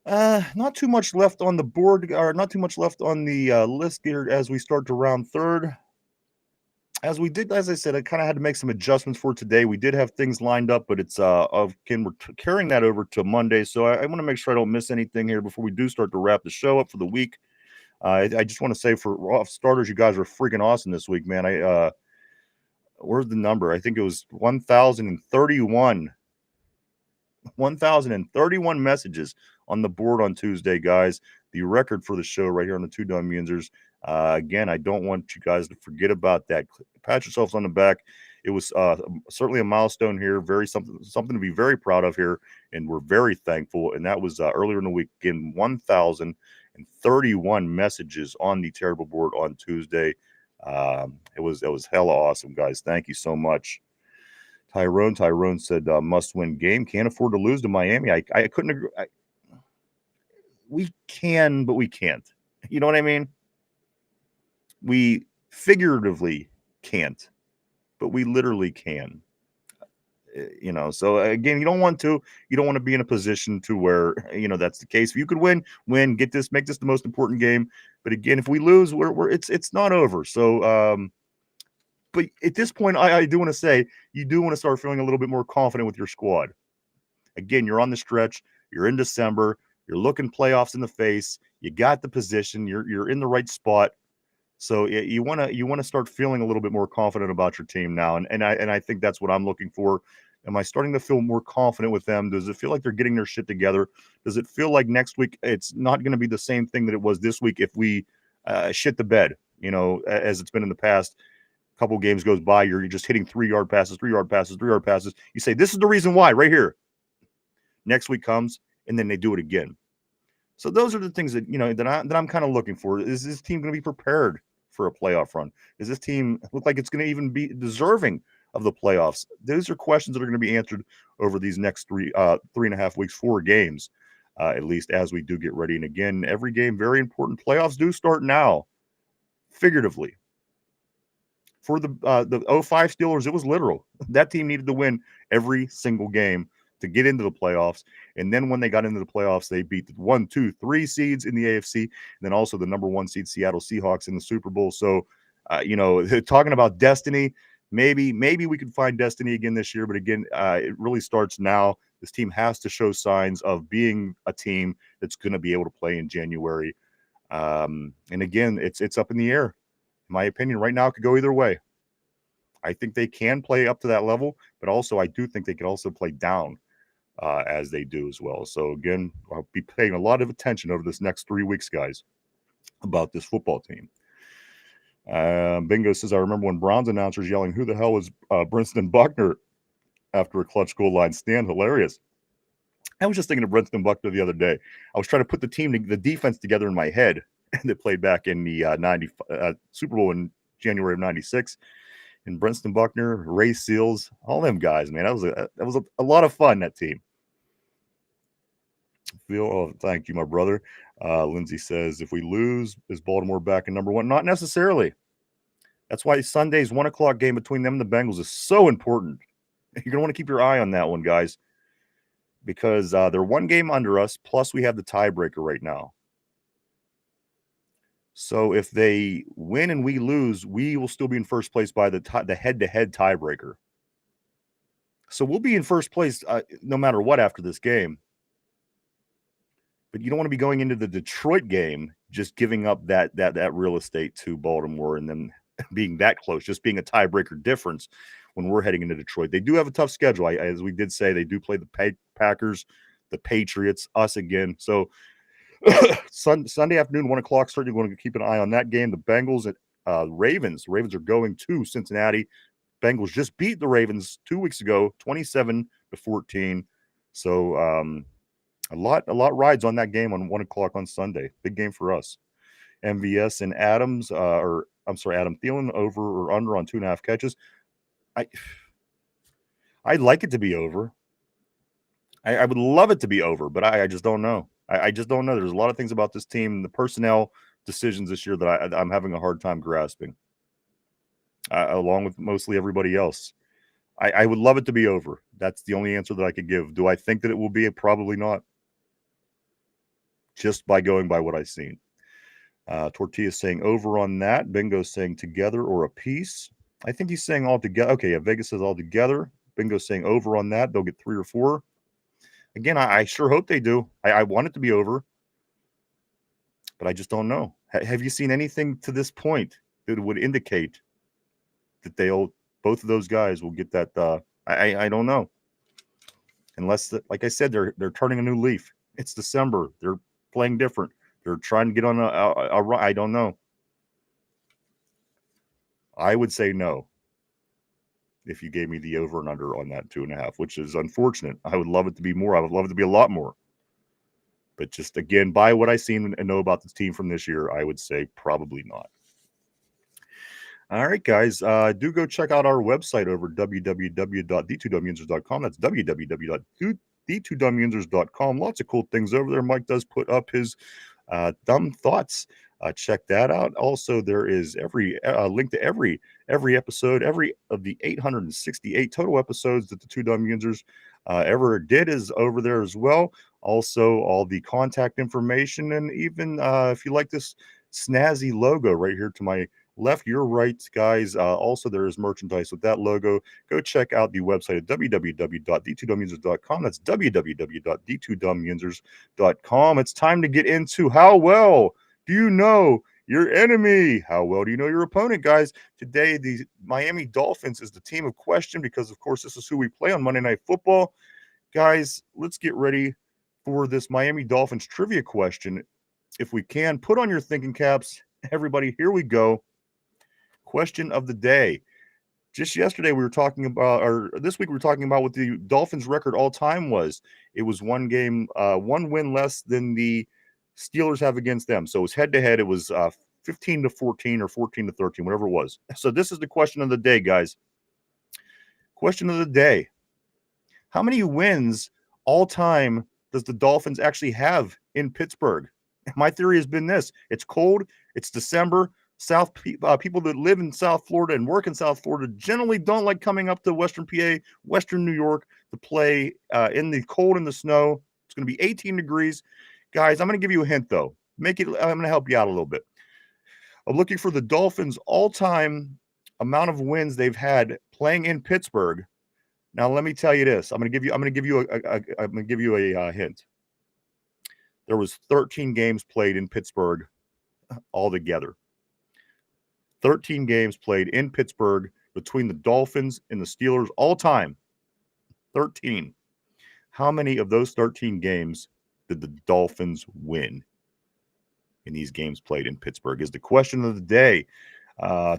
Not too much left on the board, or not too much left on the list here as we start to round third. As I said, I kind of had to make some adjustments for today. We did have things lined up, but it's again, we're carrying that over to Monday. So I want to make sure I don't miss anything here before we do start to wrap the show up for the week. I just want to say for starters, you guys were freaking awesome this week, man. Where's the number? I think it was 1,031. 1,031 messages on the board on Tuesday, guys. The record for the show right here on the Two Dum Yinzers. Again, I don't want you guys to forget about that. Pat yourselves on the back. It was certainly a milestone here. Very something to be very proud of here, and we're very thankful. And that was earlier in the week. Again, 1,031 messages on the terrible board on Tuesday. It was hella awesome, guys. Thank you so much. Tyrone said must-win game. Can't afford to lose to Miami. I couldn't agree. We can, but we can't. You know what I mean? We figuratively can't, but we literally can. You know, so again, you don't want to be in a position to where, you know, that's the case. If you could win, make this the most important game. But again, if we lose, it's not over. So, but at this point, I do want to say you do want to start feeling a little bit more confident with your squad. Again, you're on the stretch. You're in December. You're looking playoffs in the face. You got the position. You're in the right spot. So you want to start feeling a little bit more confident about your team now, and I think that's what I'm looking for. Am I starting to feel more confident with them? Does it feel like they're getting their shit together? Does it feel like next week it's not going to be the same thing that it was this week if we shit the bed, you know, as it's been in the past? A couple games goes by, you're just hitting 3-yard passes. You say, this is the reason why right here. Next week comes, and then they do it again. So those are the things that, you know, that I'm kind of looking for. Is this team going to be prepared for a playoff run? Does this team look like it's going to even be deserving of the playoffs? Those are questions that are going to be answered over these next 3.5 weeks, 4 games, at least, as we do get ready. And again, every game, very important. Playoffs do start now, figuratively. For the 05 Steelers, it was literal. That team needed to win every single game to get into the playoffs. And then when they got into the playoffs, they beat the 1, 2, 3 seeds in the AFC, and then also the number 1 seed Seattle Seahawks in the Super Bowl. So, you know, talking about destiny, maybe we could find destiny again this year. But again, it really starts now. This team has to show signs of being a team that's going to be able to play in January. And again, it's up in the air. In my opinion, right now, it could go either way. I think they can play up to that level, but also I do think they can also play down as they do as well. So again, I'll be paying a lot of attention over this next 3 weeks, guys, about this football team. Bingo says, I remember when Browns announcers yelling, who the hell is Brinston Buckner after a clutch goal line stand? Hilarious. I was just thinking of Brinston Buckner the other day. I was trying to put the defense together in my head that played back in the Super Bowl in January of 96. And Brinston Buckner, Ray Seals, all them guys, man. That was a lot of fun, that team. Thank you, my brother. Lindsay says, if we lose, is Baltimore back in number 1? Not necessarily. That's why Sunday's 1 o'clock game between them and the Bengals is so important. You're going to want to keep your eye on that one, guys, because they're 1 game under us, plus we have the tiebreaker right now. So if they win and we lose, we will still be in first place by the head-to-head tiebreaker. So we'll be in first place no matter what after this game. But you don't want to be going into the Detroit game just giving up that real estate to Baltimore and then being that close, just being a tiebreaker difference when we're heading into Detroit. They do have a tough schedule. As we did say, they do play the Packers, the Patriots, us again. So Sunday afternoon, 1 o'clock, certainly going to keep an eye on that game. The Bengals at Ravens. The Ravens are going to Cincinnati. Bengals just beat the Ravens 2 weeks ago, 27-14. So a lot rides on that game on 1 o'clock on Sunday. Big game for us. MVS and Adam Thielen over or under on 2.5 catches. I'd like it to be over. I would love it to be over, but I just don't know. I just don't know. There's a lot of things about this team, the personnel decisions this year that I'm having a hard time grasping, along with mostly everybody else. I would love it to be over. That's the only answer that I could give. Do I think that it will be? Probably not. Just by going by what I've seen. Tortilla saying over on that. Bingo saying together or a piece. I think he's saying all together. Okay, yeah, Vegas says all together. Bingo saying over on that. They'll get 3 or 4. Again, I sure hope they do. I want it to be over, but I just don't know. Have you seen anything to this point that would indicate that both of those guys will get that? I don't know, unless, like I said, they're turning a new leaf. It's December. They're playing different. They're trying to get on a I don't know. I would say no if you gave me the over and under on that 2.5, which is unfortunate. I would love it to be more. I would love it to be a lot more. But just again, by what I've seen and know about this team from this year, I would say probably not. All right, guys, do go check out our website over www.the2dumyinzers.com. That's www.the2dumyinzers.com. Lots of cool things over there. Mike does put up his dumb thoughts. Check that out. Also, there is every link to every episode, every of the 868 total episodes that the Two Dumb Yinzers ever did is over there as well. Also, all the contact information, and even if you like this snazzy logo right here to my left, your right, guys. Also, there is merchandise with that logo. Go check out the website at www.the2dumyinzers.com. That's www.the2dumyinzers.com. It's time to get into how well do you know your enemy? How well do you know your opponent, guys? Today, the Miami Dolphins is the team of question because, of course, this is who we play on Monday Night Football. Guys, let's get ready for this Miami Dolphins trivia question. If we can, put on your thinking caps. Everybody, here we go. Question of the day. Just yesterday we were talking about, or this week we were talking about what the Dolphins record all time was. It was one game, one win less than the Steelers have against them. So it was head to head. It was 15-14 or 14-13, whatever it was. So this is the question of the day, guys. Question of the day. How many wins all time does the Dolphins actually have in Pittsburgh? My theory has been this. It's cold. It's December. People that live in South Florida and work in South Florida generally don't like coming up to Western PA, Western New York to play in the cold and the snow. It's going to be 18 degrees. Guys, I'm going to give you a hint, though. I'm going to help you out a little bit. I'm looking for the Dolphins' all-time amount of wins they've had playing in Pittsburgh. Now, let me tell you this. I'm going to give you a hint. There was 13 games played in Pittsburgh altogether. 13 games played in Pittsburgh between the Dolphins and the Steelers all time. 13. How many of those 13 games did the Dolphins win in these games played in Pittsburgh is the question of the day.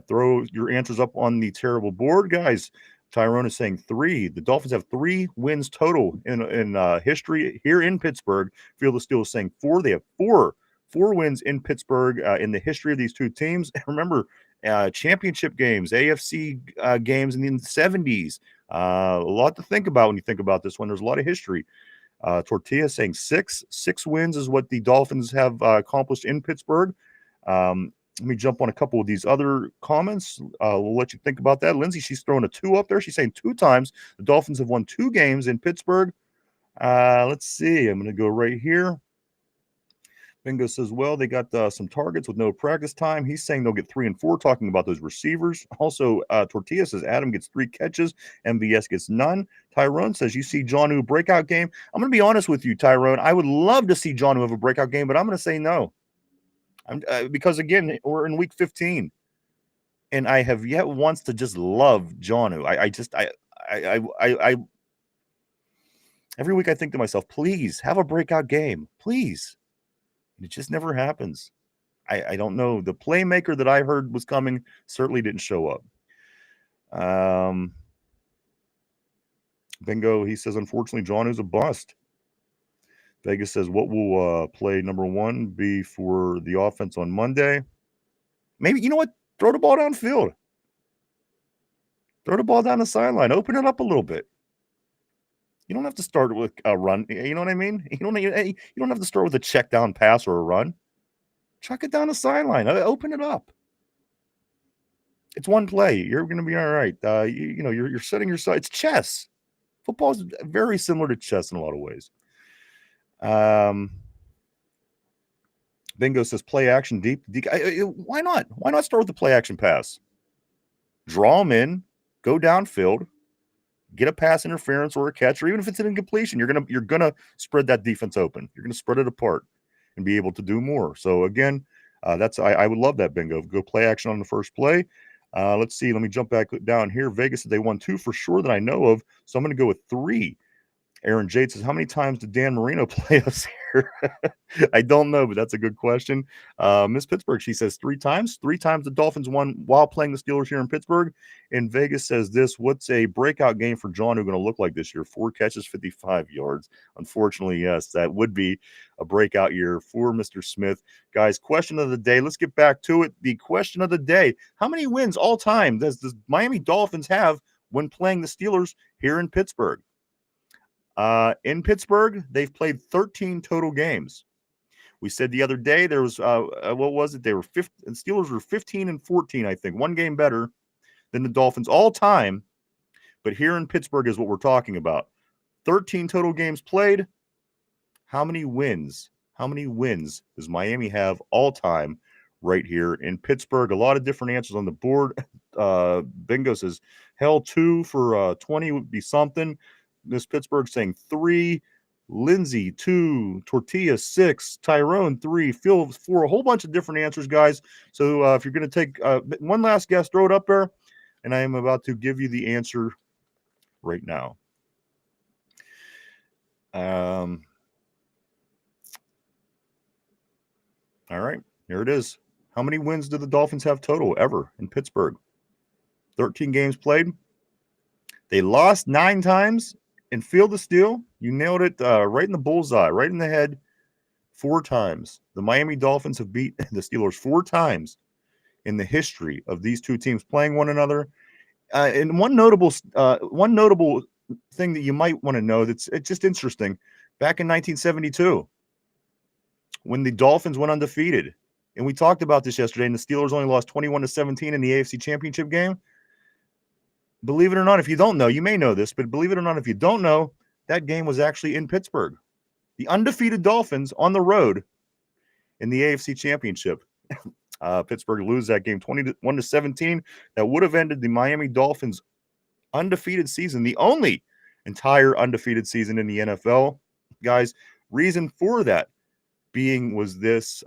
Throw your answers up on the terrible board, guys. Tyrone is saying 3. The Dolphins have 3 wins total in history here in Pittsburgh. Field of Steel is saying 4. They have 4 wins in Pittsburgh in the history of these two teams. Remember, championship games, AFC games in the 70s. A lot to think about when you think about this one. There's a lot of history. Tortilla saying 6 wins is what the Dolphins have accomplished in Pittsburgh. Let me jump on a couple of these other comments. We'll let you think about that. Lindsay, she's throwing a 2 up there. She's saying 2 times the Dolphins have won 2 games in Pittsburgh. Let's see. I'm going to go right here. Bingo says, well, they got some targets with no practice time. He's saying they'll get 3 and 4, talking about those receivers. Also, Tortilla says Adam gets 3 catches. MVS gets none. Tyrone says, you see Jonnu breakout game. I'm going to be honest with you, Tyrone. I would love to see Jonnu have a breakout game, but I'm going to say no. Because, again, we're in week 15. And I have yet once to just love Jonnu. I every week I think to myself, please have a breakout game. Please. It just never happens. I don't know. The playmaker that I heard was coming certainly didn't show up. Bingo, he says, unfortunately, John is a bust. Vegas says, what will play number 1 be for the offense on Monday? Maybe, you know what? Throw the ball downfield. Throw the ball down the sideline. Open it up a little bit. You don't have to start with a run. You know what I mean? You don't have to start with a check down pass or a run. Chuck it down the sideline. Open it up. It's one play. You're going to be all right. You're setting your sights. It's chess. Football is very similar to chess in a lot of ways. Bingo says play action deep. Why not? Why not start with the play action pass? Draw them in. Go downfield. Get a pass interference or a catch, or even if it's an incompletion, you're gonna spread that defense open. You're gonna spread it apart and be able to do more. So again, I would love that bingo. Go play action on the first play. Let's see. Let me jump back down here. Vegas said they won 2 for sure that I know of, so I'm going to go with 3. Aaron Jade says, how many times did Dan Marino play us here? I don't know, but that's a good question. Miss Pittsburgh, she says 3 times. 3 times the Dolphins won while playing the Steelers here in Pittsburgh. And Vegas says this, what's a breakout game for John who going to look like this year? 4 catches, 55 yards. Unfortunately, yes, that would be a breakout year for Mr. Smith. Guys, question of the day. Let's get back to it. The question of the day, how many wins all time does the Miami Dolphins have when playing the Steelers here in Pittsburgh? In Pittsburgh, they've played 13 total games. We said the other day there was what was it? They were 15, Steelers were 15-14, I think. 1 game better than the Dolphins all time. But here in Pittsburgh is what we're talking about. 13 total games played. How many wins? How many wins does Miami have all time right here in Pittsburgh? A lot of different answers on the board. Bingo says, hell, 2 for 20 would be something. Miss Pittsburgh saying 3, Lindsay 2, Tortilla 6, Tyrone 3, Phil 4, a whole bunch of different answers, guys. So if you're going to take one last guess, throw it up there, and I am about to give you the answer right now. All right, here it is. How many wins do the Dolphins have total ever in Pittsburgh? 13 games played. They lost 9 times. And Field of Steel, you nailed it right in the bullseye, right in the head, 4 times. The Miami Dolphins have beat the Steelers 4 times in the history of these two teams playing one another. And one notable thing that you might want to know it's just interesting. Back in 1972, when the Dolphins went undefeated, and we talked about this yesterday, and the Steelers only lost 21-17 in the AFC Championship game. Believe it or not, if you don't know, you may know this, but believe it or not, if you don't know, that game was actually in Pittsburgh. The undefeated Dolphins on the road in the AFC Championship. Pittsburgh lose that game 21-17. That would have ended the Miami Dolphins' undefeated season, the only entire undefeated season in the NFL. Guys, reason for that being was this.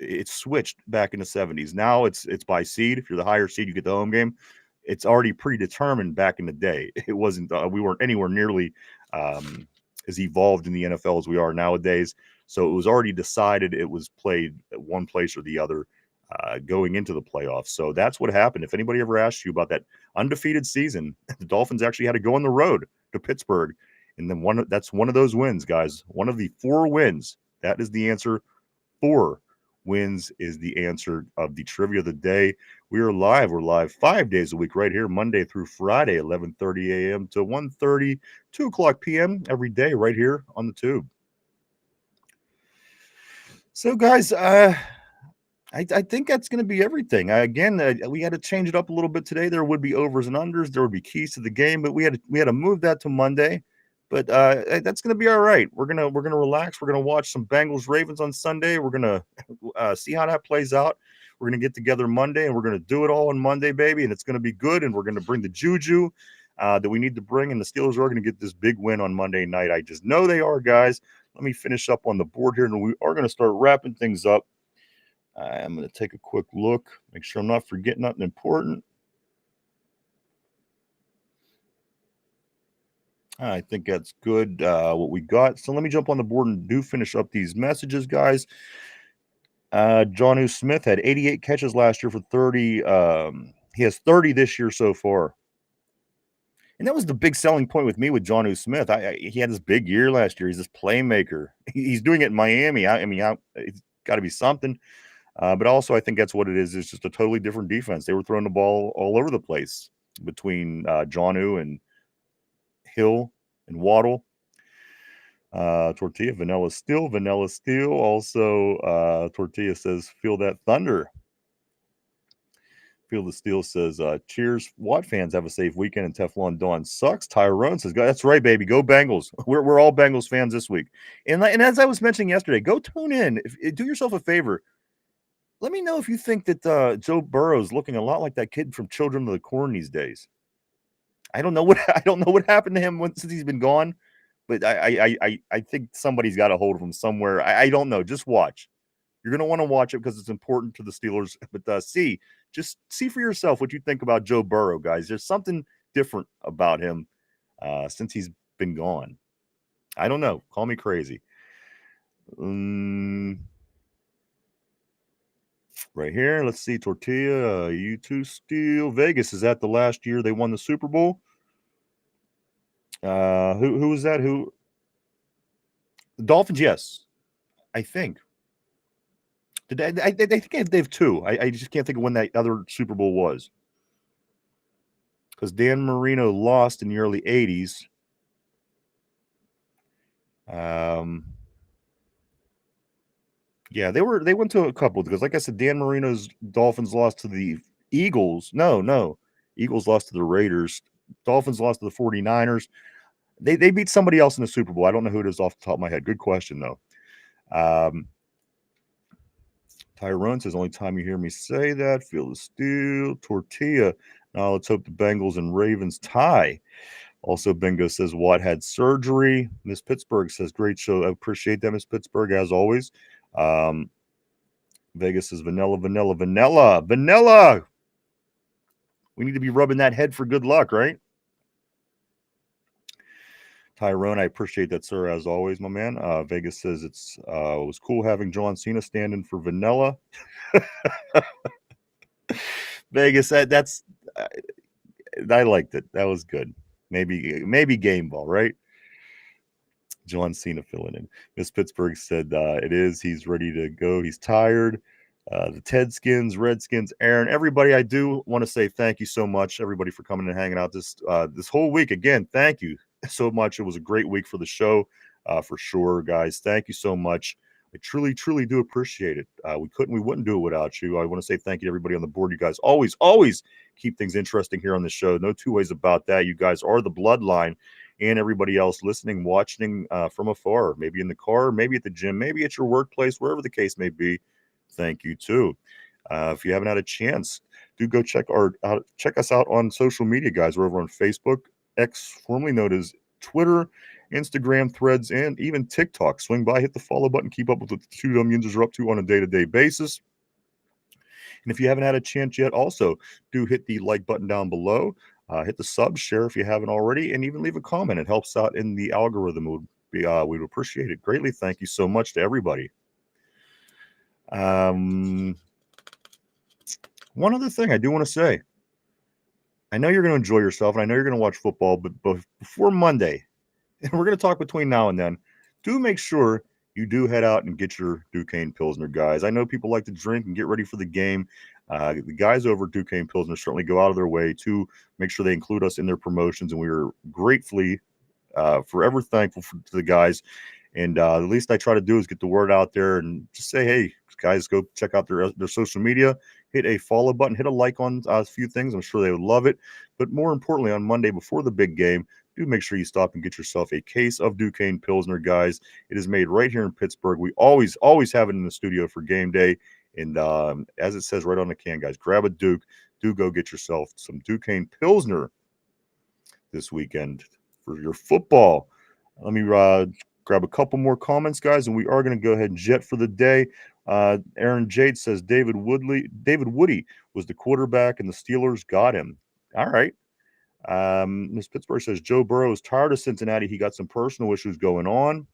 It switched back in the 70s. Now it's by seed. If you're the higher seed, you get the home game. It's already predetermined back in the day. It wasn't. We weren't anywhere nearly as evolved in the NFL as we are nowadays. So it was already decided. It was played at one place or the other going into the playoffs. So that's what happened. If anybody ever asked you about that undefeated season, the Dolphins actually had to go on the road to Pittsburgh, and then that's one of those wins, guys. One of the 4 wins. That is the answer. 4 wins is the answer of the trivia of the day. We are live. We're live 5 days a week right here, Monday through Friday, 11:30 a.m. to 1:30, 2 o'clock p.m. every day right here on the tube. So, guys, I think that's going to be everything. We had to change it up a little bit today. There would be overs and unders. There would be keys to the game, but we had to move that to Monday. But that's going to be all right. We're gonna relax. We're gonna watch some Bengals Ravens on Sunday. We're gonna see how that plays out. We're gonna get together Monday, and we're gonna do it all on Monday, baby. And it's gonna be good. And we're gonna bring the juju that we need to bring. And the Steelers are gonna get this big win on Monday night. I just know they are, guys. Let me finish up on the board here, and we are gonna start wrapping things up. I'm gonna take a quick look, make sure I'm not forgetting nothing important. I think that's good, what we got. So let me jump on the board and do finish up these messages, guys. Jonnu Smith had 88 catches last year for 30. He has 30 this year so far. And that was the big selling point with me with Jonnu Smith. He had this big year last year. He's this playmaker. He's doing it in Miami. It's got to be something. But also, I think that's what it is. It's just a totally different defense. They were throwing the ball all over the place between Jonnu and Hill and Waddle. Tortilla, Vanilla Steel. Also, Tortilla says, feel that thunder. Feel the Steel says, cheers. Watt fans have a safe weekend, and Teflon Dawn sucks. Tyrone says, that's right, baby. Go Bengals. We're all Bengals fans this week. And as I was mentioning yesterday, go tune in. Do yourself a favor. Let me know if you think that Joe Burrow is looking a lot like that kid from Children of the Corn these days. I don't know what happened to him since he's been gone, but I think somebody's got a hold of him somewhere. I don't know. Just watch. You're going to want to watch it because it's important to the Steelers. But just see for yourself what you think about Joe Burrow, guys. There's something different about him since he's been gone. I don't know. Call me crazy. Right here, let's see. Tortilla, you two Steel. Vegas, is that the last year they won the Super Bowl? Who was that? Who? The Dolphins, yes. I think. I think they have two. I just can't think of when that other Super Bowl was. Because Dan Marino lost in the early 80s. Yeah, they went to a couple because, like I said, Dan Marino's Dolphins lost to the Eagles. No. Eagles lost to the Raiders. Dolphins lost to the 49ers. They beat somebody else in the Super Bowl. I don't know who it is off the top of my head. Good question, though. Tyrone says, only time you hear me say that, feel the steel. Tortilla. Now let's hope the Bengals and Ravens tie. Also, Bingo says, Watt had surgery. Miss Pittsburgh says, great show. I appreciate that, Miss Pittsburgh, as always. Vegas says, vanilla. We need to be rubbing that head for good luck, right? Tyrone, I appreciate that, sir, as always, my man. Vegas says it was cool having John Cena stand in for Vanilla. Vegas, that's I liked it. That was good. Maybe game ball, right? John Cena filling in. Miss Pittsburgh said it is. He's ready to go. He's tired. The Tedskins, Redskins, Aaron, everybody. I do want to say thank you so much, everybody, for coming and hanging out this whole week. Again, thank you so much. It was a great week for the show, for sure, guys. Thank you so much. I truly, truly do appreciate it. We wouldn't do it without you. I want to say thank you to everybody on the board. You guys always keep things interesting here on the show. No two ways about that. You guys are the bloodline, and everybody else listening, watching from afar, maybe in the car, maybe at the gym, maybe at your workplace, wherever the case may be. Thank you too. If you haven't had a chance, do go check us out on social media, guys. We're over on Facebook, X, formerly known as Twitter, Instagram, Threads, and even TikTok. Swing by, hit the follow button, keep up with what the two Dum Yinzers are up to on a day-to-day basis. And if you haven't had a chance yet, also do hit the like button down below. Hit the sub, share if you haven't already, and even leave a comment. It helps out in the algorithm. We'd appreciate it greatly. Thank you so much to everybody. One other thing I do want to say. I know you're going to enjoy yourself, and I know you're going to watch football, but before Monday, and we're going to talk between now and then, do make sure you do head out and get your Duquesne Pilsner, guys. I know people like to drink and get ready for the game. The guys over at Duquesne Pilsner certainly go out of their way to make sure they include us in their promotions, and we are gratefully, forever thankful to the guys. And the least I try to do is get the word out there and just say, hey, guys, go check out their social media. Hit a follow button, hit a like on a few things. I'm sure they would love it. But more importantly, on Monday before the big game, do make sure you stop and get yourself a case of Duquesne Pilsner, guys. It is made right here in Pittsburgh. We always have it in the studio for game day. And as it says right on the can, guys, grab a Duke. Do go get yourself some Duquesne Pilsner this weekend for your football. Let me grab a couple more comments, guys, and we are going to go ahead and jet for the day. Aaron Jade says David Woody was the quarterback, and the Steelers got him. All right. Miss Pittsburgh says Joe Burrow is tired of Cincinnati. He got some personal issues going on.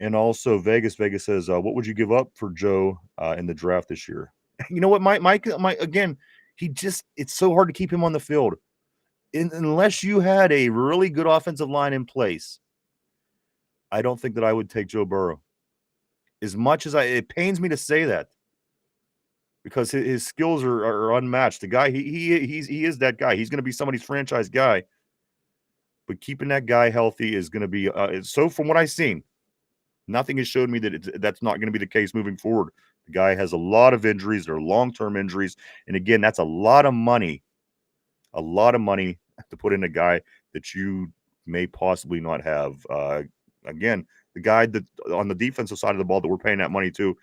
And also Vegas says, what would you give up for Joe in the draft this year? You know what, Mike, again, it's so hard to keep him on the field. Unless you had a really good offensive line in place, I don't think that I would take Joe Burrow. As much as it pains me to say that, because his skills are unmatched. The guy, he is that guy. He's going to be somebody's franchise guy. But keeping that guy healthy is going to be so. From what I've seen, nothing has showed me that that's not going to be the case moving forward. The guy has a lot of injuries. They're long-term injuries, and again, that's a lot of money to put in a guy that you may possibly not have. Again, the guy that on the defensive side of the ball that we're paying that money to,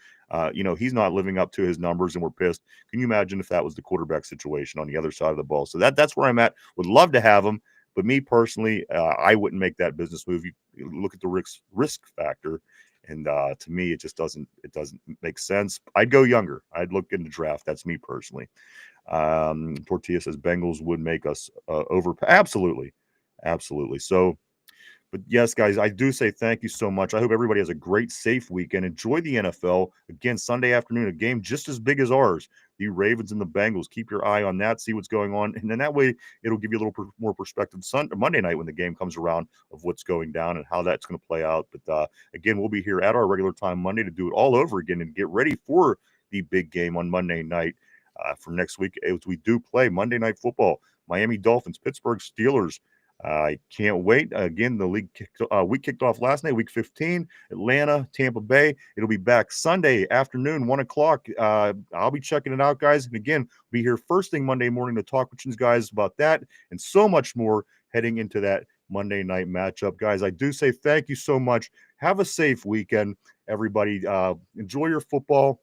he's not living up to his numbers, and we're pissed. Can you imagine if that was the quarterback situation on the other side of the ball? So that's where I'm at. Would love to have him, But me personally, I wouldn't make that business move. You look at the risk factor, and to me, it just doesn't make sense. I'd go younger. I'd look in the draft. That's me personally. Tortilla says Bengals would make us over. Absolutely, absolutely. So. But yes, guys, I do say thank you so much. I hope everybody has a great, safe weekend. Enjoy the NFL. Again, Sunday afternoon, a game just as big as ours. The Ravens and the Bengals. Keep your eye on that. See what's going on. And then that way, it'll give you a little more perspective Monday night when the game comes around of what's going down and how that's going to play out. But again, we'll be here at our regular time Monday to do it all over again and get ready for the big game on Monday night for next week as we do play Monday Night Football. Miami Dolphins, Pittsburgh Steelers. I can't wait. Again, the week kicked off last night, week 15, Atlanta, Tampa Bay. It'll be back Sunday afternoon, 1 o'clock. I'll be checking it out, guys. And again, be here first thing Monday morning to talk with you guys about that and so much more heading into that Monday night matchup. Guys, I do say thank you so much. Have a safe weekend, everybody. Enjoy your football.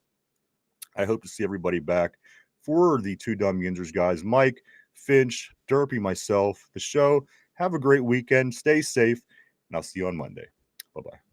I hope to see everybody back for the two Dum Yinzers, guys. Mike, Finch, Derpy, myself, the show. Have a great weekend. Stay safe, and I'll see you on Monday. Bye-bye.